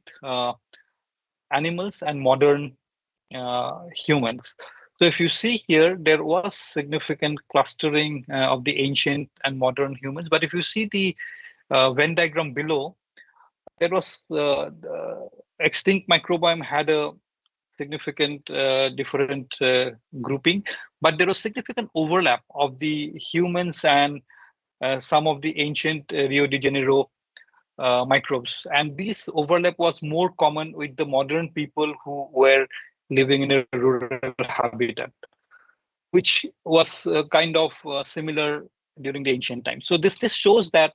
animals and modern humans. So if you see here, there was significant clustering of the ancient and modern humans. But if you see the Venn diagram below, there was the extinct microbiome had a significant different grouping, but there was significant overlap of the humans and some of the ancient Rio de Janeiro microbes. And this overlap was more common with the modern people who were living in a rural habitat, which was kind of similar during the ancient times. So this shows that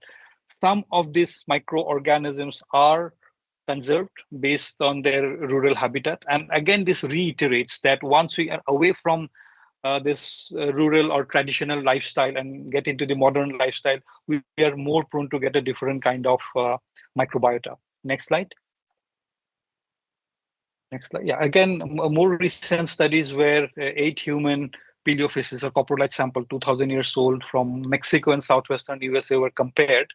some of these microorganisms are conserved based on their rural habitat. And again, this reiterates that once we are away from this rural or traditional lifestyle and get into the modern lifestyle, we are more prone to get a different kind of microbiota. Next slide. Next slide. Yeah, again, more recent studies where 8 human paleofaces or coprolite sample, 2000 years old from Mexico and southwestern USA were compared.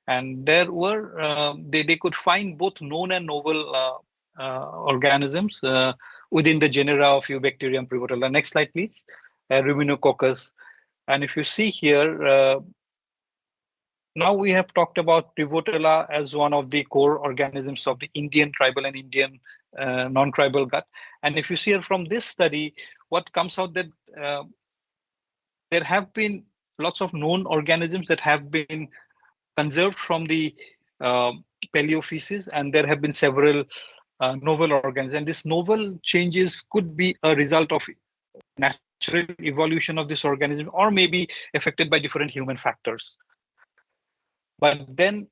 And there were, they could find both known and novel organisms within the genera of Eubacterium prevotella. Next slide, please. Ruminococcus. And if you see here, now we have talked about Prevotella as one of the core organisms of the Indian tribal and Indian non-tribal gut. And if you see here from this study, what comes out that there have been lots of known organisms that have been conserved from the paleofeces, and there have been several novel organisms. And these novel changes could be a result of natural evolution of this organism, or maybe affected by different human factors. But then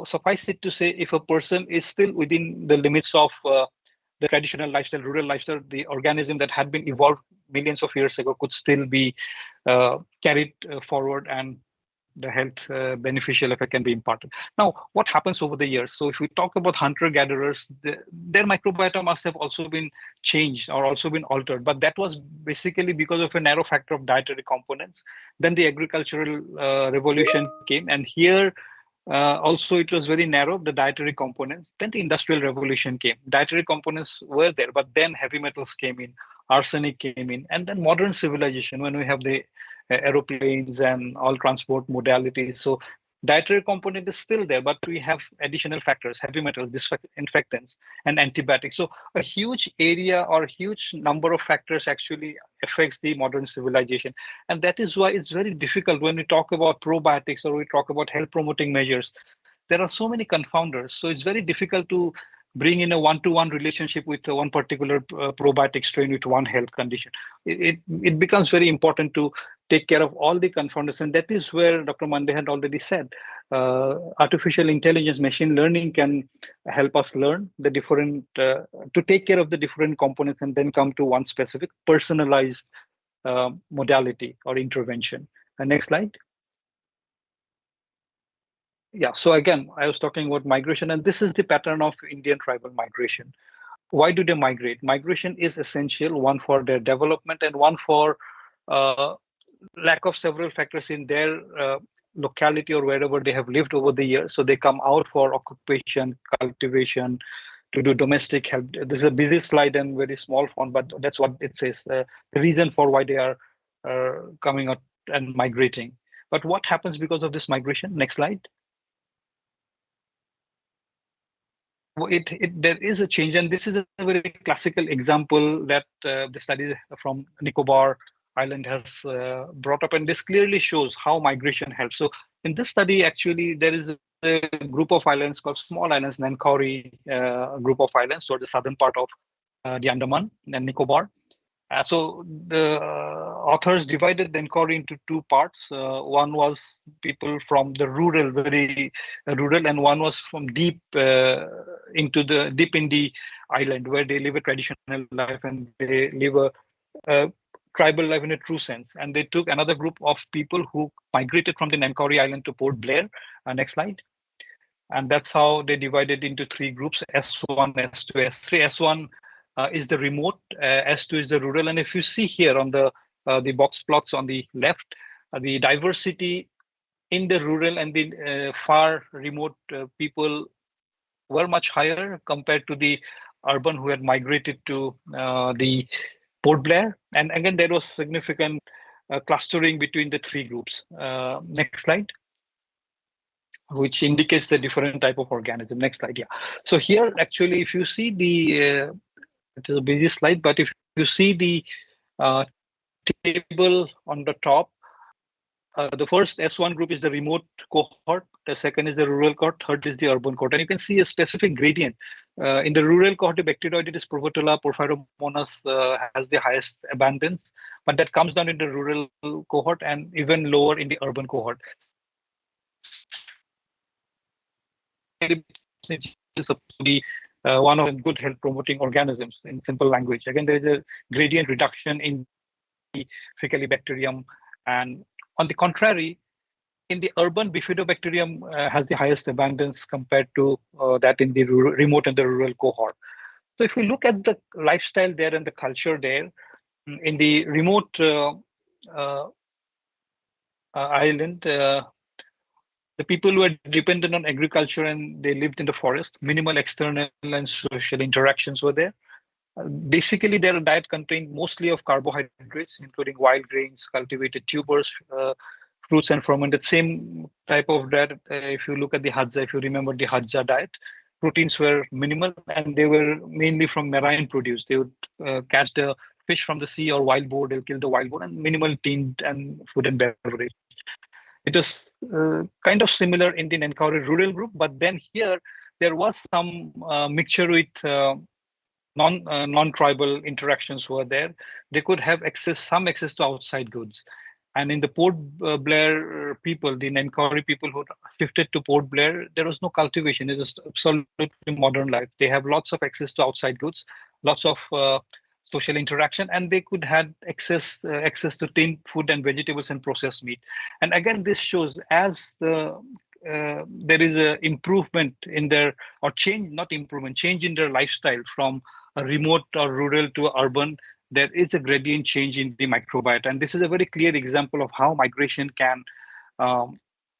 suffice it to say, if a person is still within the limits of the traditional lifestyle, rural lifestyle, the organism that had been evolved millions of years ago could still be carried forward, and the health beneficial effect can be imparted. Now, what happens over the years? So if we talk about hunter-gatherers, their microbiota must have also been changed or also been altered, but that was basically because of a narrow factor of dietary components. Then the agricultural revolution came, and here also it was very narrow, the dietary components. Then the industrial revolution came. Dietary components were there, but then heavy metals came in, arsenic came in, and then modern civilization, when we have the aeroplanes and all transport modalities. So dietary component is still there, but we have additional factors, heavy metals, disinfectants, and antibiotics. So a huge area or huge number of factors actually affects the modern civilization. And that is why it's very difficult when we talk about probiotics or we talk about health promoting measures. There are so many confounders. So it's very difficult to bring in a one-to-one relationship with one particular probiotic strain with one health condition. It becomes very important to take care of all the confounders. And that is where Dr. Mande had already said, artificial intelligence, machine learning can help us learn the different, to take care of the different components and then come to one specific personalized modality or intervention. Next slide. Yeah, so again, I was talking about migration, and this is the pattern of Indian tribal migration. Why do they migrate? Migration is essential, one for their development and one for lack of several factors in their locality or wherever they have lived over the years. So they come out for occupation, cultivation, to do domestic help. This is a busy slide and very small font, but that's what it says. The reason for why they are coming out and migrating. But what happens because of this migration? Next slide. There is a change, and this is a very classical example that the study from Nicobar Island has brought up, and this clearly shows how migration helps. So in this study, actually, there is a group of islands called small islands, Nancowry group of islands, or the southern part of the Andaman and Nicobar. So the authors divided the Nancowry into two parts. One was people from the rural, very rural, and one was from deep in the island, where they live a traditional life and they live a tribal life in a true sense. And they took another group of people who migrated from the Nancowry Island to Port Blair. Next slide. And that's how they divided into three groups: S1, S2, S3. S1 is the remote, S2 is the rural. And if you see here on the box plots on the left, the diversity in the rural and the far remote people were much higher compared to the urban who had migrated to the Port Blair. And again, there was significant clustering between the three groups. Next slide. Which indicates the different type of organism. Next slide, yeah. So here, actually, if you see the it is a busy slide, but if you see the table on the top, the first S1 group is the remote cohort, the second is the rural cohort, third is the urban cohort. And you can see a specific gradient. In the rural cohort, the Bacteroidetes Prevotella Porphyromonas has the highest abundance, but that comes down in the rural cohort and even lower in the urban cohort. Is supposed to be one of the good health promoting organisms in simple language. Again, there is a gradient reduction in Faecalibacterium. And on the contrary, in the urban, Bifidobacterium has the highest abundance compared to that in the remote and the rural cohort. So if we look at the lifestyle there and the culture there, in the remote island, the people who were dependent on agriculture and they lived in the forest, minimal external and social interactions were there. Basically, their diet contained mostly of carbohydrates, including wild grains, cultivated tubers, fruits and fermented. Same type of diet. If you look at the Hadza, if you remember the Hadza diet, proteins were minimal and they were mainly from marine produce. They would catch the fish from the sea or wild boar, they'll kill the wild boar, and minimal tinned and food and beverage. It is kind of similar in the Nenkauri rural group, but then here there was some mixture with non-tribal interactions were there. They could have some access to outside goods. And in the Port Blair people, the Nenkauri people who shifted to Port Blair, there was no cultivation. It was absolutely modern life. They have lots of access to outside goods, lots of social interaction, and they could have access to tinned food and vegetables and processed meat. And again, this shows as there is an improvement in their, or change, not improvement, change in their lifestyle from a remote or rural to urban, there is a gradient change in the microbiota. And this is a very clear example of how migration can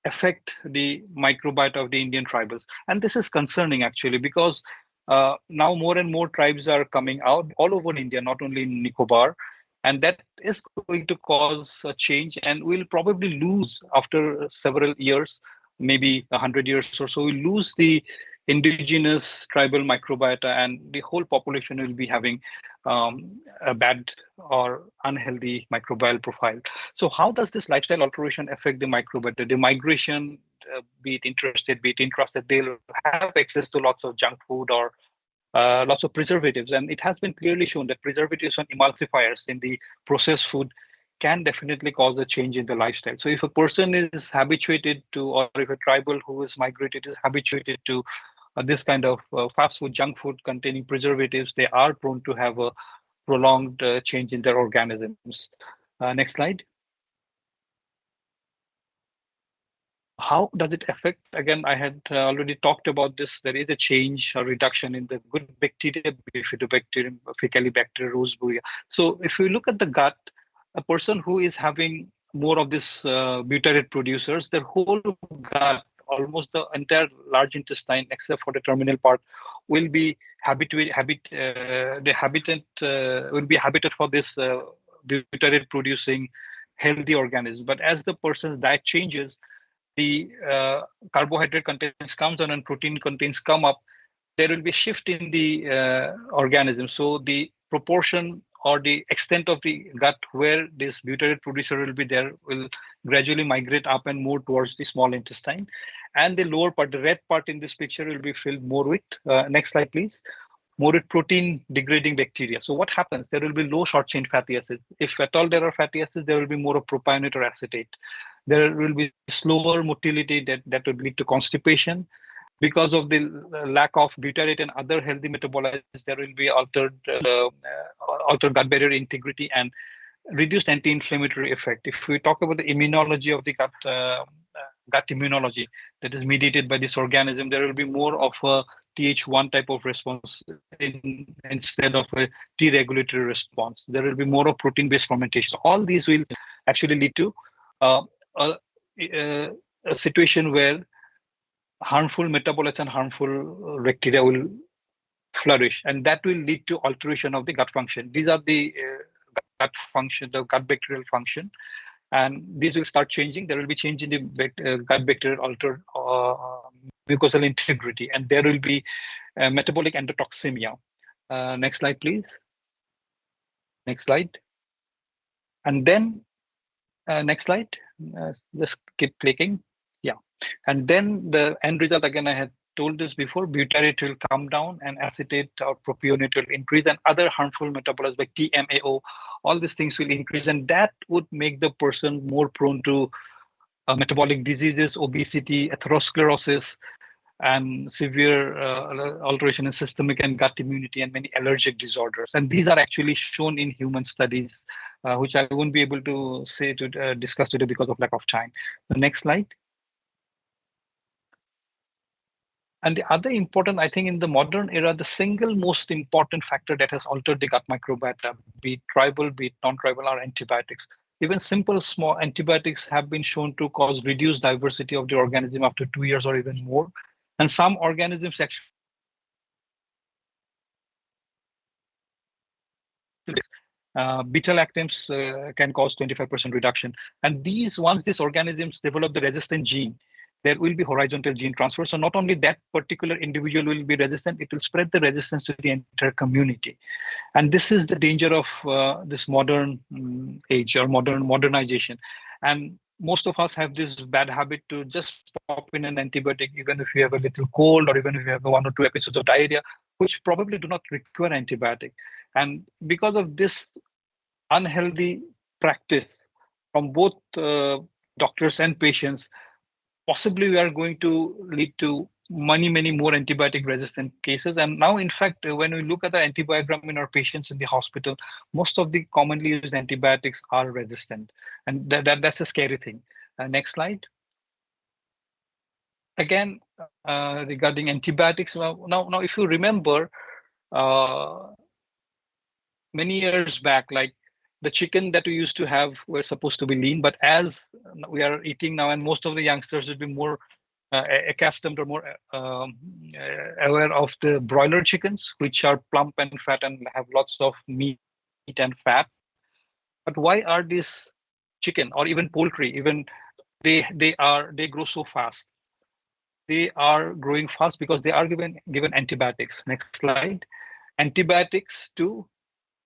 affect the microbiota of the Indian tribals. And this is concerning actually, because now more and more tribes are coming out all over India, not only in Nicobar. And that is going to cause a change, and we'll probably lose after several years, maybe 100 years or so, we'll lose the indigenous tribal microbiota, and the whole population will be having a bad or unhealthy microbial profile. So how does this lifestyle alteration affect the microbiota? The migration, be it interested, be it interested, they'll have access to lots of junk food or lots of preservatives. And it has been clearly shown that preservatives and emulsifiers in the processed food can definitely cause a change in the lifestyle. So if a person is habituated to, or if a tribal who is migrated is habituated to this kind of fast food, junk food containing preservatives, they are prone to have a prolonged change in their organisms. Next slide. How does it affect? Again, I had already talked about this. There is a change or reduction in the good bacteria, Bifidobacterium, Faecalibacterium, Roseburia. So if you look at the gut, a person who is having more of this butyrate producers, their whole gut, almost the entire large intestine, except for the terminal part, will be habited for this butyrate producing healthy organism. But as the person's diet changes, the carbohydrate contains comes down and protein contains come up, there will be a shift in the organism. So the proportion or the extent of the gut where this butyrate producer will be there will gradually migrate up and more towards the small intestine. And the lower part, the red part in this picture, will be filled more with, next slide please, more with protein degrading bacteria. So what happens? There will be low short chain fatty acids. If at all there are fatty acids, there will be more of propionate or acetate. There will be slower motility that would lead to constipation. Because of the lack of butyrate and other healthy metabolites, there will be altered gut barrier integrity and reduced anti-inflammatory effect. If we talk about the immunology of the gut immunology that is mediated by this organism, there will be more of a Th1 type of response instead of a T regulatory response. There will be more of protein-based fermentation. All these will actually lead to a situation where harmful metabolites and harmful bacteria will flourish, and that will lead to alteration of the gut function. These are the gut function, the gut bacterial function, and these will start changing. There will be change in the gut bacterial altered mucosal integrity, and there will be metabolic endotoxemia. Next slide, please. Next slide. And then next slide. Just keep clicking. Yeah. And then the end result, again, I had told this before, butyrate will come down and acetate or propionate will increase, and other harmful metabolites like TMAO, all these things will increase, and that would make the person more prone to metabolic diseases, obesity, atherosclerosis, and severe alteration in systemic and gut immunity, and many allergic disorders. And these are actually shown in human studies which I won't be able to discuss today because of lack of time. The next slide. And the other important, I think, in the modern era, the single most important factor that has altered the gut microbiota, be it tribal, be it non-tribal, are antibiotics. Even simple small antibiotics have been shown to cause reduced diversity of the organism after 2 years or even more. And some organisms actually beta-lactams can cause 25% reduction. And once these organisms develop the resistant gene, there will be horizontal gene transfer. So not only that particular individual will be resistant, it will spread the resistance to the entire community. And this is the danger of this modern age or modernization. And most of us have this bad habit to just pop in an antibiotic, even if you have a little cold or even if you have 1 or 2 episodes of diarrhea, which probably do not require antibiotic. And because of this unhealthy practice from both doctors and patients, possibly we are going to lead to many more antibiotic resistant cases. And now, in fact, when we look at the antibiogram in our patients in the hospital, most of the commonly used antibiotics are resistant. And that's a scary thing. Next slide. Again, regarding antibiotics, now if you remember, many years back, like the chicken that we used to have were supposed to be lean, but as we are eating now, and most of the youngsters will be more accustomed or more aware of the broiler chickens, which are plump and fat and have lots of meat and fat. But why are these chicken or even poultry, even they grow so fast? They are growing fast because they are given antibiotics. Next slide. Antibiotics to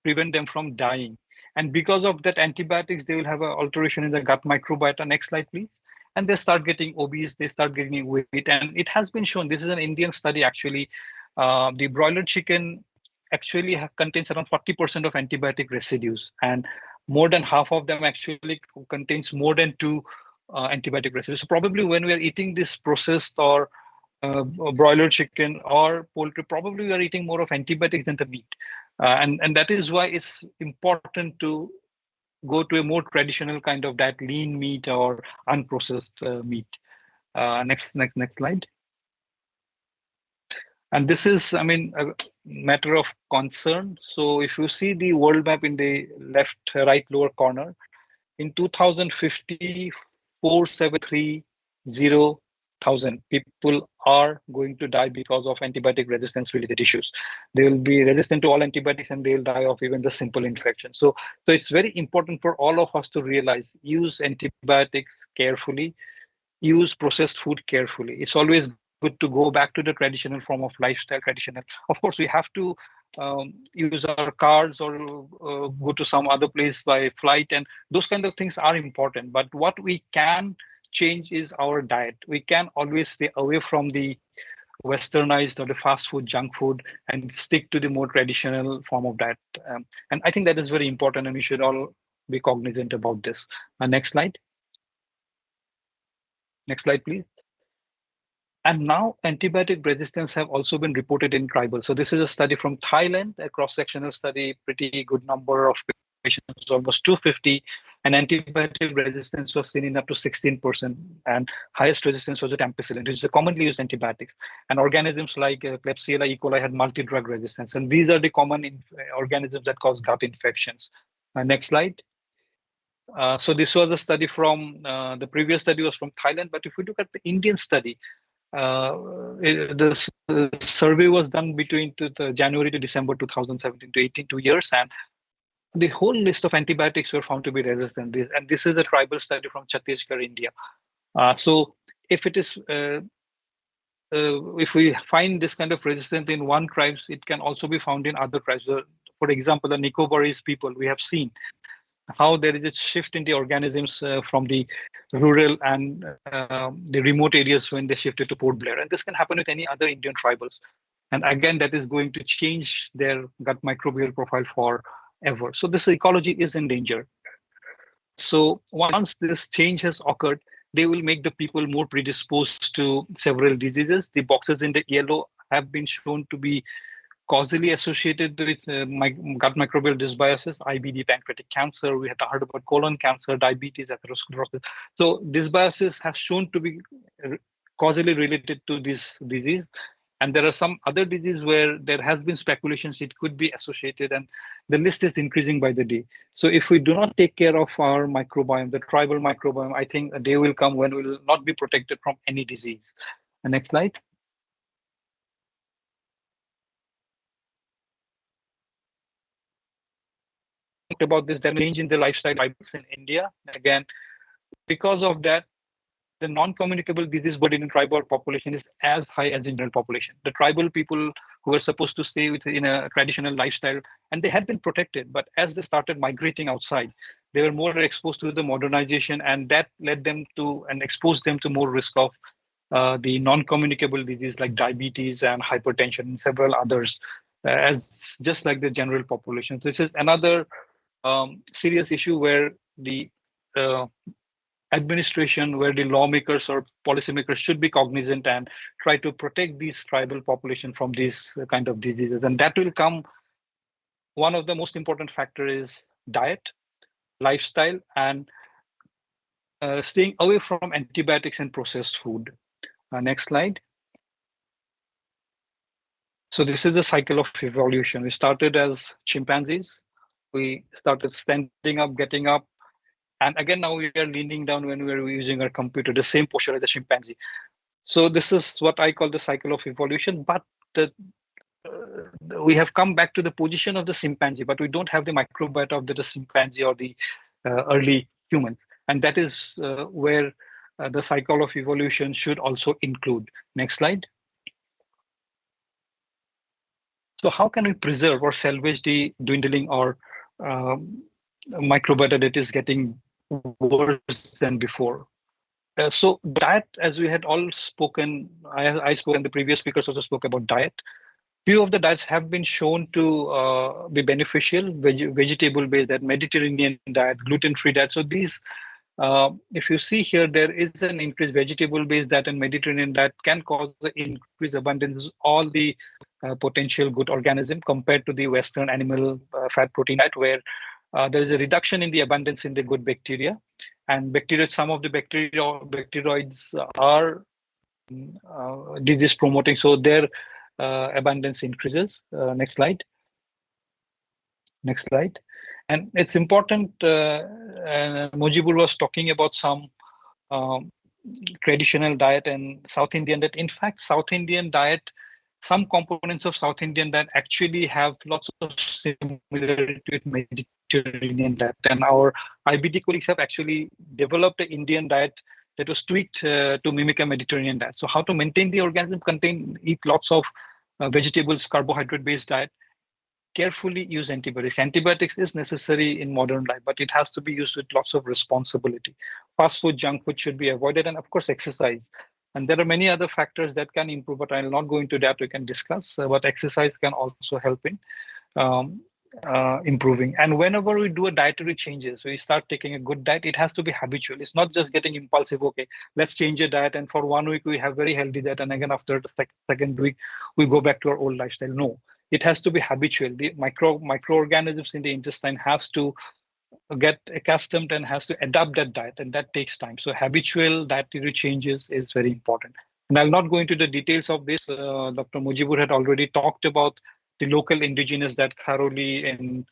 prevent them from dying. And because of that antibiotics, they will have an alteration in the gut microbiota. Next slide, please. And they start getting obese, they start getting weight. And it has been shown, this is an Indian study actually, the broiler chicken actually contains around 40% of antibiotic residues. And more than half of them actually contains more than 2 antibiotic residues. So probably when we are eating this processed or broiler chicken or poultry, probably we are eating more of antibiotics than the meat. And that is why it's important to go to a more traditional kind of diet, lean meat or unprocessed meat. Next slide. And this is, I mean, a matter of concern. So if you see the world map in the right lower corner, in 2050, 4,730,000 people are going to die because of antibiotic resistance related issues. They will be resistant to all antibiotics and they will die of even the simple infection. So it's very important for all of us to realize, use antibiotics carefully, use processed food carefully. It's always good to go back to the traditional form of lifestyle, traditional. Of course, we have to use our cars or go to some other place by flight, and those kind of things are important. But what we can change is our diet. We can always stay away from the westernized or the fast food, junk food, and stick to the more traditional form of diet. And I think that is very important, and we should all be cognizant about this. Next slide. Next slide, please. And now antibiotic resistance have also been reported in tribal. So this is a study from Thailand, a cross-sectional study, pretty good number of patients, almost 250, and antibiotic resistance was seen in up to 16%, and highest resistance was at ampicillin, which is a commonly used antibiotics. And organisms like Klebsiella E. coli had multi-drug resistance, and these are the common organisms that cause gut infections. Next slide. So this was a study from, the previous study was from Thailand, but if we look at the Indian study, the survey was done between January to December 2017 to 18, 2 years, and the whole list of antibiotics were found to be resistant. And this is a tribal study from Chhattisgarh, India. So if it is, if we find this kind of resistance in one tribe, it can also be found in other tribes. For example, the Nicobarese people, we have seen how there is a shift in the organisms from the rural and the remote areas when they shifted to Port Blair. And this can happen with any other Indian tribals. And again, that is going to change their gut microbial profile forever. So this ecology is in danger. So once this change has occurred, they will make the people more predisposed to several diseases. The boxes in the yellow have been shown to be causally associated with gut microbial dysbiosis, IBD, pancreatic cancer. We had heard about colon cancer, diabetes, atherosclerosis. So dysbiosis has shown to be causally related to this disease. And there are some other diseases where there has been speculations it could be associated, and the list is increasing by the day. So if we do not take care of our microbiome, the tribal microbiome, I think a day will come when we will not be protected from any disease. The next slide. About this, there change in the lifestyle in India. Again, because of that, the non-communicable disease burden in tribal population is as high as in general population. The tribal people who were supposed to stay in a traditional lifestyle, and they had been protected, but as they started migrating outside, they were more exposed to the modernization, and that led them to and exposed them to more risk of the non-communicable disease like diabetes and hypertension and several others, as just like the general population. So this is another serious issue where the administration, where the lawmakers or policymakers should be cognizant and try to protect these tribal population from these kind of diseases. And that will come, one of the most important factors is diet, lifestyle, and staying away from antibiotics and processed food. Next slide. So this is the cycle of evolution. We started as chimpanzees. We started standing up, getting up, and again, now we are leaning down when we are using our computer, the same posture as a chimpanzee. So this is what I call the cycle of evolution, but we have come back to the position of the chimpanzee, but we don't have the microbiota of the chimpanzee or the early humans. And that is where the cycle of evolution should also include. Next slide. So how can we preserve or salvage the dwindling or microbiota that is getting worse than before? So diet, as we had all spoken, I spoke and the previous speakers also spoke about diet. Few of the diets have been shown to be beneficial, vegetable-based, that Mediterranean diet, gluten-free diet. So these, if you see here, there is an increased vegetable-based diet and Mediterranean diet can cause the increased abundance of all the potential good organism compared to the Western animal fat protein diet, where there is a reduction in the abundance in the good bacteria, and bacteria, some of the bacteroids are disease promoting, so their abundance increases. Next slide. Next slide. And it's important, Mujibur was talking about some traditional diet and South Indian diet. In fact, South Indian diet, some components of South Indian diet actually have lots of similarity with Mediterranean diet. And our IBD colleagues have actually developed an Indian diet that was tweaked to mimic a Mediterranean diet. So how to maintain the organism, eat lots of vegetables, carbohydrate-based diet, carefully use antibiotics. Antibiotics is necessary in modern life, but it has to be used with lots of responsibility. Fast food, junk food should be avoided, and of course, exercise. And there are many other factors that can improve, but I'll not go into that. We can discuss, but exercise can also help in improving. And whenever we do a dietary changes, we start taking a good diet, it has to be habitual. It's not just getting impulsive, okay, let's change a diet, and for 1 week we have very healthy diet, and again after the second week, we go back to our old lifestyle. No, it has to be habitual. The microorganisms in the intestine has to get accustomed and has to adapt that diet, and that takes time. So habitual dietary changes is very important. And I'll not go into the details of this. Dr. Mujibur had already talked about the local indigenous diet, Kharoli in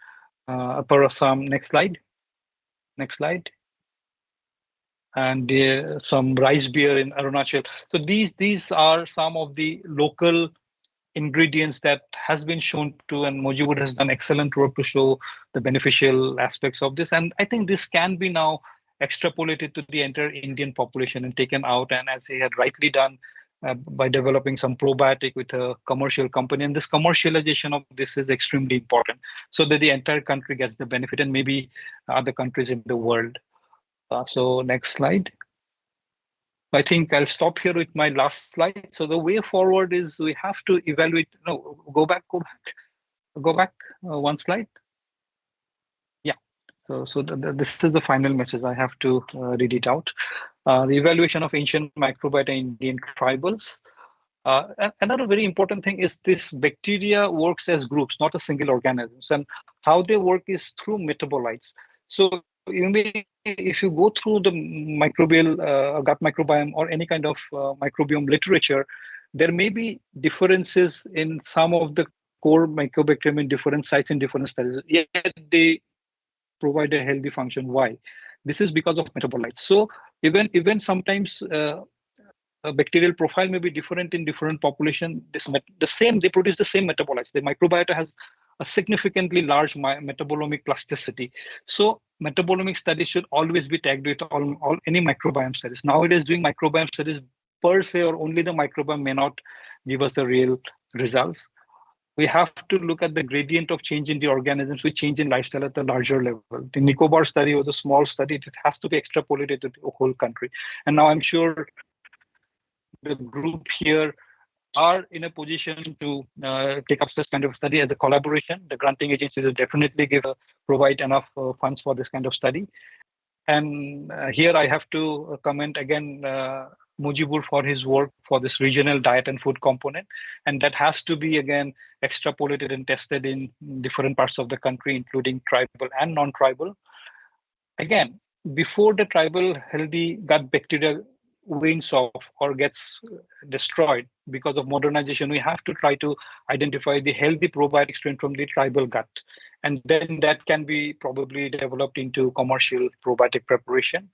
Upper Assam. Next slide. Next slide. And some rice beer in Arunachal. So these are some of the local ingredients that has been shown to, and Mujibur has done excellent work to show the beneficial aspects of this. And I think this can be now extrapolated to the entire Indian population and taken out, and as he had rightly done, by developing some probiotic with a commercial company. And this commercialization of this is extremely important so that the entire country gets the benefit, and maybe other countries in the world. So next slide. I think I'll stop here with my last slide. So the way forward is we have to evaluate. No, go back. One slide. Yeah. So this is the final message. I have to read it out. The evaluation of ancient microbiota in Indian tribals. Another very important thing is this bacteria works as groups, not a single organisms, and how they work is through metabolites. So if you go through the microbial gut microbiome or any kind of microbiome literature, there may be differences in some of the core microbacterium in different sites in different studies, yet they provide a healthy function. Why? This is because of metabolites. So even sometimes a bacterial profile may be different in different population. They produce the same metabolites. The microbiota has a significantly large metabolomic plasticity. So metabolomic studies should always be tagged with all any microbiome studies. Nowadays, doing microbiome studies per se or only the microbiome may not give us the real results. We have to look at the gradient of change in the organisms with change in lifestyle at a larger level. The Nicobar study was a small study. It has to be extrapolated to the whole country. And now I'm sure the group here are in a position to take up this kind of study as a collaboration. The granting agencies will definitely provide enough funds for this kind of study. And here I have to comment again Mujibur for his work for this regional diet and food component. And that has to be again extrapolated and tested in different parts of the country, including tribal and non-tribal. Again, before the tribal healthy gut bacteria wanes off or gets destroyed because of modernization, we have to try to identify the healthy probiotic strain from the tribal gut. And then that can be probably developed into commercial probiotic preparation.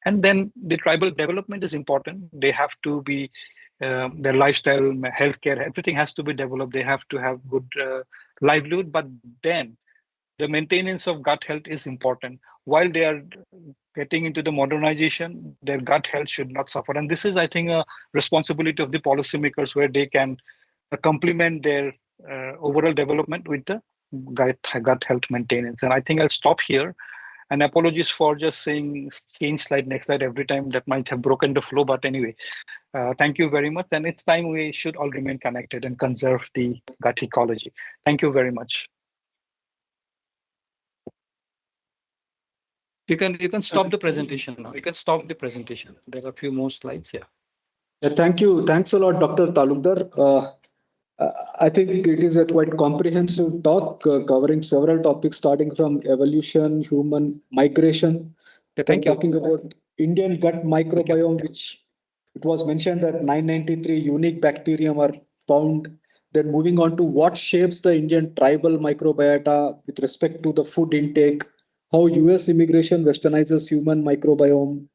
And then the tribal development is important. They have to be, their lifestyle, healthcare, everything has to be developed. They have to have good livelihood, but then the maintenance of gut health is important. While they are getting into the modernization, their gut health should not suffer. And this is, I think, a responsibility of the policymakers where they can complement their overall development with the gut health maintenance. And I think I'll stop here. And apologies for just saying change slide, next slide every time. That might have broken the flow. But anyway, thank you very much. And it's time we should all remain connected and conserve the gut ecology. Thank you very much. You can stop the presentation now. You can stop the presentation. There are a few more slides here. Yeah, thank you. Thanks a lot, Dr. Talukdar. I think it is a quite comprehensive talk covering several topics, starting from evolution, human migration. Thank you. Talking about Indian gut microbiome, which it was mentioned that 993 unique bacterium are found. Then moving on to what shapes the Indian tribal microbiota with respect to the food intake, how US immigration westernizes human microbiome.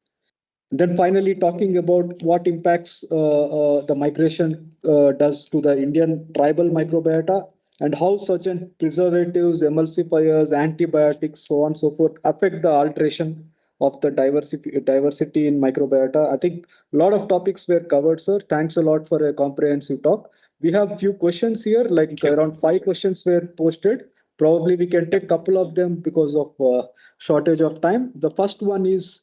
Then finally talking about what impacts the migration does to the Indian tribal microbiota and how certain preservatives, emulsifiers, antibiotics, so on and so forth affect the alteration of the diversity in microbiota. I think a lot of topics were covered, sir. Thanks a lot for a comprehensive talk. We have a few questions here, like around 5 questions were posted. Probably we can take a couple of them because of shortage of time. The first one is,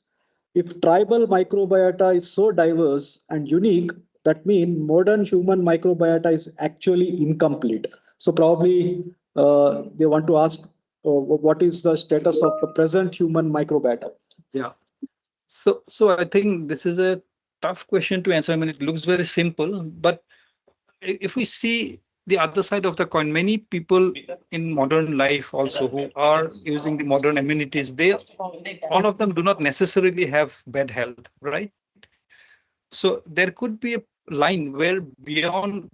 if tribal microbiota is so diverse and unique, that means modern human microbiota is actually incomplete. So probably they want to ask what is the status of the present human microbiota? Yeah. So I think this is a tough question to answer. I mean, it looks very simple, but if we see the other side of the coin, many people in modern life also who are using the modern amenities, all of them do not necessarily have bad health, right? So there could be a line where beyond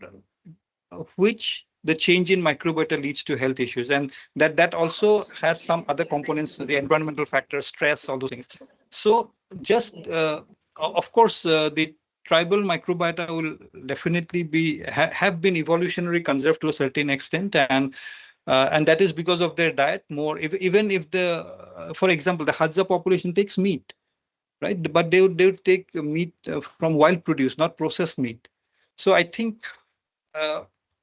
which the change in microbiota leads to health issues, and that also has some other components, the environmental factors, stress, all those things. So just of course the tribal microbiota will definitely have been evolutionarily conserved to a certain extent, and that is because of their diet more. Even if for example, the Hadza population takes meat, right? But they would take meat from wild produce, not processed meat. So I think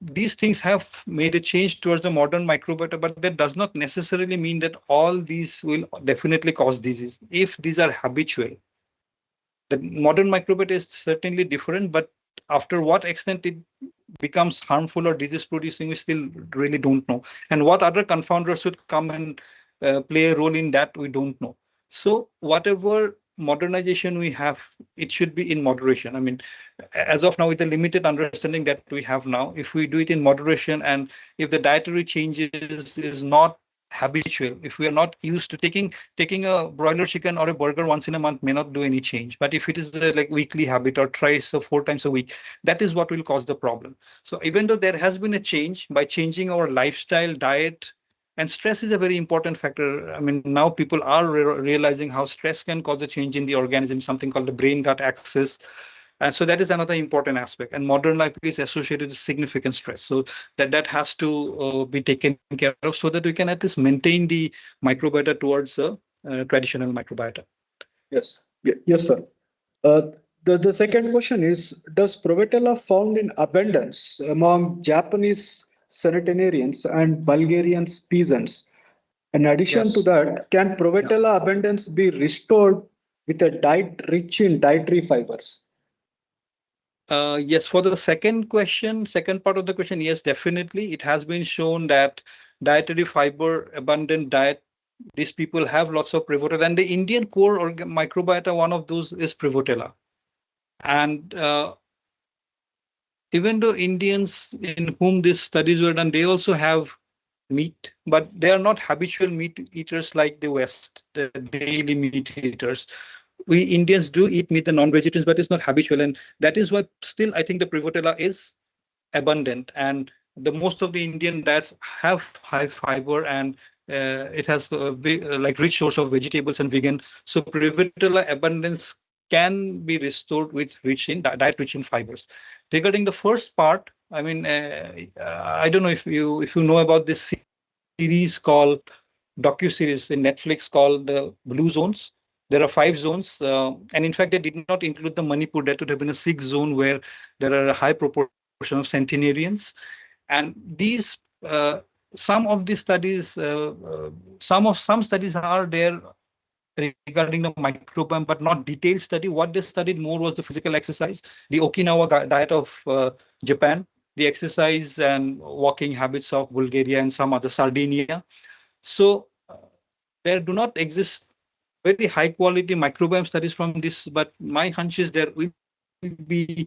these things have made a change towards the modern microbiota, but that does not necessarily mean that all these will definitely cause disease if these are habitual. The modern microbiota is certainly different, but after what extent it becomes harmful or disease producing, we still really don't know. And what other confounders would come and play a role in that, we don't know. So whatever modernization we have, it should be in moderation. I mean, as of now, with the limited understanding that we have now, if we do it in moderation, and if the dietary changes is not habitual, if we are not used to taking a broiler chicken or a burger once in a month may not do any change. But if it is a like weekly habit or thrice or 4 times a week, that is what will cause the problem. So even though there has been a change by changing our lifestyle, diet, and stress is a very important factor. I mean, now people are realizing how stress can cause a change in the organism, something called the brain-gut axis. And so that is another important aspect. And modern life is associated with significant stress. So that has to be taken care of so that we can at least maintain the microbiota towards the traditional microbiota. Yes. Yes, sir. The second question is, does Prevotella found in abundance among Japanese centenarians and Bulgarian peasants? In addition to that, can Prevotella abundance be restored with a diet rich in dietary fibers? Yes, for the second part of the question, yes, definitely. It has been shown that dietary fiber abundant diet, these people have lots of Prevotella, and the Indian core microbiota, one of those is Prevotella. And even though Indians in whom these studies were done, they also have meat, but they are not habitual meat eaters like the West, the daily meat eaters. We Indians do eat meat, the non-vegetarians, but it's not habitual. And that is why still I think the Prevotella is abundant. And the most of the Indian diets have high fiber, and it has like rich source of vegetables and vegan. So Prevotella abundance can be restored with diet rich in fibers. Regarding the first part, I mean, I don't know if you know about this series called docu-series in Netflix called the Blue Zones. There are 5 zones, and in fact, they did not include the Manipur. That would have been a 6th zone where there are a high proportion of centenarians. And these, some of the studies, some studies are there regarding the microbiome, but not detailed study. What they studied more was the physical exercise, the Okinawa diet of Japan, the exercise and walking habits of Bulgaria and some other Sardinia. So there do not exist very high quality microbiome studies from this, but my hunch is there will be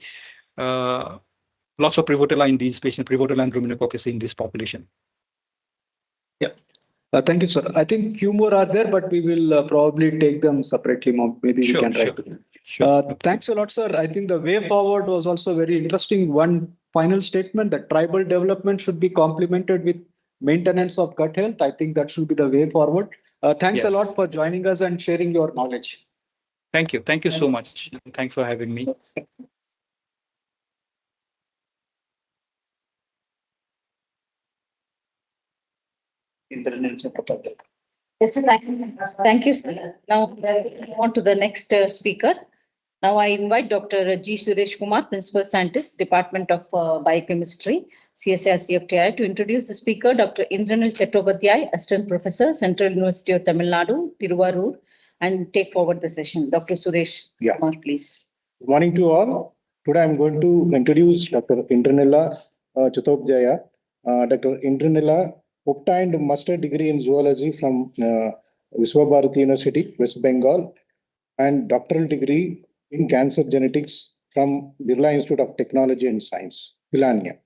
lots of Prevotella in these patients, Prevotella and Ruminococcus in this population. Yeah. Thank you, sir. I think few more are there, but we will probably take them separately. Maybe we can write. Sure. Thanks a lot, sir. I think the way forward was also very interesting. One final statement that tribal development should be complemented with maintenance of gut health. I think that should be the way forward. Thanks a lot for joining us and sharing your knowledge. Thank you. Thank you so much. Thanks for having me. Yes, thank you, sir. Now, on to the next speaker. Now, I invite Dr. G. Suresh Kumar, Principal Scientist, Department of Biochemistry, CSIR-CFTRI, to introduce the speaker, Dr. Indranil Chattopadhyay, Assistant Professor, Central University of Tamil Nadu, Tiruvarur, and take forward the session. Dr. Suresh Kumar, please. Good morning to all. Today, I'm going to introduce Dr. Indranila Chattopadhyay. Dr. Indranila obtained master degree in zoology from Viswabharati University, West Bengal, and doctoral degree in cancer genetics from Birla Institute of Technology and Science, Pilania.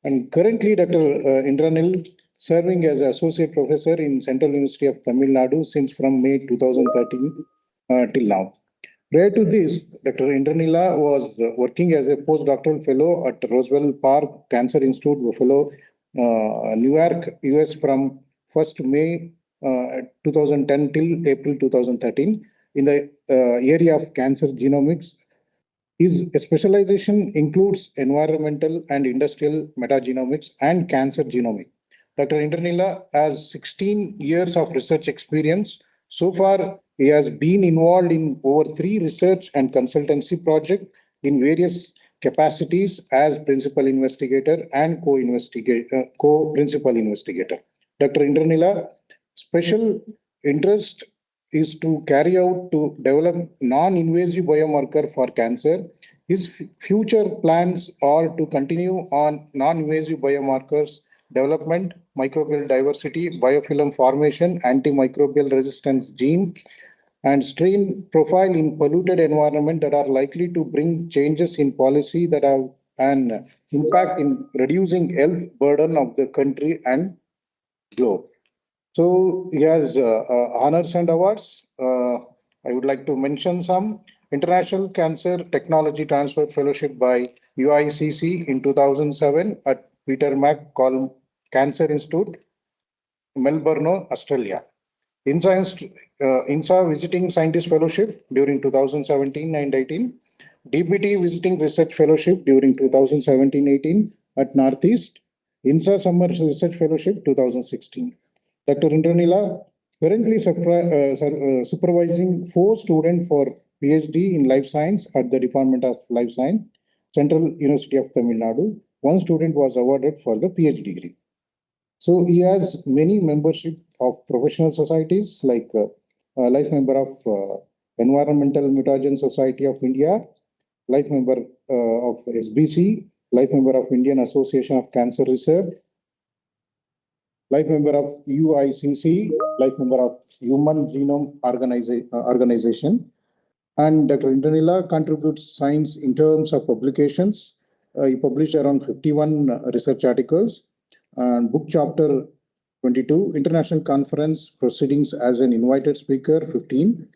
And currently, Dr. Indranil serving as associate professor in Central University of Tamil Nadu since from May 2013 till now. Prior to this, Dr. Indranila was working as a postdoctoral fellow at Roswell Park Cancer Institute, Buffalo, New York, US from 1st May 2010 till April 2013 in the area of cancer genomics. His specialization includes environmental and industrial metagenomics and cancer genomics. Dr. Indranila has 16 years of research experience. So far, he has been involved in over 3 research and consultancy projects in various capacities as principal investigator and co-principal investigator. Dr. Indranila special interest is to carry out to develop non-invasive biomarker for cancer. His future plans are to continue on non-invasive biomarkers development, microbial diversity, biofilm formation, antimicrobial resistance gene, and strain profile in polluted environment that are likely to bring changes in policy that have an impact in reducing health burden of the country and globe. So he has honors and awards. I would like to mention some. International Cancer Technology Transfer Fellowship by UICC in 2007 at Peter MacCallum Cancer Institute, Melbourne, Australia. INSA Visiting Scientist Fellowship during 2017 and 18. DBT Visiting Research Fellowship during 2017-18 at Northeast. INSA Summer Research Fellowship 2016. Dr. Indranila currently supervising 4 students for PhD in Life Science at the Department of Life Science, Central University of Tamil Nadu. 1 student was awarded for the PhD degree. So he has many membership of professional societies like life member of Environmental Mutagen Society of India, life member of SBC, life member of Indian Association of Cancer Research, life member of UICC, life member of Human Genome Organization. And Dr. Indranila contributes science in terms of publications. He published around 51 research articles and book chapter 22, international conference proceedings as an invited speaker 15,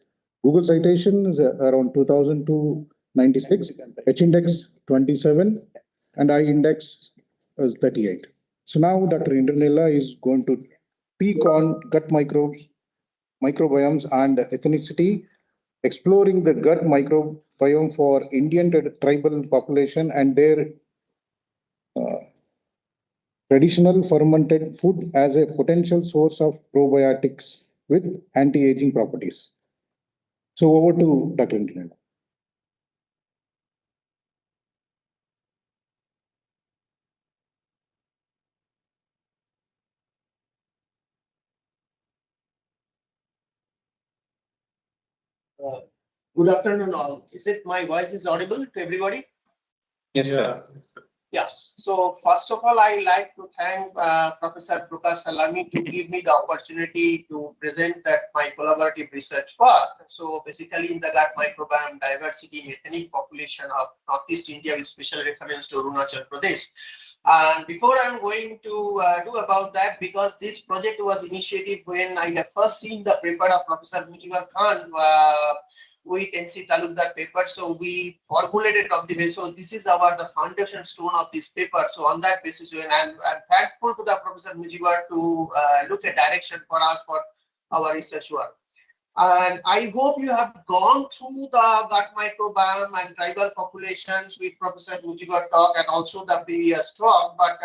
Google citations around 2002-96, H-index 27, and I-index is 38. So now Dr. Indranila is going to speak on gut microbiomes and ethnicity, exploring the gut microbiome for Indian tribal population and their traditional fermented food as a potential source of probiotics with anti-aging properties. So over to Dr. Indranila. Good afternoon all. Is it my voice is audible to everybody? Yes, sir. Yeah. So first of all, I like to thank Professor Prakash Salami to give me the opportunity to present that my collaborative research work. So basically in the gut microbiome diversity in ethnic population of Northeast India with special reference to Arunachal Pradesh. And before I'm going to do about that, because this project was initiated when I have first seen the paper of Professor Mujibar Khan with NC Talukdar paper. So we formulated on the basis. So this is the foundation stone of this paper. So on that basis, and I'm thankful to the Professor Mujibar to look at direction for us for our research work. And I hope you have gone through the gut microbiome and tribal populations with Professor Mujibar talk and also the previous talk. But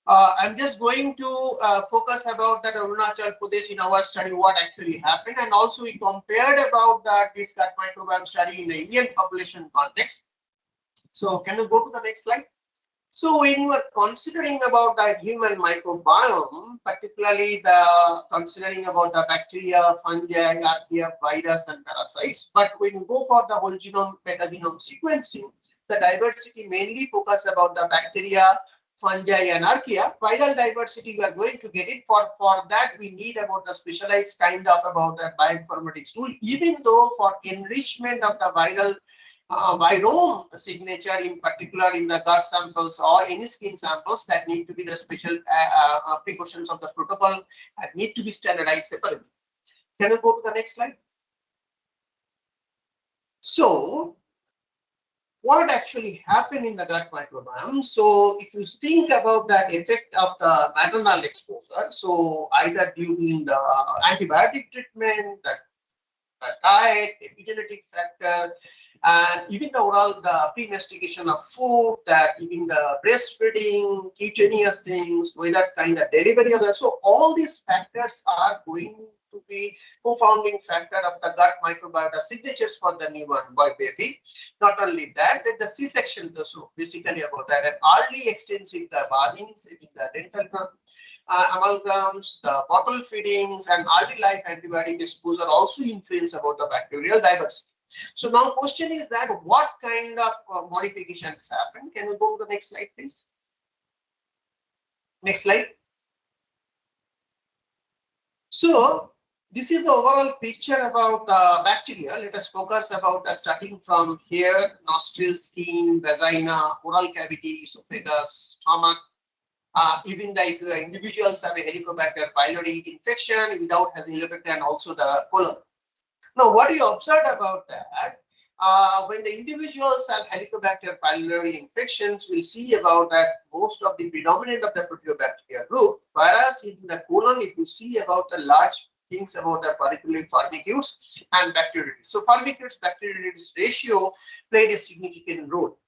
I'm just going to focus about that Arunachal Pradesh in our study, what actually happened. And also we compared about this gut microbiome study in the Indian population context. So can you go to the next slide? So when you are considering about the human microbiome, particularly considering about the bacteria, fungi, archaea, virus and parasites, but when you go for the whole genome metagenome sequencing, the diversity mainly focus about the bacteria, fungi and archaea. Viral diversity we are going to get it. For that we need about the specialized kind of about the bioinformatics tool, even though for enrichment of the viral virome signature, in particular in the gut samples or any skin samples, that need to be the special precautions of the protocol and need to be standardized separately. Can you go to the next slide? So what actually happened in the gut microbiome? So if you think about that effect of the maternal exposure, so either during the antibiotic treatment, the diet, epigenetic factor, and even the overall the pre-mastication of food, that even the breastfeeding, cutaneous things, whether kind of delivery of that. So all these factors are going to be co-founding factor of the gut microbiota signatures for the newborn boy baby. Not only that, the C-section, so basically about that, and early extensive the bathings, even the dental amalgams, the bottle feedings, and early life antibiotic exposure also influence about the bacterial diversity. So now question is that what kind of modifications happen? Can you go to the next slide, please? Next slide. So this is the overall picture about bacteria. Let us focus about starting from here: nostrils, skin, vagina, oral cavity, esophagus, stomach. Even if the individuals have a Helicobacter pylori infection without having Helicobacter, and also the colon. Now, what you observed about that, when the individuals have Helicobacter pylori infections, we'll see about that most of the predominant of the Proteobacteria group, whereas in the colon, if you see about the large things about the particularly Firmicutes and Bacteroides. So Firmicutes Bacteroides ratio played a significant role.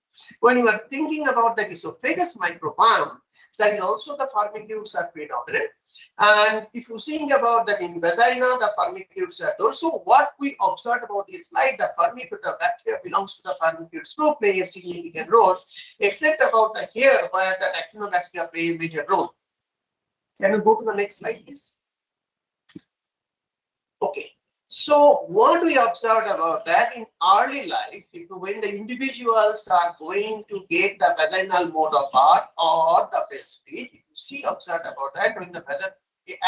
When you are thinking about the esophagus microbiome, that is also the Firmicutes are predominant. And if you think about that in vagina, the Firmicutes are also what we observed about this slide, the Firmicutobacteria belongs to the Firmicutes group, play a significant role, except about the here where the Actinobacteria play a major role. Can you go to the next slide, please? Okay. So what we observed about that in early life, when the individuals are going to get the vaginal mode of birth or the breastfeed, if you see observed about that when the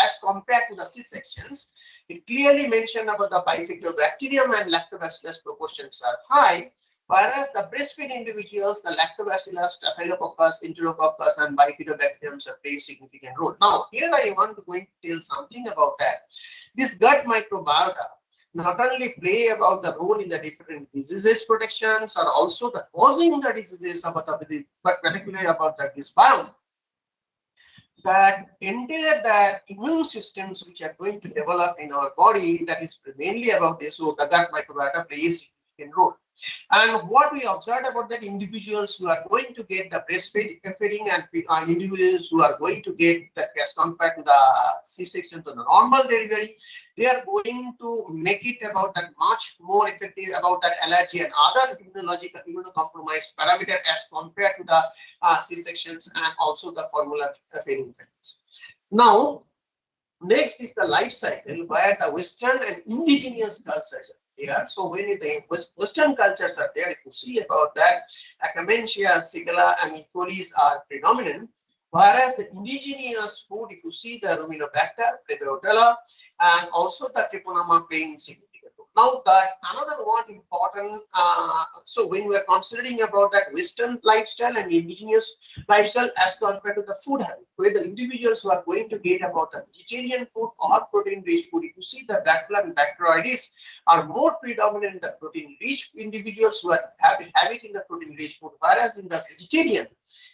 as compared to the C-sections, it clearly mentioned about the bifidobacterium and lactobacillus proportions are high, whereas the breastfeed individuals, the lactobacillus, staphylococcus, enterococcus, and bifidobacterium play a significant role. Now, here I want to going to tell something about that. This gut microbiota not only play about the role in the different diseases protections or also the causing the diseases about the, but particularly about the this biome, that entire that immune systems which are going to develop in our body, that is mainly about this. So the gut microbiota plays a significant role. And what we observed about that individuals who are going to get the breastfeeding and individuals who are going to get that as compared to the C-section to the normal delivery, they are going to make it about that much more effective about that allergy and other immunological immunocompromised parameter as compared to the C-sections and also the formula feeding factors. Now, next is the life cycle where the Western and indigenous cultures. Yeah, so when the Western cultures are there, if you see about that, Akamentia, Shigella, and E. coli are predominant, whereas the indigenous food, if you see the Ruminobacter, Prebiotella, and also the Treponema playing significant role. Now, another one important, so when we are considering about that Western lifestyle and indigenous lifestyle as compared to the food habit, where the individuals who are going to get about the vegetarian food or protein-rich food, if you see the Dracula and Bacteroides are more predominant in the protein-rich individuals who are have it in the protein-rich food, whereas in the vegetarian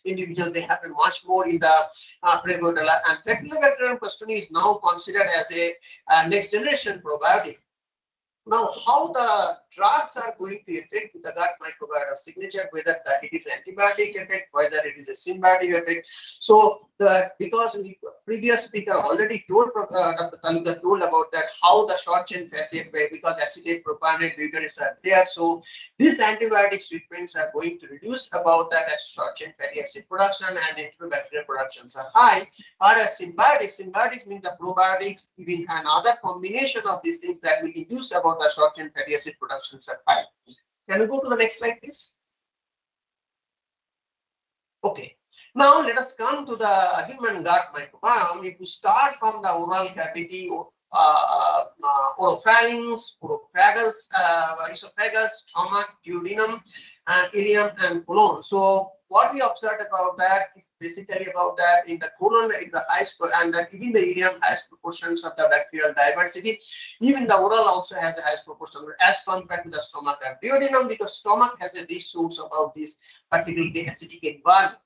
individuals they have a much more in the Prebiotella, and Faecalibacterium crostoni is now considered as a next generation probiotic. Now, how the drugs are going to affect the gut microbiota signature, whether it is antibiotic effect, whether it is a symbiotic effect. So, because the previous speaker already told, Dr. Talukdar told about that, how the short chain fatty because acetate, propionate, butyrate are there. So, these antibiotic treatments are going to reduce about that as short chain fatty acid production and enterobacterial productions are high. Whereas symbiotics means the probiotics, even another combination of these things that will induce about the short chain fatty acid productions are high. Can we go to the next slide, please? Okay. Now let us come to the human gut microbiome. If we start from the oral cavity, oropharynx, orophagus, esophagus, stomach, duodenum, ileum, and colon. So what we observed about that is basically about that in the colon, in the highest and even the ileum highest proportions of the bacterial diversity. Even the oral also has a highest proportion as compared to the stomach and duodenum, because stomach has a rich source about this particularly acidic environment.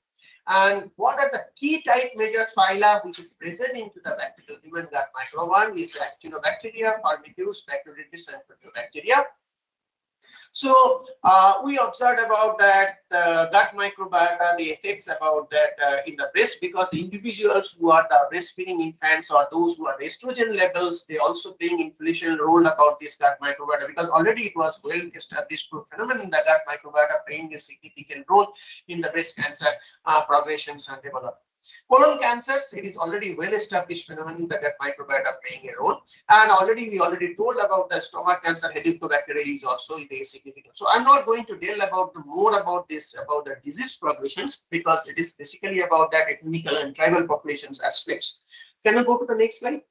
And what are the key type major phyla which is present into the bacterial human gut microbiome is the Actinobacteria, Firmicutes, Bacteroides, and Proteobacteria. So we observed about that gut microbiota, the effects about that in the breast, because the individuals who are the breastfeeding infants or those who are estrogen levels, they also playing influential role about this gut microbiota, because already it was well established phenomenon in the gut microbiota playing a significant role in the breast cancer progressions and development. Colon cancers, it is already well established phenomenon that microbiota playing a role, and we already told about the stomach cancer, Helicobacter is also significant. So I'm not going to tell about more about this about the disease progressions, because it is basically about that ethnical and tribal populations aspects. Can we go to the next slide?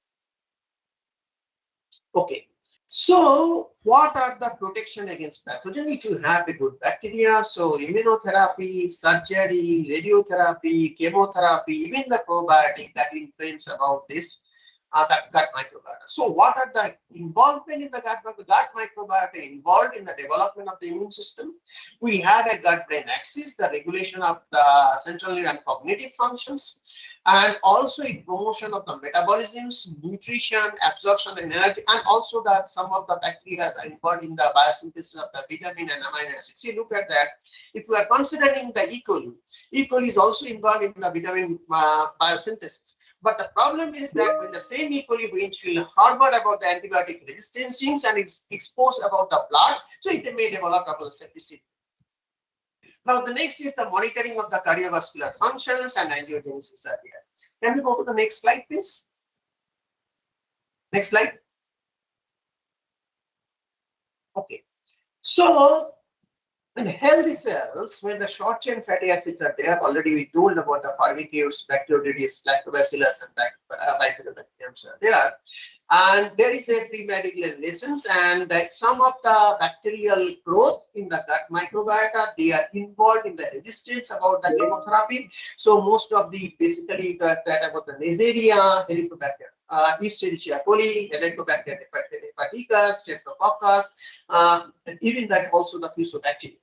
Okay. So what are the protection against pathogen? If you have a good bacteria, so immunotherapy, surgery, radiotherapy, chemotherapy, even the probiotic that influence about this gut microbiota. So what are the involvement in the gut microbiota involved in the development of the immune system? We have a gut-brain axis, the regulation of the central and cognitive functions, and also in promotion of the metabolisms, nutrition, absorption and energy, and also that some of the bacteria are involved in the biosynthesis of the vitamin and amino acids. See, look at that. If we are considering the E. coli, E. coli is also involved in the vitamin biosynthesis. But the problem is that when the same E. coli which will harbor about the antibiotic resistance genes and it's exposed about the blood, so it may develop about the septicemia. Now the next is the monitoring of the cardiovascular functions and angiogenesis are here. Can we go to the next slide, please? Next slide. Okay. So in healthy cells, when the short chain fatty acids are there, already we told about the Firmicutes, Bacteroides, Lactobacillus, and Bifidobacterium are there. And there is a pre-medical lessons, and that some of the bacterial growth in the gut microbiota, they are involved in the resistance about the chemotherapy. So most of the basically that about the Neisseria, Helicobacter, Escherichia coli, Helicobacter hepaticus, Streptococcus, even that also the Fusobacterium.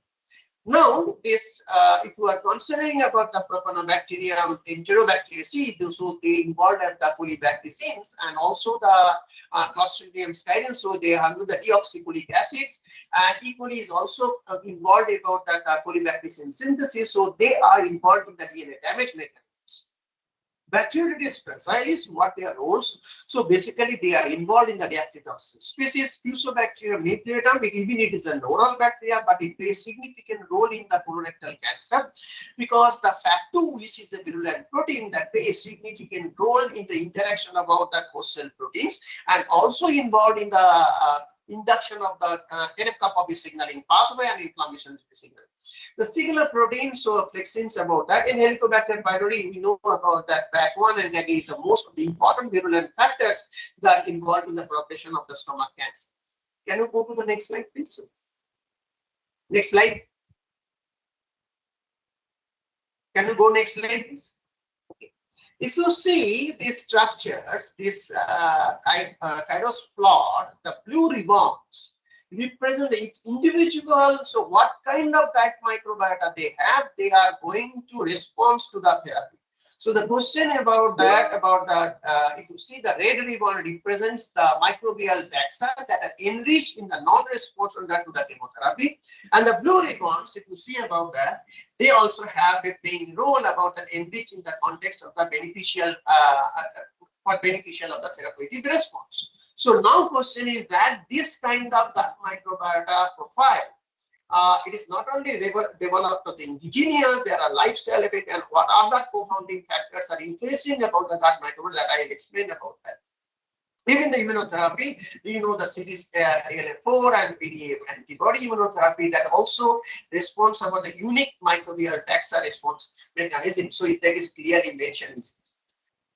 Now, this if you are considering about the Propionobacterium, Enterobacteriaceae, so they involved at the colibacterians and also the Clostridium stridens, so they handle the deoxycholic acids, and E. coli is also involved about the colibacterian synthesis, so they are involved in the DNA damage mechanism. Bacteroides fragilis, what their roles? So basically, they are involved in the reactive toxin species. Fusobacterium nucleatum, even it is an oral bacteria, but it plays significant role in the colorectal cancer because the FAT2, which is a virulent protein that plays significant role in the interaction about the host cell proteins, and also involved in the induction of the NF-kappa signaling pathway and inflammation signal. The singular protein, so flexins about that. In Helicobacter pylori, we know about that BAC1 and that is most of the important virulent factors that are involved in the progression of the stomach cancer. Can you go to the next slide, please? Next slide. Can you go next slide, please? Okay. If you see this structure, this Kairos plot, the blue ribbons represent the individual. So what kind of gut microbiota they have, they are going to respond to the therapy. So the question about that, if you see the red ribbon represents the microbial taxa that are enriched in the non-response to the chemotherapy, and the blue ribbons, if you see about that, they also have a playing role about that enriched in the context of the beneficial of the therapeutic response. So now question is that this kind of gut microbiota profile, it is not only developed of the indigenous, there are lifestyle effects and what other co-founding factors are influencing about the gut microbiota that I have explained about that. Even the immunotherapy, you know, the ALF4 and PDA antibody immunotherapy that also responds about the unique microbial taxa response mechanism. So that is clearly mentioned.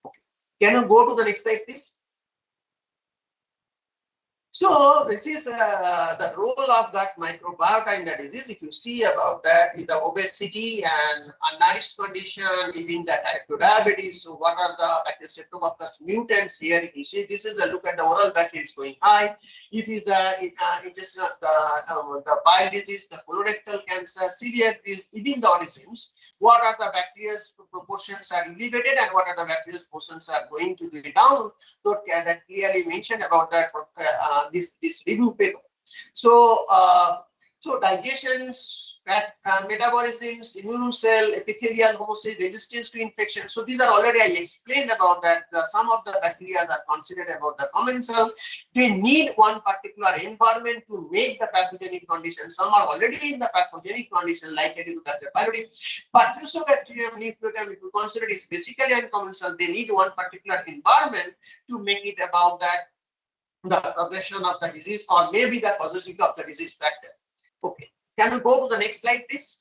Okay. Can you go to the next slide, please? So this is the role of gut microbiota in the disease. If you see about that in the obesity and unnourished condition, even the type 2 diabetes. So what are the bacterial Streptococcus mutants here? You see, this is a look at the oral bacteria is going high. If is the intestinal, the bile disease, the colorectal cancer, celiac disease, even the organisms, what are the bacterial proportions are elevated and what are the bacterial portions are going to be down. So that clearly mentioned about that this review paper. So so digestions, metabolisms, immune cell, epithelial homocyte, resistance to infection. So these are already I explained about that. Some of the bacteria are considered about the commensal. They need one particular environment to make the pathogenic condition. Some are already in the pathogenic condition like Helicobacter pylori. But Fusobacterium nucleatum, if you consider it is basically uncommensal, they need one particular environment to make it about that the progression of the disease or maybe the positivity of the disease factor. Okay. Can we go to the next slide, please?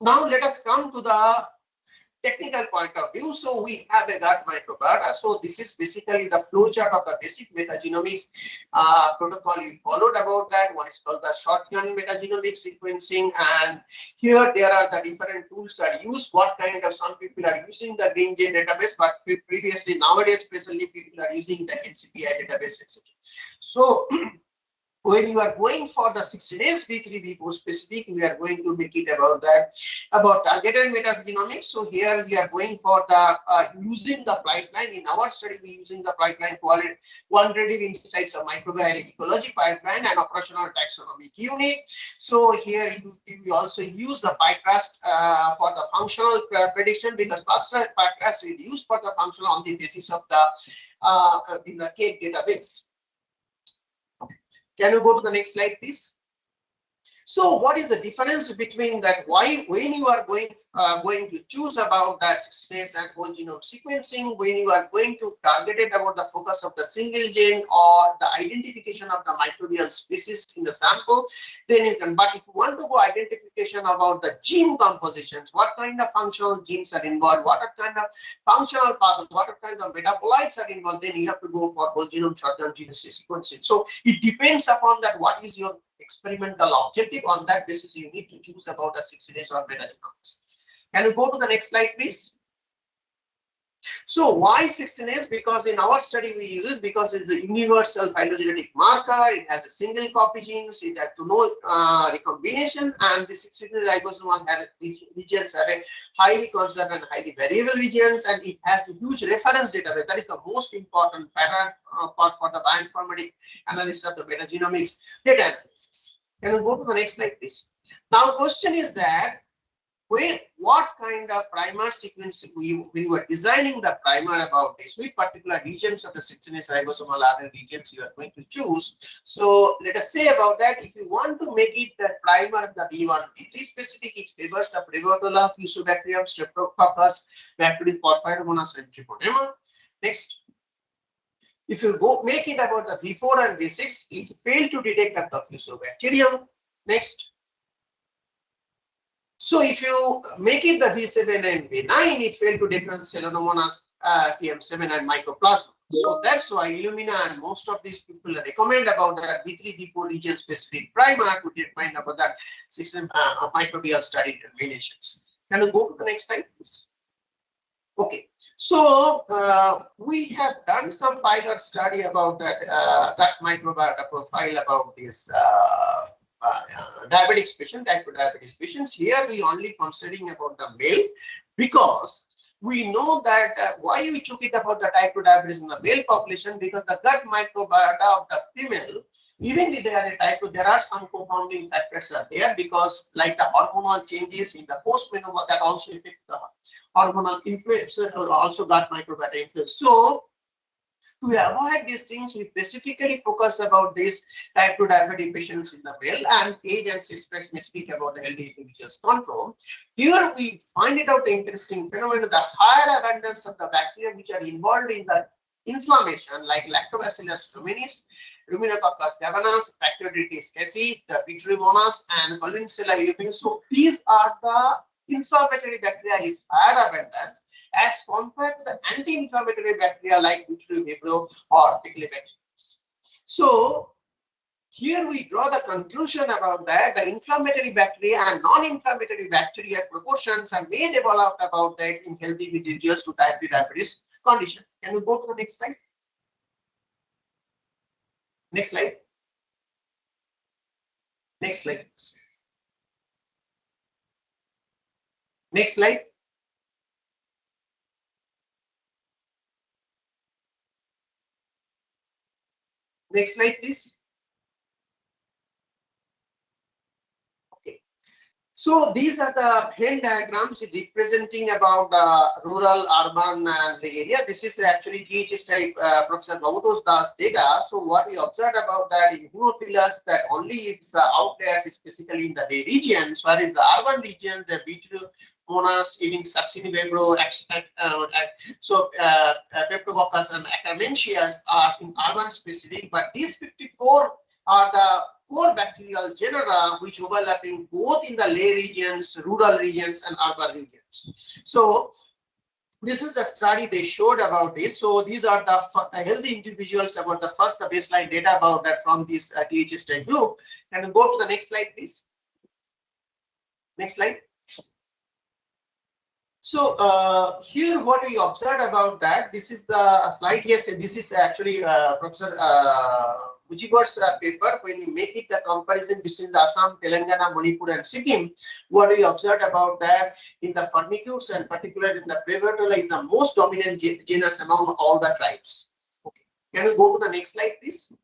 Now let us come to the technical point of view, so we have a gut microbiota. So this is basically the flowchart of the basic metagenomics protocol we followed about that. One is called the shotgun metagenomic sequencing, and here there are the different tools that are used. What kind of, some people are using the GreenGen database, but previously, nowadays, especially people are using the NCPI database, etc. So when you are going for the 16S V3 V4 specific, we are going to make it about that, about targeted metagenomics. So here we are going for the using the pipeline. In our study, we using the pipeline quantitative insights of microbial ecology pipeline and operational taxonomic unit. So here we also use the PyCrust for the functional prediction, because PyCrust is used for the functional on the basis of the in the cake database. Can you go to the next slide, please? So what is the difference between that? Why, when you are going to choose about that 16S and whole genome sequencing, when you are going to target it about the focus of the single gene or the identification of the microbial species in the sample, then you can. But if you want to go identification about the gene compositions, what kind of functional genes are involved, what kind of functional pathways, what kind of metabolites are involved, then you have to go for whole genome short-term gene sequencing. So it depends upon that what is your experimental objective. On that basis, you need to choose about the 16S or metagenomics. Can you go to the next slide, please? So why 16S? Because in our study we use it because it's the universal phylogenetic marker. It has a single copy genes. It has to know recombination, and the 16S ribosomal regions have a highly constant and highly variable regions, and it has a huge reference database. That is the most important pattern part for the bioinformatic analysis of the metagenomics data analysis. Can you go to the next slide, please? Now, question is that what kind of primer sequence when you are designing the primer about this, which particular regions of the 16S ribosomal RNA regions you are going to choose. So let us say about that, if you want to make it the primer of the B1, B3 specific, it favors the Prevotella, Fusobacterium, Streptococcus, Bacterium, Porphyromonas, and Treponema. Next, if you go make it about the V4 and V6, it failed to detect the Fusobacterium. Next. So if you make it the V7 and V9, it failed to detect Cellonomonas, TM7 and Mycoplasma. So that's why Illumina and most of these people recommend about that V3, V4 region specific primer to define about that 16 microbial study determinations. Can you go to the next slide, please? Okay. So we have done some pilot study about that gut microbiota profile about this diabetic patient, type 2 diabetes patients. Here we only considering about the male, because we know that why we took it about the type 2 diabetes in the male population, because the gut microbiota of the female, even if they are a type 2, there are some confounding factors are there, because like the hormonal changes in the post-menopause that also affect the hormonal influence, also gut microbiota influence. So to avoid these things, we specifically focus about this type 2 diabetic patients in the male, and age and sex may speak about the healthy individuals control. Here we find it out the interesting phenomenon, the higher abundance of the bacteria which are involved in the inflammation, like Lactobacillus thuringiensis, Ruminococcus gabanus, Bacteroidetes casei, the Pityromonas, and Collinsella euphorbia. So these are the inflammatory bacteria is higher abundance as compared to the anti-inflammatory bacteria like Vibrio or Bacillobacterium. So here we draw the conclusion about that the inflammatory bacteria and non-inflammatory bacteria proportions are may develop about that in healthy individuals to type 2 diabetes condition. Can we go to the next slide? Next slide. Next slide. Next slide. Next slide, please. Okay. So these are the Venn diagrams representing about the rural, urban, and the area. This is actually THS type Professor Bhagavatos Das data. So what we observed about that in hemophilus, that only it's outliers is basically in the day regions, whereas the urban region, the Pityromonas, even Succinivibrio, Peptococcus and Akkermansias are in urban specific, but these 54 are the core bacterial genera which overlapping both in the lay regions, rural regions, and urban regions. So This is the study they showed about this. So these are the healthy individuals about the first baseline data about that from this THS group. Can you go to the next slide, please? Next slide. So here what we observed about that, this is the slide. Yes, this is actually Professor Mujibar's paper. When we make it the comparison between the Assam, Telangana, Manipur and Sikkim, what we observed about that in the Firmicutes and particularly in the Prevotella is the most dominant genus among all the tribes. Okay. Can we go to the next slide, please?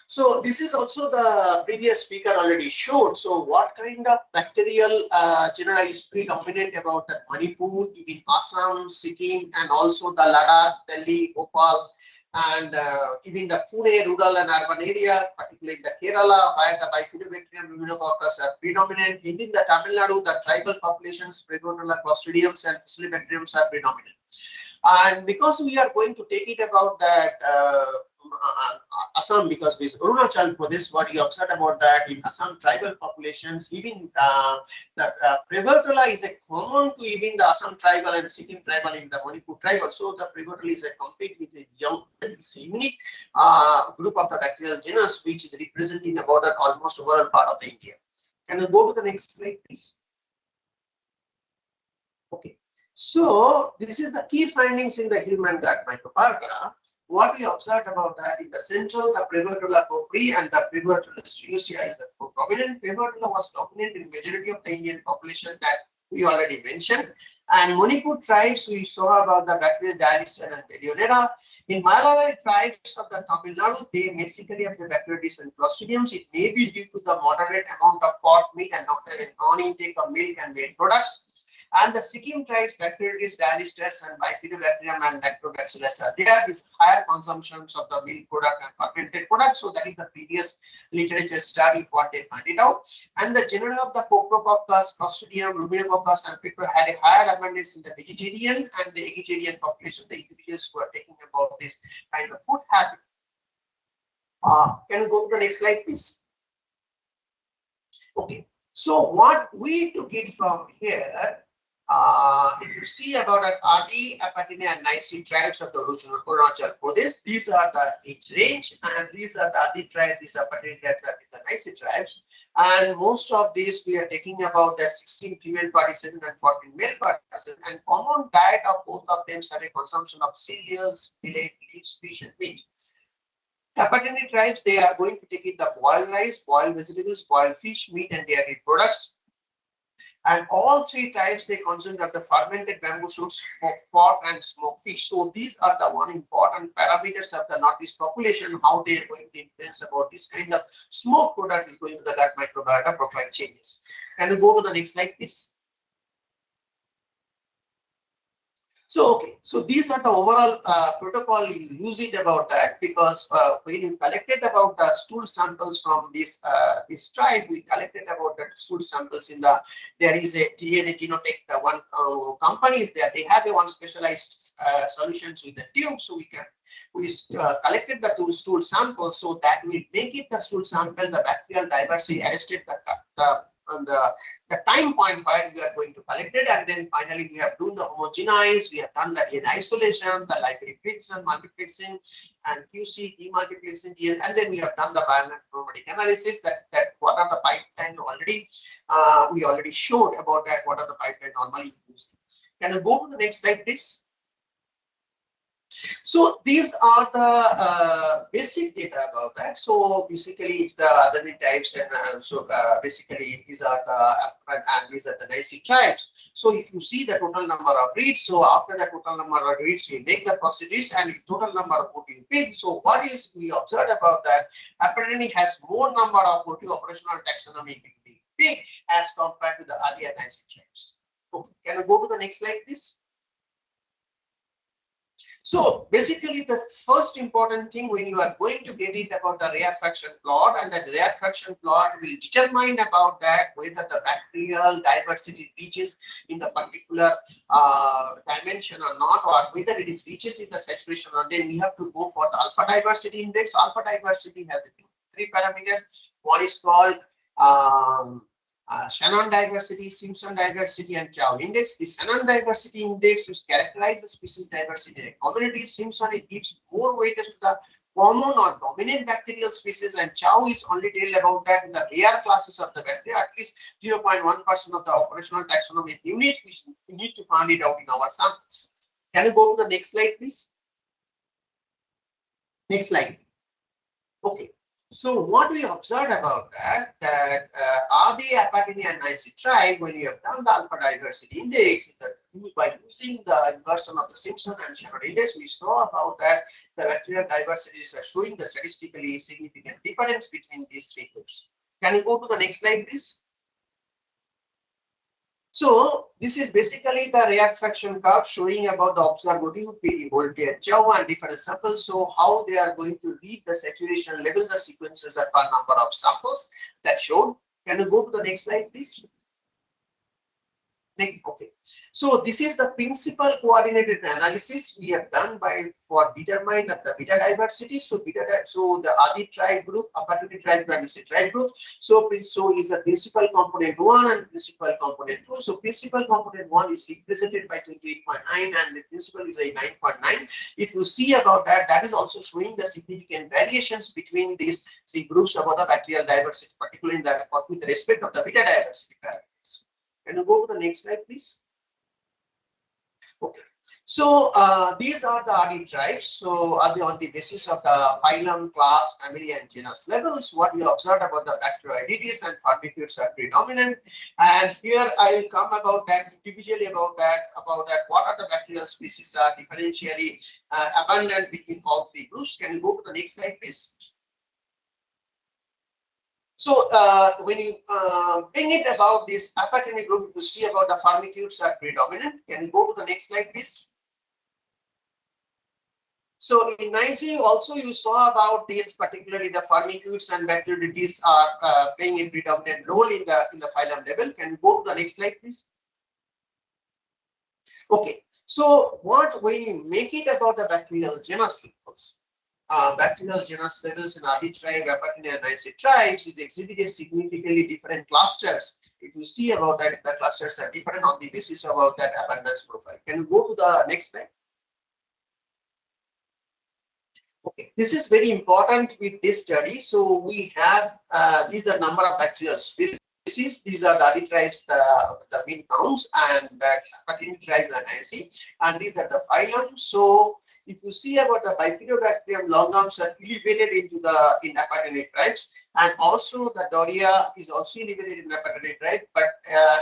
So this is also the previous speaker already showed. So what kind of bacterial genera is predominant about the Manipur, even Assam, Sikkim, and also the Ladakh, Delhi, Bhopal, and even the Pune rural and urban area, particularly the Kerala, where the Bifidobacterium luminococcus are predominant. Even the Tamil Nadu, the tribal populations, Prevotella, Clostridiums, and Fusilibacteriums are predominant. And because we are going to take it about that Assam, because this Arunachal Pradesh, what you observed about that in Assam tribal populations, even the Prevotella is a common to even the Assam tribal and Sikkim tribal in the Manipur tribal. So the Prevotella is a complete young, it's a unique group of the bacterial genus which is representing about that almost overall part of the India. Can you go to the next slide, please? Okay. So this is the key findings in the human gut microbiota. What we observed about that in the central, the Prevotella copri and the Prevotella streucia is the prominent. Prevotella was dominant in majority of the Indian population that we already mentioned. And Manipur tribes, we saw about the bacterial Dialistin and Bellionera. In Malabar tribes of the Tamil Nadu, they basically have the Bacteroides and Clostridiums. It may be due to the moderate amount of pot meat and non-intake of milk and milk products. And the Sikkim tribes, Bacteroides, Dialisters, and Bifidobacterium and Lactobacillus are there. These higher consumptions of the milk product and fermented product. So that is the previous literature study what they find it out. And the genera of the Coprococcus, Clostridium, Luminococcus, and Picro had a higher abundance in the vegetarian and the vegetarian population, the individuals who are taking about this kind of food habit. Can you go to the next slide, please? Okay. So what we took it from here. If you see about that Adi, Apatini, and Nicene tribes of the original Arunachal Pradesh, these are the age range, and these are the Adi tribes, these are Apatini tribes, and these are Nicene tribes. And most of these we are taking about the 16 female participants and 14 male participants. And common diet of both of them have a consumption of cereals, millet, leaves, fish, and meat. Apatini tribes, they are going to take it the boiled rice, boiled vegetables, boiled fish, meat, and dairy products. And all three tribes, they consume of the fermented bamboo shoots, smoked pork, and smoked fish. So these are the one important parameters of the Northeast population, how they are going to influence about this kind of smoked product is going to the gut microbiota profile changes. Can you go to the next slide, please? So, okay, so these are the overall protocol you use it about that, because when you collected about the stool samples from this tribe, we collected about the stool samples in the, there is a DNA Genotech, one company is there, they have a one specialized solutions with the tube, so we collected the two stool samples, so that will make it the stool sample, the bacterial diversity arrested the time point where we are going to collect it, and then finally we have done the homogenize, we have done the DNA isolation, the library prediction, multiplexing, and QC demultiplexing, and then we have done the bioinformatic analysis that what are the pipeline already we already showed about that, what are the pipeline normally used. Can you go to the next slide, please? So these are the basic data about that. So basically it's the other types, and basically these are the and these are the Nicene tribes. So if you see the total number of reads, so after the total number of reads, we make the procedures and the total number of voting pig. So what is we observed about that? Apparently has more number of voting operational taxonomy pig as compared to the other Nicene tribes. Okay, can you go to the next slide, please? So basically the first important thing when you are going to get it about the rarefaction plot, and the rarefaction plot will determine about that whether the bacterial diversity reaches in the particular dimension or not, or whether it is reaches in the saturation, or then we have to go for the alpha diversity index. Alpha diversity has three parameters. One is called Shannon diversity, Simpson diversity, and Chow index. The Shannon diversity index is characterize the species diversity in a community. Simpson, it gives more weight to the common or dominant bacterial species, and Chow is only tell about that in the rare classes of the bacteria. At least 0.1% of the operational taxonomic unit, we need to find it out in our samples. Can you go to the next slide, please? Next slide. Okay. So what we observed about that are the Apatinia anici tribe, when you have done the alpha diversity index, by using the inversion of the Simpson and Shannon index, we saw about that the bacterial diversities are showing the statistically significant difference between these three groups. Can you go to the next slide, please? So this is basically the reaction curve showing about the observative PD, Voltaire, Chow, and different samples. So how they are going to read the saturation level, the sequences are per number of samples that showed. Can you go to the next slide, please? Okay. So this is the principal coordinated analysis we have done for determine the beta diversity. So the Adi tribe group, Apatini tribe, Anici tribe group. So is the principal component 1 and principal component 2. So principal component 1 is represented by 28.9 and the principal is a 9.9. If you see about that, that is also showing the significant variations between these three groups about the bacterial diversity, particularly in the with respect of the beta diversity parameters. Can you go to the next slide, please? Okay. So these are the Adi tribes. So on the basis of the phylum, class, family, and genus levels, what we observed about the bacteroidetes and formicutes are predominant. And here I will come about that individually about that what are the bacterial species are differentially abundant between all three groups. Can you go to the next slide, please? So when you bring it about this Apatini group, you see about the formicutes are predominant. Can you go to the next slide, please? So in Nice also you saw about this, particularly the formicutes and bacteroidetes are playing a predominant role in the phylum level. Can you go to the next slide, please? Okay. So when you make it about the bacterial genus levels, bacterial genus levels in Adi tribe, Apatinia, and Nice tribes is exhibited significantly different clusters. If you see about that, the clusters are different on the basis about that abundance profile. Can you go to the next slide? Okay, this is very important with this study. So we have these are number of bacterial species. These are the Adi tribes, the mean counts, and the Apatini tribes and Nice, and these are the phylum. So if you see about the Bifidobacterium longums are elevated in Apatini tribes, and also the Doria is also elevated in Apatini tribe. But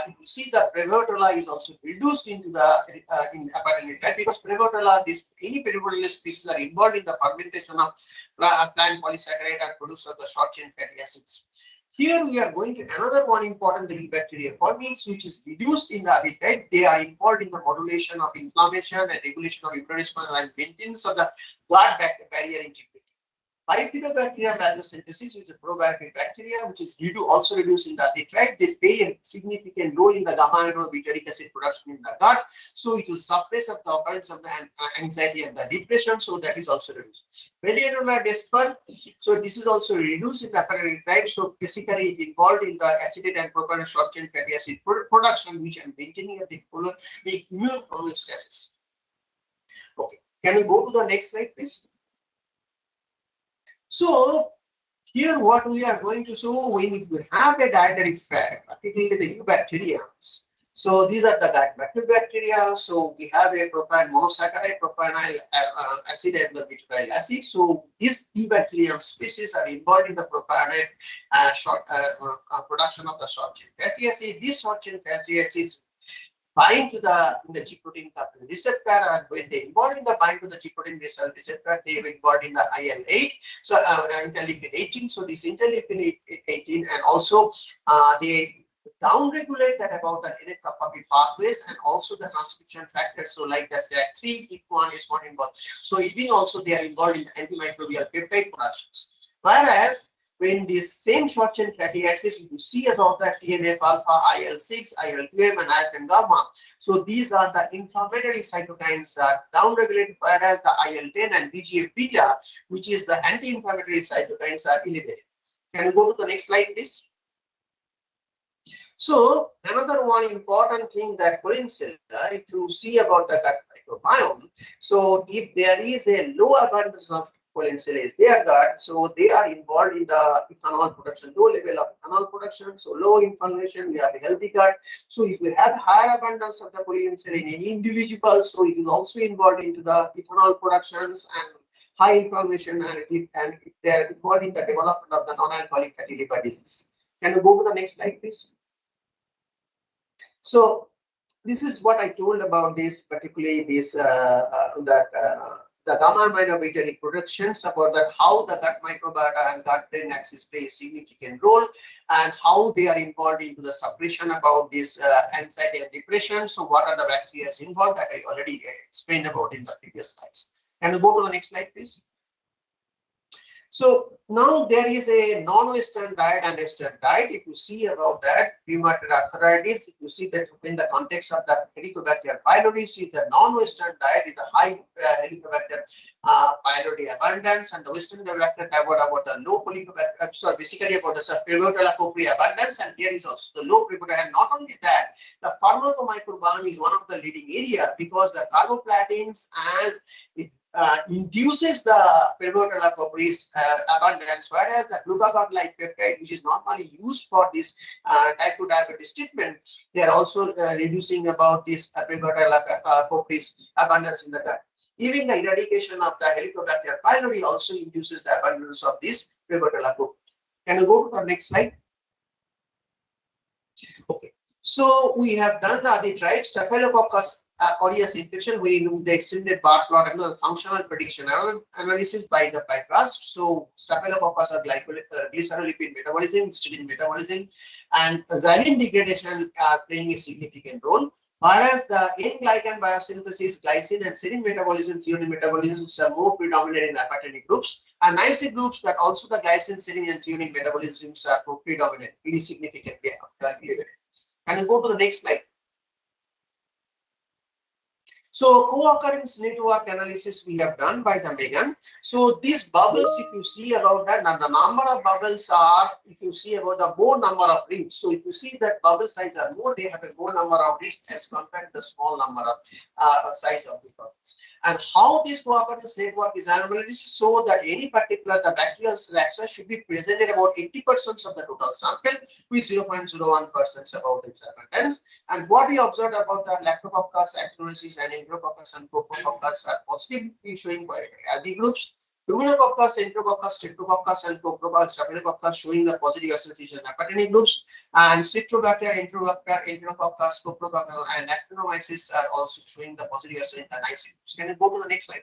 if you see the Prevotella is also reduced into in Apatini tribe, because Prevotella, any Prevotella species are involved in the fermentation of plant polysaccharide and produce of the short chain fatty acids. Here we are going to another one important bacteria formings, which is reduced in the Adi type. They are involved in the modulation of inflammation and regulation of immune response and maintenance of the blood barrier integrity. Bifidobacterium malosynthesis, which is a probiotic bacteria, which is also reduced in the Adi tribe. They play a significant role in the gamma butyric acid production in the gut. So it will suppress of the occurrence of the anxiety and the depression. So that is also reduced. Velionola desper. So this is also reduced in the Apatini tribe. So basically it involved in the acetate and propionate short chain fatty acid production, which are maintaining the immune homeostasis. Okay. Can we go to the next slide, please? So here what we are going to show, when you have a dietary fat, particularly the eubacteriums. So these are the gut bacteria. So we have a propyl monosaccharide, propionyl acid, and the butyryl acid. So these eubacterium species are involved in the propionate production of the short chain fatty acid. These short chain fatty acids bind to the G protein coupled receptor, and when they involved in the bind to the G protein receptor, they were involved in the IL-8, so interleukin 18. So this interleukin 18, and also they downregulate that about the NF-kappa pathways and also the transcription factors. So like the STAT3, IP1 is not involved. So even also they are involved in antimicrobial peptide productions. Whereas when this same short chain fatty acids, you see about the TNF alpha, IL-6, IL-12, and IL-10 gamma. So these are the inflammatory cytokines are downregulated, whereas the IL-10 and VEGF beta, which is the anti-inflammatory cytokines, are elevated. Can you go to the next slide, please? So another one important thing that Collinsella, if you see about the gut microbiome, so if there is a low abundance of Collinsella is their gut, so they are involved in the ethanol production, low level of ethanol production, so low inflammation, we have a healthy gut. So if we have higher abundance of the Collinsella in any individual, so it is also involved into the ethanol productions and high inflammation, and if they are involved in the development of the non-alcoholic fatty liver disease. Can you go to the next slide, please? So this is what I told about this, particularly this the gamma aminobutyric productions, about that how the gut microbiota and gut brain axis play a significant role, and how they are involved into the suppression about this anxiety and depression. So what are the bacteria involved that I already explained about in the previous slides. Can you go to the next slide, please? So now there is a non-Western diet and Western diet. If you see about that, rheumatoid arthritis, if you see that in the context of the Helicobacter pylori, see the non-Western diet is the high Helicobacter pylori abundance, and the Western diet about the low Helicobacter, so basically about the Prevotola copri abundance, and here is also the low Prevotola. And not only that, the pharmacomicrobiome is one of the leading area, because the carboplatins and it induces the Prevotola copris abundance, whereas the glucagon-like peptide, which is normally used for this type 2 diabetes treatment, they are also reducing about this Prevotola copris abundance in the gut. Even the eradication of the Helicobacter pylori also induces the abundance of this Prevotola copri. Can you go to the next slide? Okay. So we have done the tribe Staphylococcus aureus infection with the extended bar plot and the functional prediction analysis by trust. So Staphylococcus are glycerolipid metabolism, histidine metabolism, and xylene degradation are playing a significant role. Whereas the N-glycan biosynthesis, glycine and serine metabolism, threonine metabolisms are more predominant in apatenic groups, and niacid groups, but also the glycine, serine and threonine metabolisms are more predominant, really significantly elevated. Can you go to the next slide? So co-occurrence network analysis we have done by the Megan. So these bubbles, if you see about that, now the number of bubbles are, if you see about the more number of rings. So if you see that bubble size are more, they have a more number of rings as compared to the small number of size of the bubbles. And how this co-occurrence network is analyzed so that any particular the bacterial structure should be present at about 80% of the total sample, with 0.01% about its abundance. And what we observed about the Lactococcus, Actinomyces, and Enterococcus and Coprococcus are positively showing by healthy groups. Pneumococcus, Enterococcus, Streptococcus, and Coprococcus, Staphylococcus showing the positive association apatenic groups, and Citrobacter, Enterococcus, Coprococcus, and Actinomyces are also showing the positive association in the niacid groups. Can you go to the next slide?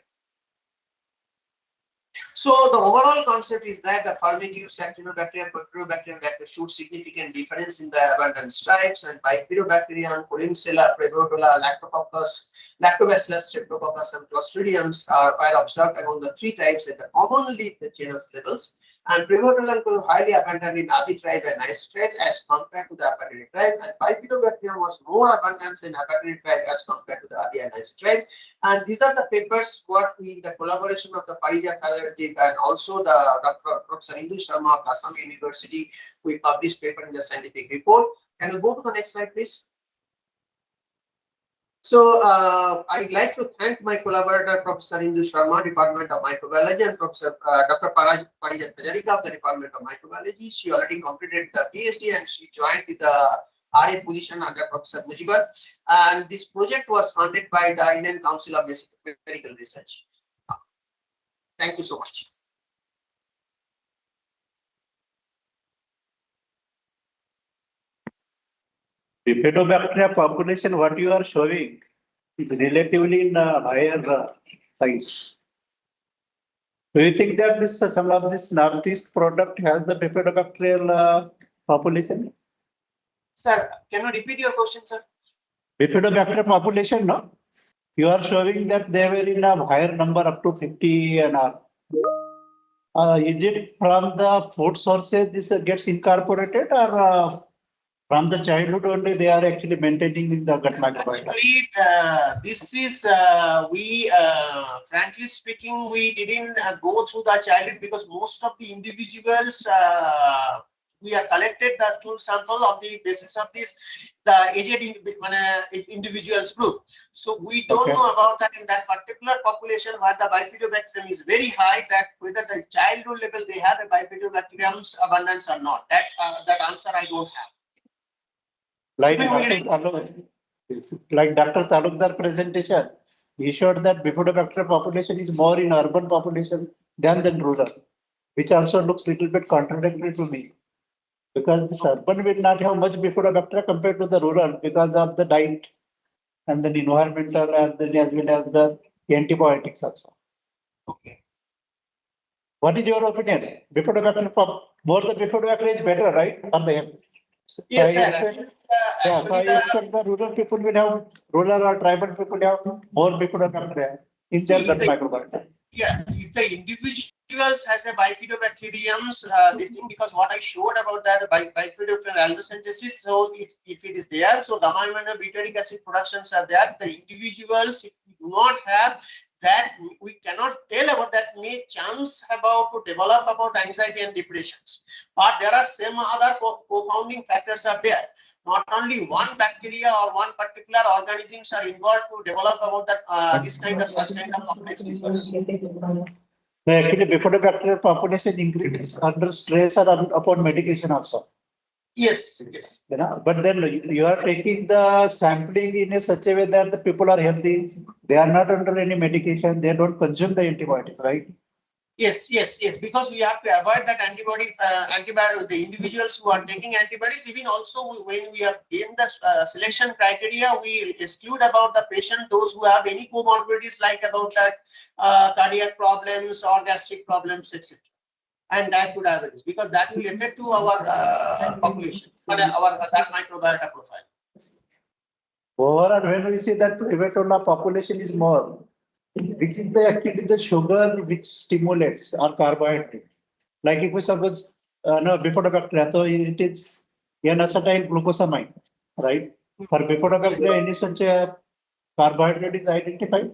So the overall concept is that the Firmicutes, Actinobacteria, Bacteriobacterium showed significant difference in the abundance types, and Bifidobacterium, Collinsella, Prevotola, Lactococcus, Lactobacillus, Streptococcus, and Clostridiums are observed among the three types at the commonly the genus levels. And Prevotola was highly abundant in Adi tribe and Niacid tribe as compared to the Apatenic tribe, and Bifidobacterium was more abundant in Apatenic tribe as compared to the Adi and Niacid tribe. And these are the papers what we, the collaboration of the Parijat and also the Dr. Professor Indu Sharma of Assam University, we published paper in the scientific report. Can you go to the next slide, please? So I'd like to thank my collaborator, Professor Indu Sharma, Department of Microbiology, and Professor Dr. Parijat Gaurav of the Department of Microbiology. She already completed the PhD and she joined with the RA position under Professor Mujibar. And this project was funded by the Indian Council of Medical Research. Thank you so much. Bifidobacteria population, what you are showing is relatively in higher size. Do you think that this some of this northeast product has the bifidobacterial population? Sir, can you repeat your question, sir? Bifidobacteria population, no? You are showing that they were in a higher number up to 50 and all. Is it from the food sources this gets incorporated, or from the childhood only they are actually maintaining in the gut microbiota? Actually, this is frankly speaking, we didn't go through the childhood because most of the individuals we have collected the stool sample on the basis of the aged individuals group. So we don't know about that in that particular population where the bifidobacterium is very high, that whether the childhood level they have a bifidobacterium's abundance or not. That answer I don't have. Like Dr. Talukdar presentation, he showed that bifidobacter population is more in urban population than rural, which also looks little bit contradictory to me. Because this urban will not have much bifidobacter compared to the rural because of the diet and then environmental and then as well as the antibiotics also. Okay. What is your opinion? Bifidobacter, more the bifidobacter is better, right? Or the yes, sir. The rural people will have, rural or tribal people have more bifidobacter in their gut microbiota. Yeah, if the individuals has a bifidobacteriums, this thing, because what I showed about that bifidobacterium aldocentesis, so if it is there, so gamma amino butyric acid productions are there. The individuals, if we do not have that, we cannot tell about that may chance about to develop about anxiety and depressions. But there are some other co-founding factors are there. Not only one bacteria or one particular organisms are involved to develop about that this kind of such kind of complex disorder. Actually, bifidobacter population increases under stress or upon medication also. Yes, yes. You know, but then you are taking the sampling in a such a way that the people are healthy. They are not under any medication. They don't consume the antibiotics, right? Yes, yes, yes. Because we have to avoid that antibiotic. The individuals who are taking antibiotics, even also when we have given the selection criteria, we exclude about the patient those who have any comorbidities like about that cardiac problems or gastric problems, etc. And type 2 diabetes, because that will affect to our population, but that microbiota profile. Overall, when we see that private population is more, which is actually the sugar which stimulates our carbohydrate. Like if we suppose bifidobacter, so it is N-acetyl glucosamine, right? For bifidobacter, any such a carbohydrate is identified?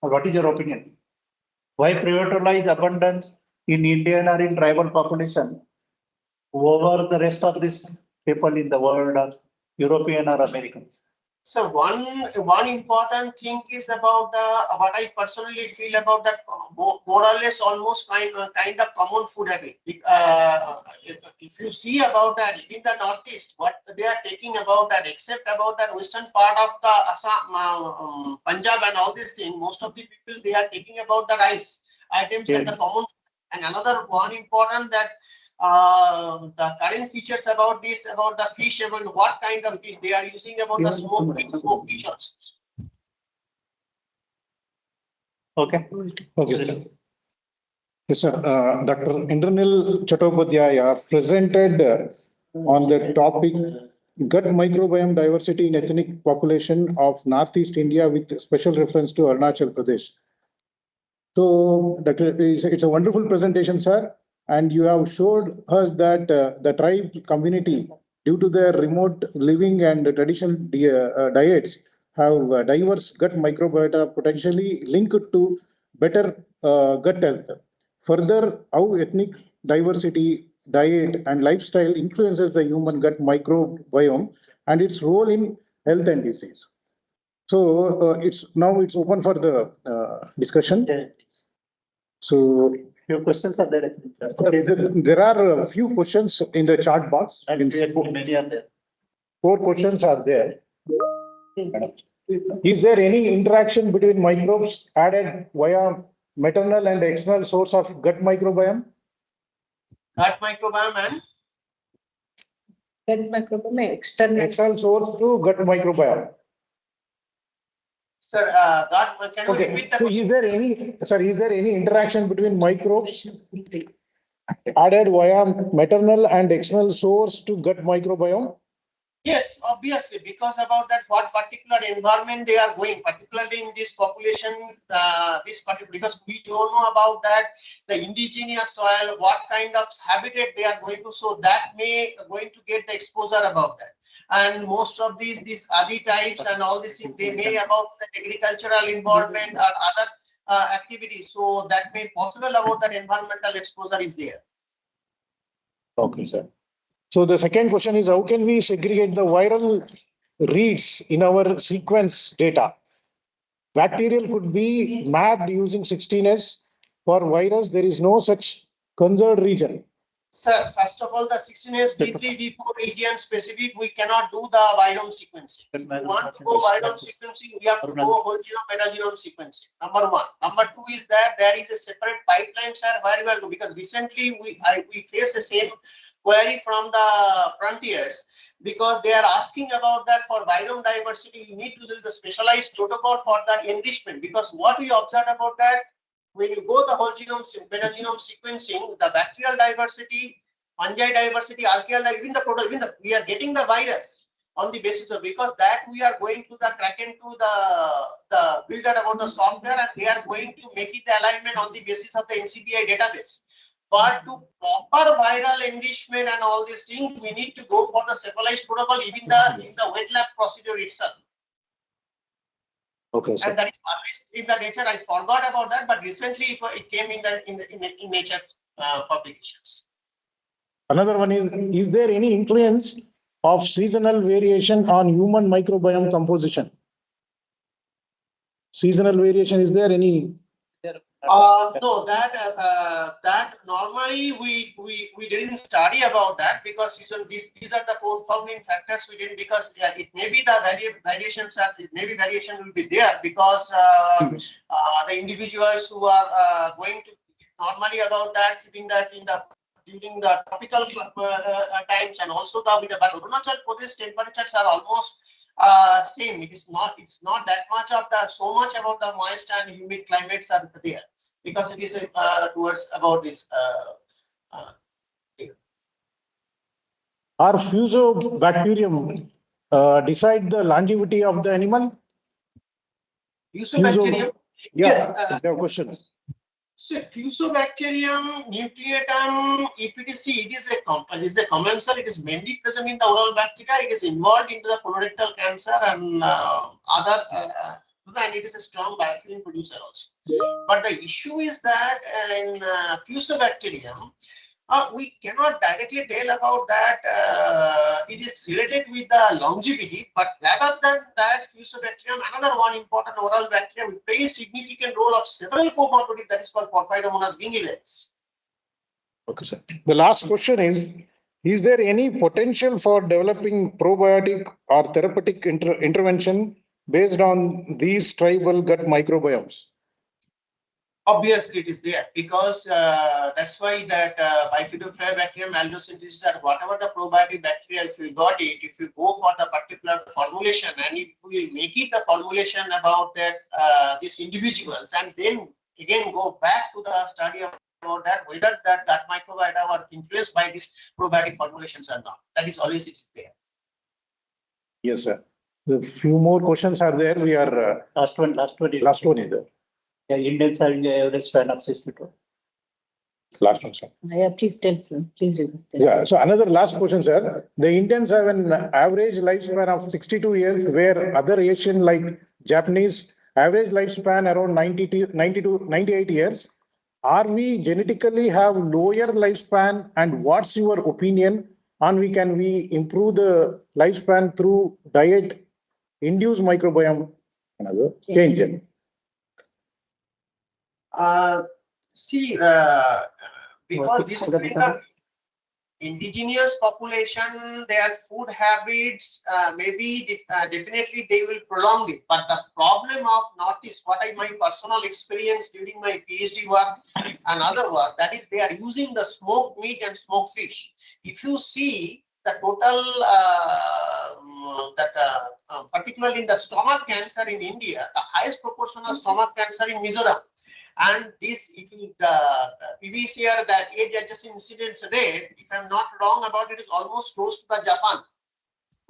Or what is your opinion? Why Privatola is abundant in Indian or in tribal population over the rest of these people in the world, or European or Americans? So one important thing is about what I personally feel about that more or less almost kind of common food habit. If you see about that in the Northeast, what they are taking about that, except about that western part of the Assam, Punjab and all these things, most of the people they are taking about the rice items and the common. And another one important that the current features about this, about the fish, about what kind of fish they are using, about the smoked fish also. Okay. Okay. Yes, sir. Dr. Indranil Chattopadhyaya presented on the topic gut microbiome diversity in ethnic population of Northeast India with special reference to Arunachal Pradesh. So, Dr. It's a wonderful presentation, sir. And you have showed us that the tribe community, due to their remote living and traditional diets, have diverse gut microbiota potentially linked to better gut health. Further, how ethnic diversity, diet, and lifestyle influences the human gut microbiome and its role in health and disease. So it's open for the discussion. So few questions are there. There are a few questions in the chat box. Many are there. 4 questions are there. Is there any interaction between microbes added via maternal and external source of gut microbiome? Gut microbiome and? Gut microbiome, external source to gut microbiome. Sir, can you repeat the question? Is there any interaction between microbes added via maternal and external source to gut microbiome? Yes, obviously, because about that, what particular environment they are going, particularly in this population, because we don't know about that, the indigenous soil, what kind of habitat they are going to, so that may going to get the exposure about that. And most of these Adi types and all these things, they may about the agricultural involvement or other activities. So that may possible about that environmental exposure is there. Okay, sir. So the second question is, how can we segregate the viral reads in our sequence data? Bacterial could be mapped using 16S. For virus, there is no such conserved region. Sir, first of all, the 16S, B3, B4 region specific, we cannot do the virome sequencing. If we want to go virome sequencing, we have to go whole genome, metagenome sequencing. Number one. Number two is that there is a separate pipeline, sir, where you are going, because recently we face the same query from the frontiers, because they are asking about that for virome diversity, you need to do the specialized protocol for the enrichment, because what we observed about that, when you go the whole genome, metagenome sequencing, the bacterial diversity, fungi diversity, archaeal diversity, even the we are getting the virus on the basis of, because that we are going to the crack into the builder about the software, and they are going to make it the alignment on the basis of the NCBI database. But to proper viral enrichment and all these things, we need to go for the specialized protocol, even in the wet lab procedure itself. Okay, sir. And that is published in the Nature. I forgot about that, but recently it came in Nature publications. Another one is there any influence of seasonal variation on human microbiome composition? Seasonal variation, is there any? No, that normally we didn't study about that, because these are the confounding factors we didn't, because it may be the variations are, it may be variation will be there, because the individuals who are going to normally about that, keeping that during the tropical times, and also but Arunachal Pradesh temperatures are almost same. It's not that much of the, so much about the moist and humid climates are there, because it is towards about this. Are Fusobacterium decide the longevity of the animal? Fusobacterium? Yes, there are questions. So Fusobacterium nucleatum, if it is a commensal, it is mainly present in the oral bacteria. It is involved into the colorectal cancer and other, and it is a strong biofilm producer also. But the issue is that in Fusobacterium, we cannot directly tell about that. It is related with the longevity, but rather than that, Fusobacterium, another one important oral bacteria, will play a significant role of several comorbidities, that is for Porphyromonas gingivalis. Okay, sir. The last question is there any potential for developing probiotic or therapeutic intervention based on these tribal gut microbiomes? Obviously, it is there, because that's why that Bifidobacterium maltosynthesis, or whatever the probiotic bacteria, if you got it, if you go for the particular formulation, and if we make it the formulation about that these individuals, and then again go back to the study about that, whether that microbiota were influenced by these probiotic formulations or not. That is always it is there. Yes, sir. A few more questions are there. We are last one is there. Yeah, Indians having an average span of 62. Last one, sir. Yeah, please tell, sir. Please read this. Yeah, so another last question, sir. The Indians have an average lifespan of 62 years, where other Asian like Japanese average lifespan around 98 years. Are we genetically have lower lifespan, and what's your opinion on can we improve the lifespan through diet induced microbiome change? Because this kind of indigenous population, their food habits, maybe definitely they will prolong it. But the problem of Northeast, what my personal experience during my PhD work and other work, that is they are using the smoked meat and smoked fish. If you see the total, particularly in the stomach cancer in India, the highest proportion of stomach cancer in Mizoram. And this, if you PVCR, that age-adjusted incidence rate, if I'm not wrong about it, is almost close to the Japan.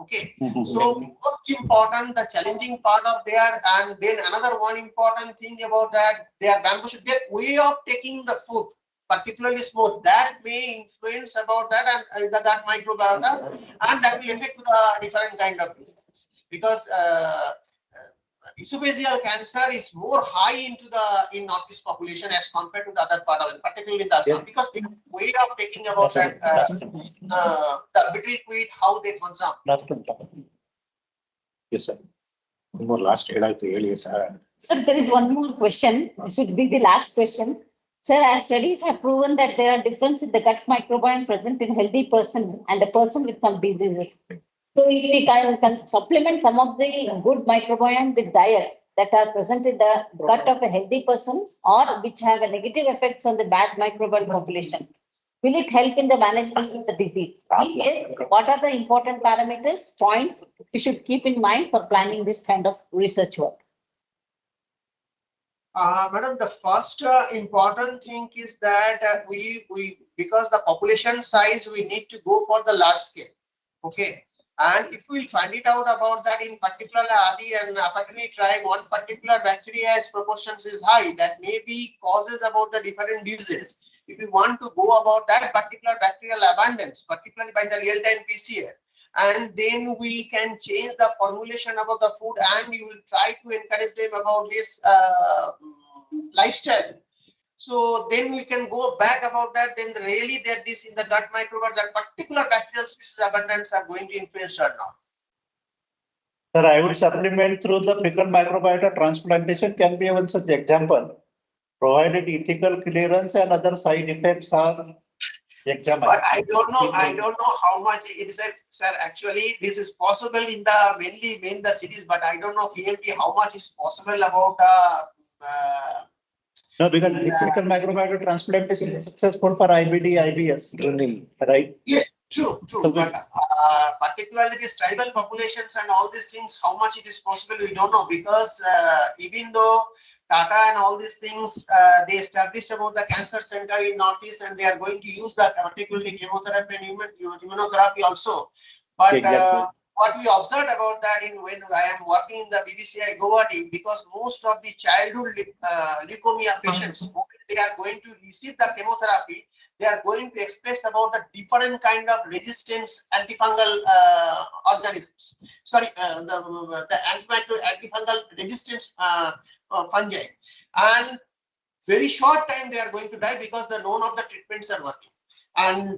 Okay, so most important, the challenging part of there, and then another one important thing about that, their bamboo should get way of taking the food, particularly smooth. That may influence about that and that microbiota, and that will affect the different kind of diseases. Because esophageal cancer is more high in Northeast population as compared to the other part of it, particularly in the Assam, because the way of taking about that the betel quid, how they consume. Last one. Yes, sir. One more last sir. Sir, there is one more question. This would be the last question. Sir, as studies have proven that there are differences in the gut microbiome present in healthy person and the person with some diseases. So if we can supplement some of the good microbiome with diet that are present in the gut of a healthy person or which have a negative effects on the bad microbial population, will it help in the management of the disease? What are the important parameters, points we should keep in mind for planning this kind of research work? Madam, the first important thing is that because the population size, we need to go for the large scale. Okay. And if we find it out about that in particular Adi and Apatani tribe, one particular bacteria's proportions is high, that may be causes about the different diseases. If you want to go about that particular bacterial abundance, particularly by the real-time PCR, and then we can change the formulation about the food and you will try to encourage them about this lifestyle. So then we can go back about that, then really that this in the gut microbiome, that particular bacterial species abundance are going to influence or not. Sir, I would supplement through the fecal microbiota transplantation can be one such example, provided ethical clearance and other side effects are examined. But I don't know how much it is, sir. Actually, this is possible in the mainly in the cities, but I don't know PMT how much is possible about no, because fecal microbiota transplantation is successful for IBD, IBS, right? Yeah, true. So but particularly these tribal populations and all these things, how much it is possible, we don't know, because even though Tata and all these things, they established about the cancer center in Northeast and they are going to use that particularly chemotherapy and immunotherapy also. But what we observed about that when I am working in the BBCI Guwahati, because most of the childhood leukemia patients, they are going to receive the chemotherapy, they are going to express about the different kind of resistance antifungal organisms. Sorry, the antifungal resistance fungi, and very short time they are going to die because none of the treatments are working. And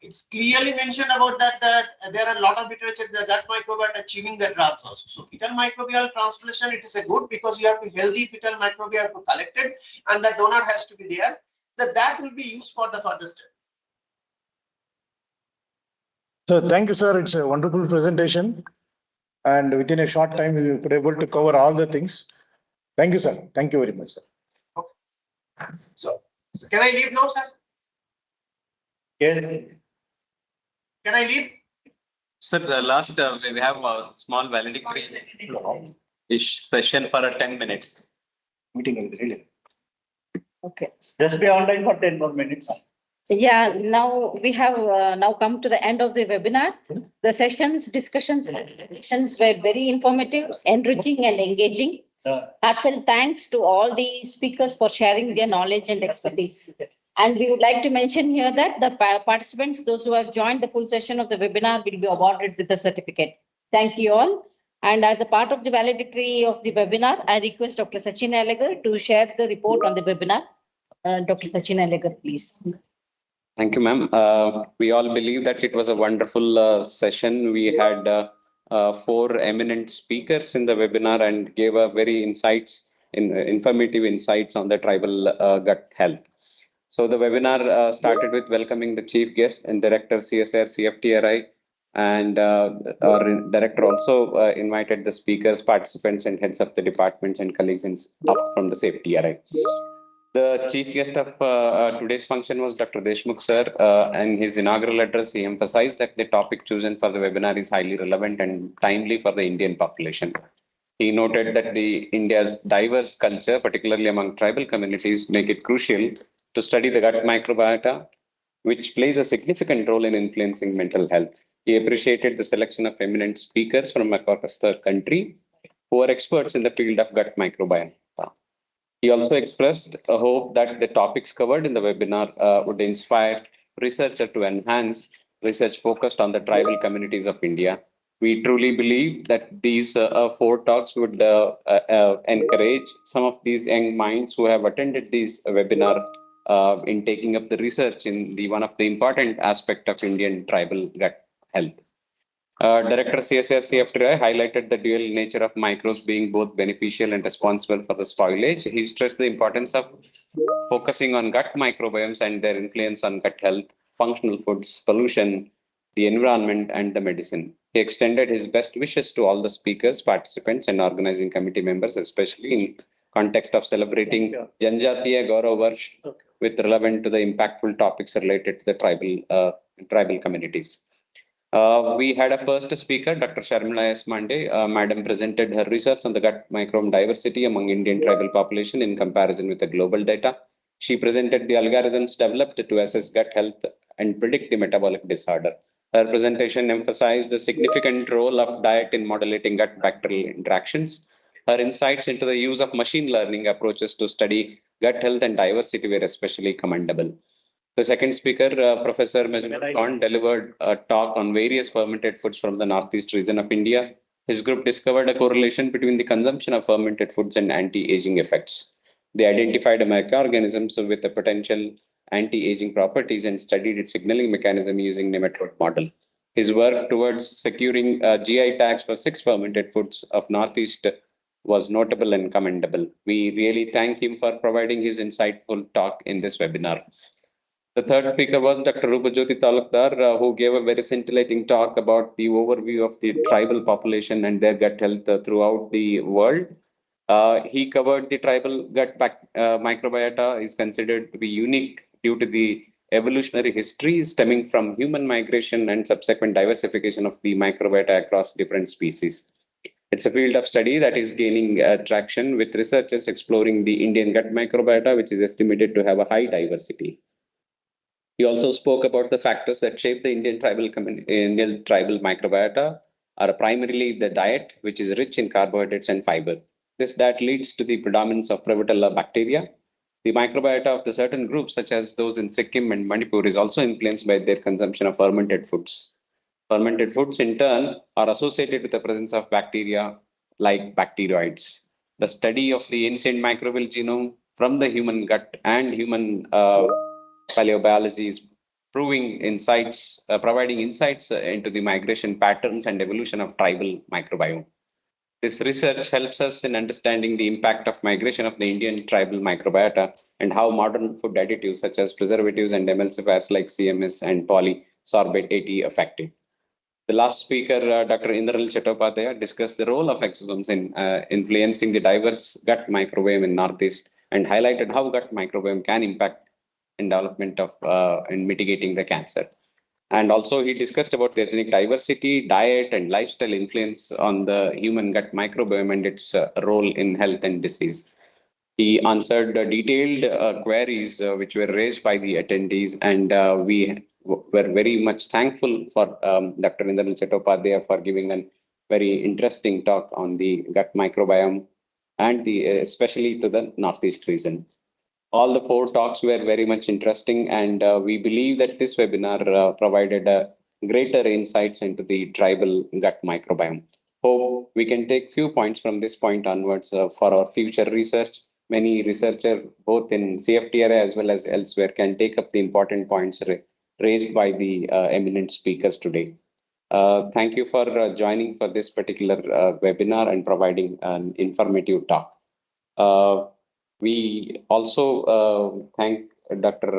it's clearly mentioned about that there are a lot of literature the gut microbiota achieving the drugs also. So fetal microbial transplantation, it is a good because you have to healthy fetal microbiota to collect it and the donor has to be there. That will be used for the further study. So thank you, sir. It's a wonderful presentation. And within a short time, we were able to cover all the things. Thank you, sir. Thank you very much, sir. Okay. So can I leave now, sir? Yes. Can I leave? Sir, last we have a small valedictory session for 10 minutes. Meeting really. Okay. Just be online for 10 more minutes. Yeah, now we have now come to the end of the webinar. The discussions were very informative, enriching and engaging. Heartfelt thanks to all the speakers for sharing their knowledge and expertise. And we would like to mention here that the participants, those who have joined the full session of the webinar, will be awarded with the certificate. Thank you all. And as a part of the valedictory of the webinar, I request Dr. Sachin Alagar to share the report on the webinar. Dr. Sachin Alagar, please. Thank you, ma'am. We all believe that it was a wonderful session. We had 4 eminent speakers in the webinar and gave a very informative insights on the tribal gut health. So the webinar started with welcoming the chief guest and director CSIR-CFTRI, and our director also invited the speakers, participants, and heads of the departments and colleagues from the CFTRI. The chief guest of today's function was Dr. Deshmukh sir. In his inaugural address, he emphasized that the topic chosen for the webinar is highly relevant and timely for the Indian population. He noted that India's diverse culture, particularly among tribal communities, make it crucial to study the gut microbiota, which plays a significant role in influencing mental health. He appreciated the selection of eminent speakers from across the country who are experts in the field of gut microbiota. He also expressed a hope that the topics covered in the webinar would inspire researchers to enhance research focused on the tribal communities of India, We truly believe that these 4 talks would encourage some of these young minds who have attended these webinar in taking up the research in the one of the important aspect of Indian tribal gut health. Director CSIR-CFTRI highlighted the dual nature of microbes being both beneficial and responsible for the spoilage. He stressed the importance of focusing on gut microbiomes and their influence on gut health, functional foods, pollution, the environment, and the medicine. He extended his best wishes to all the speakers, participants, and organizing committee members, especially in context of celebrating Jan Jatiya Gaurav Varsh with relevant to the impactful topics related to the tribal communities. We had a first speaker, Dr. Sharmila S. Mande. Madam presented her research on the gut microbiome diversity among Indian tribal population in comparison with the global data. She presented the algorithms developed to assess gut health and predict the metabolic disorder. Her presentation emphasized the significant role of diet in modulating gut bacterial interactions. Her insights into the use of machine learning approaches to study gut health and diversity were especially commendable. The second speaker, Professor Majid Khan, delivered a talk on various fermented foods from the northeast region of India. His group discovered a correlation between the consumption of fermented foods and anti-aging effects. They identified microorganisms with the potential anti-aging properties and studied its signaling mechanism using nematode model. His work towards securing GI tags for 6 fermented foods of northeast was notable and commendable. We really thank him for providing his insightful talk in this webinar. The third speaker was Dr. Rupajyoti Talukdar, who gave a very scintillating talk about the overview of the tribal population and their gut health throughout the world. He covered the tribal gut microbiota is considered to be unique due to the evolutionary history stemming from human migration and subsequent diversification of the microbiota across different species. It's a field of study that is gaining traction with researchers exploring the Indian gut microbiota, which is estimated to have a high diversity. He also spoke about the factors that shape the Indian tribal microbiota are primarily the diet, which is rich in carbohydrates and fiber. This diet leads to the predominance of Prevotella bacteria. The microbiota of the certain groups, such as those in Sikkim and Manipur, is also influenced by their consumption of fermented foods. Fermented foods, in turn, are associated with the presence of bacteria like bacteroids. The study of the ancient microbial genome from the human gut and human paleobiology is providing insights into the migration patterns and evolution of tribal microbiome. This research helps us in understanding the impact of migration of the Indian tribal microbiota and how modern food additives such as preservatives and emulsifiers like CMS and polysorbate 80 affect it. The last speaker, Dr. Indranil Chattopadhyay, discussed the role of exosomes in influencing the diverse gut microbiome in Northeast and highlighted how gut microbiome can impact in development of and mitigating the cancer. And also he discussed about the ethnic diversity, diet, and lifestyle influence on the human gut microbiome and its role in health and disease. He answered detailed queries which were raised by the attendees, and we were very much thankful for Dr. Indranil Chattopadhyay for giving a very interesting talk on the gut microbiome and especially to the Northeast region. All the 4 talks were very much interesting, and we believe that this webinar provided greater insights into the tribal gut microbiome. Hope we can take few points from this point onwards for our future research. Many researchers, both in CFTRI as well as elsewhere, can take up the important points raised by the eminent speakers today. Thank you for joining for this particular webinar and providing an informative talk. We also thank Dr.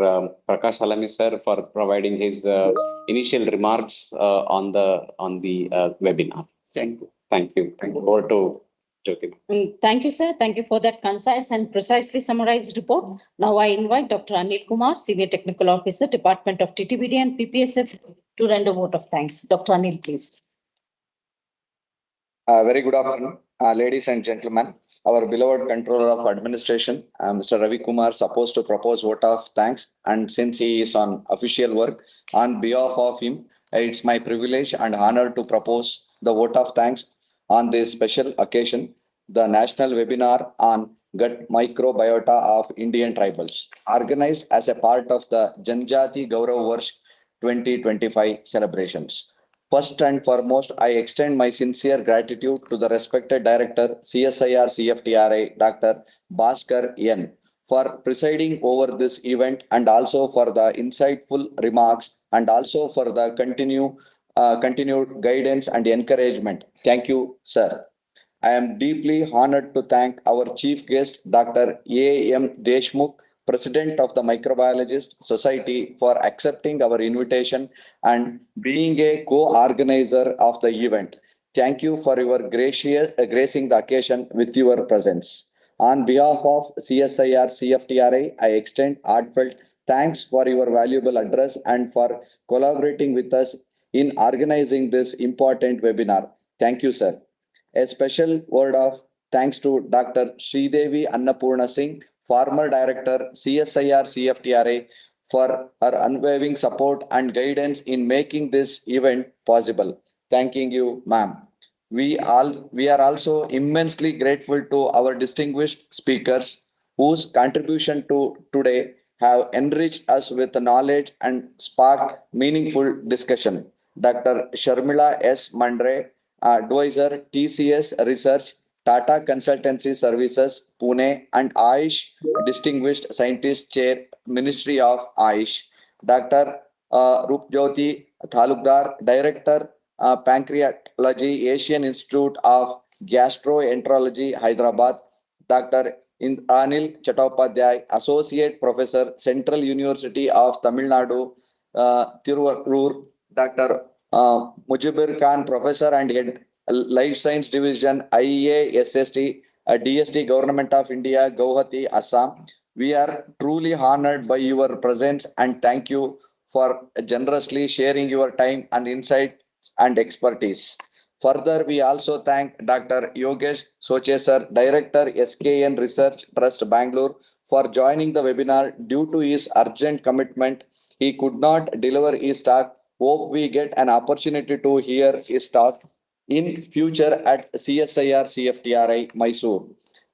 Prakash Halami sir for providing his initial remarks on the webinar. Thank you. Thank you. Over to Jyoti. Thank you, sir. Thank you for that concise and precisely summarized report. Now I invite Dr. Anil Kumar, Senior Technical Officer, Department of TTBD and PPSF, to render a vote of thanks. Dr. Anil, please. Very good afternoon, ladies and gentlemen. Our beloved Controller of Administration, Mr. Ravi Kumar, supposed to propose vote of thanks, and since he is on official work, on behalf of him, it's my privilege and honor to propose the vote of thanks on this special occasion, the national webinar on gut microbiota of Indian tribals, organized as a part of the Jan Jatiya Gaurav Varsh 2025 celebrations. First and foremost, I extend my sincere gratitude to the respected Director, CSIR-CFTRI, Dr. Bhaskar N, for presiding over this event and also for the insightful remarks and also for the continued guidance and encouragement. Thank you, sir. I am deeply honored to thank our chief guest, Dr. A.M. Deshmukh, President of the Microbiologist Society, for accepting our invitation and being a co-organizer of the event. Thank you for your gracing the occasion with your presence. On behalf of CSIR-CFTRI, I extend heartfelt thanks for your valuable address and for collaborating with us in organizing this important webinar. Thank you, sir. A special word of thanks to Dr. Sridevi Annapurna Singh, former Director, CSIR-CFTRI, for her unwavering support and guidance in making this event possible. Thanking you, ma'am. We are also immensely grateful to our distinguished speakers whose contribution to today have enriched us with knowledge and sparked meaningful discussion. Dr. Sharmila S. Mandre, Advisor, TCS Research, Tata Consultancy Services, Pune, and Ayush Distinguished Scientist Chair, Ministry of Ayush. Dr. Rupjyoti Thalukdar, Director, Pancreatology, Asian Institute of Gastroenterology, Hyderabad. Dr. Anil Chattopadhyay, Associate Professor, Central University of Tamil Nadu, Tiruvallur. Dr. Mujibur Khan, Professor and Head, Life Science Division, IEA SST, DST, Government of India, Guwahati, Assam. We are truly honored by your presence and thank you for generously sharing your time and insight and expertise. Further, we also thank Dr. Yogesh Sochesar, Director, SKN Research Trust, Bangalore, for joining the webinar. Due to his urgent commitment, he could not deliver his talk. Hope we get an opportunity to hear his talk in future at CSIR-CFTRI, Mysore.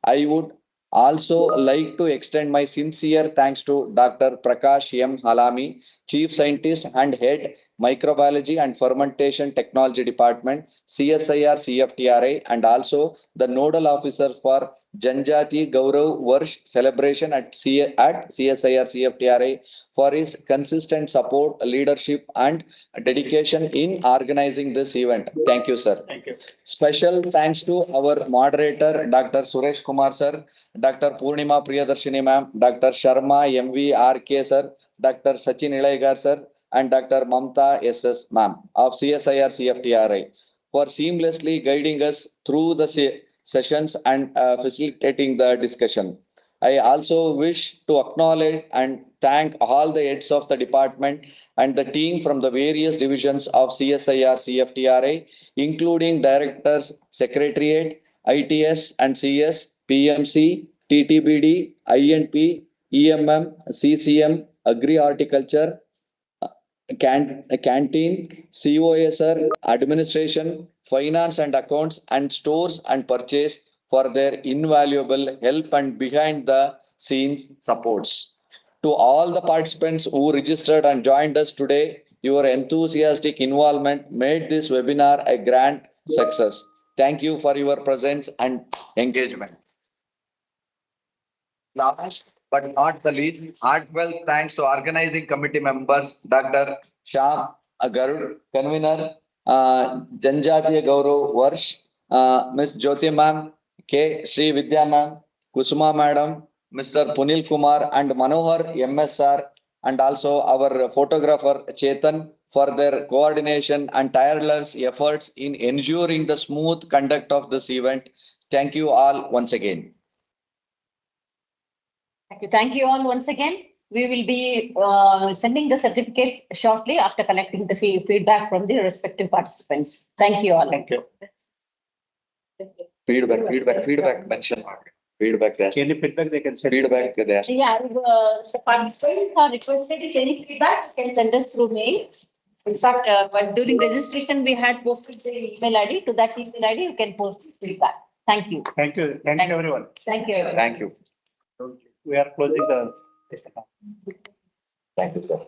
I would also like to extend my sincere thanks to Dr. Prakash M. Halami, Chief Scientist and Head, Microbiology and Fermentation Technology Department, CSIR-CFTRI, and also the Nodal Officer for Jan Jatiya Gaurav Varsh celebration at CSIR-CFTRI for his consistent support, leadership, and dedication in organizing this event. Thank you, sir. Thank you. Special thanks to our moderator, Dr. Suresh Kumar, sir, Dr. Purnima Priyadarshini, ma'am, Dr. Sharma MVRK, sir, Dr. Sachin Ilaigar, sir, and Dr. Mamta SS, ma'am, of CSIR-CFTRI, for seamlessly guiding us through the sessions and facilitating the discussion. I also wish to acknowledge and thank all the heads of the department and the team from the various divisions of CSIR-CFTRI, including Directors, Secretariat, ITS and CS, PMC, TTBD, INP, EMM, CCM, Agri-Horticulture, Canteen, COSR, Administration, Finance and Accounts, and Stores and Purchase for their invaluable help and behind the scenes supports. To all the participants who registered and joined us today, your enthusiastic involvement made this webinar a grand success. Thank you for your presence and engagement. Last but not the least, heartfelt thanks to organizing committee members, Dr. Shyam Garud, Convener, Jan Jatiya Gaurav Varsh, Ms. Jyoti ma'am, K. Sri Vidya ma'am, Kusuma madam, Mr. Punil Kumar and Manohar MSR, and also our photographer Chetan for their coordination and tireless efforts in ensuring the smooth conduct of this event. Thank you all once again. Thank you all once again. We will be sending the certificates shortly after collecting the feedback from the respective participants. Thank you all. Thank you. Feedback, mention feedback there. Any feedback they can send? Feedback there. Yeah, the participants are requested if any feedback, you can send us through mail. In fact, but during registration, we had posted the email ID. To that email ID, you can post feedback. Thank you. Thank you. Thank you, everyone. Thank you. Thank you. We are closing the session now. Thank you, sir.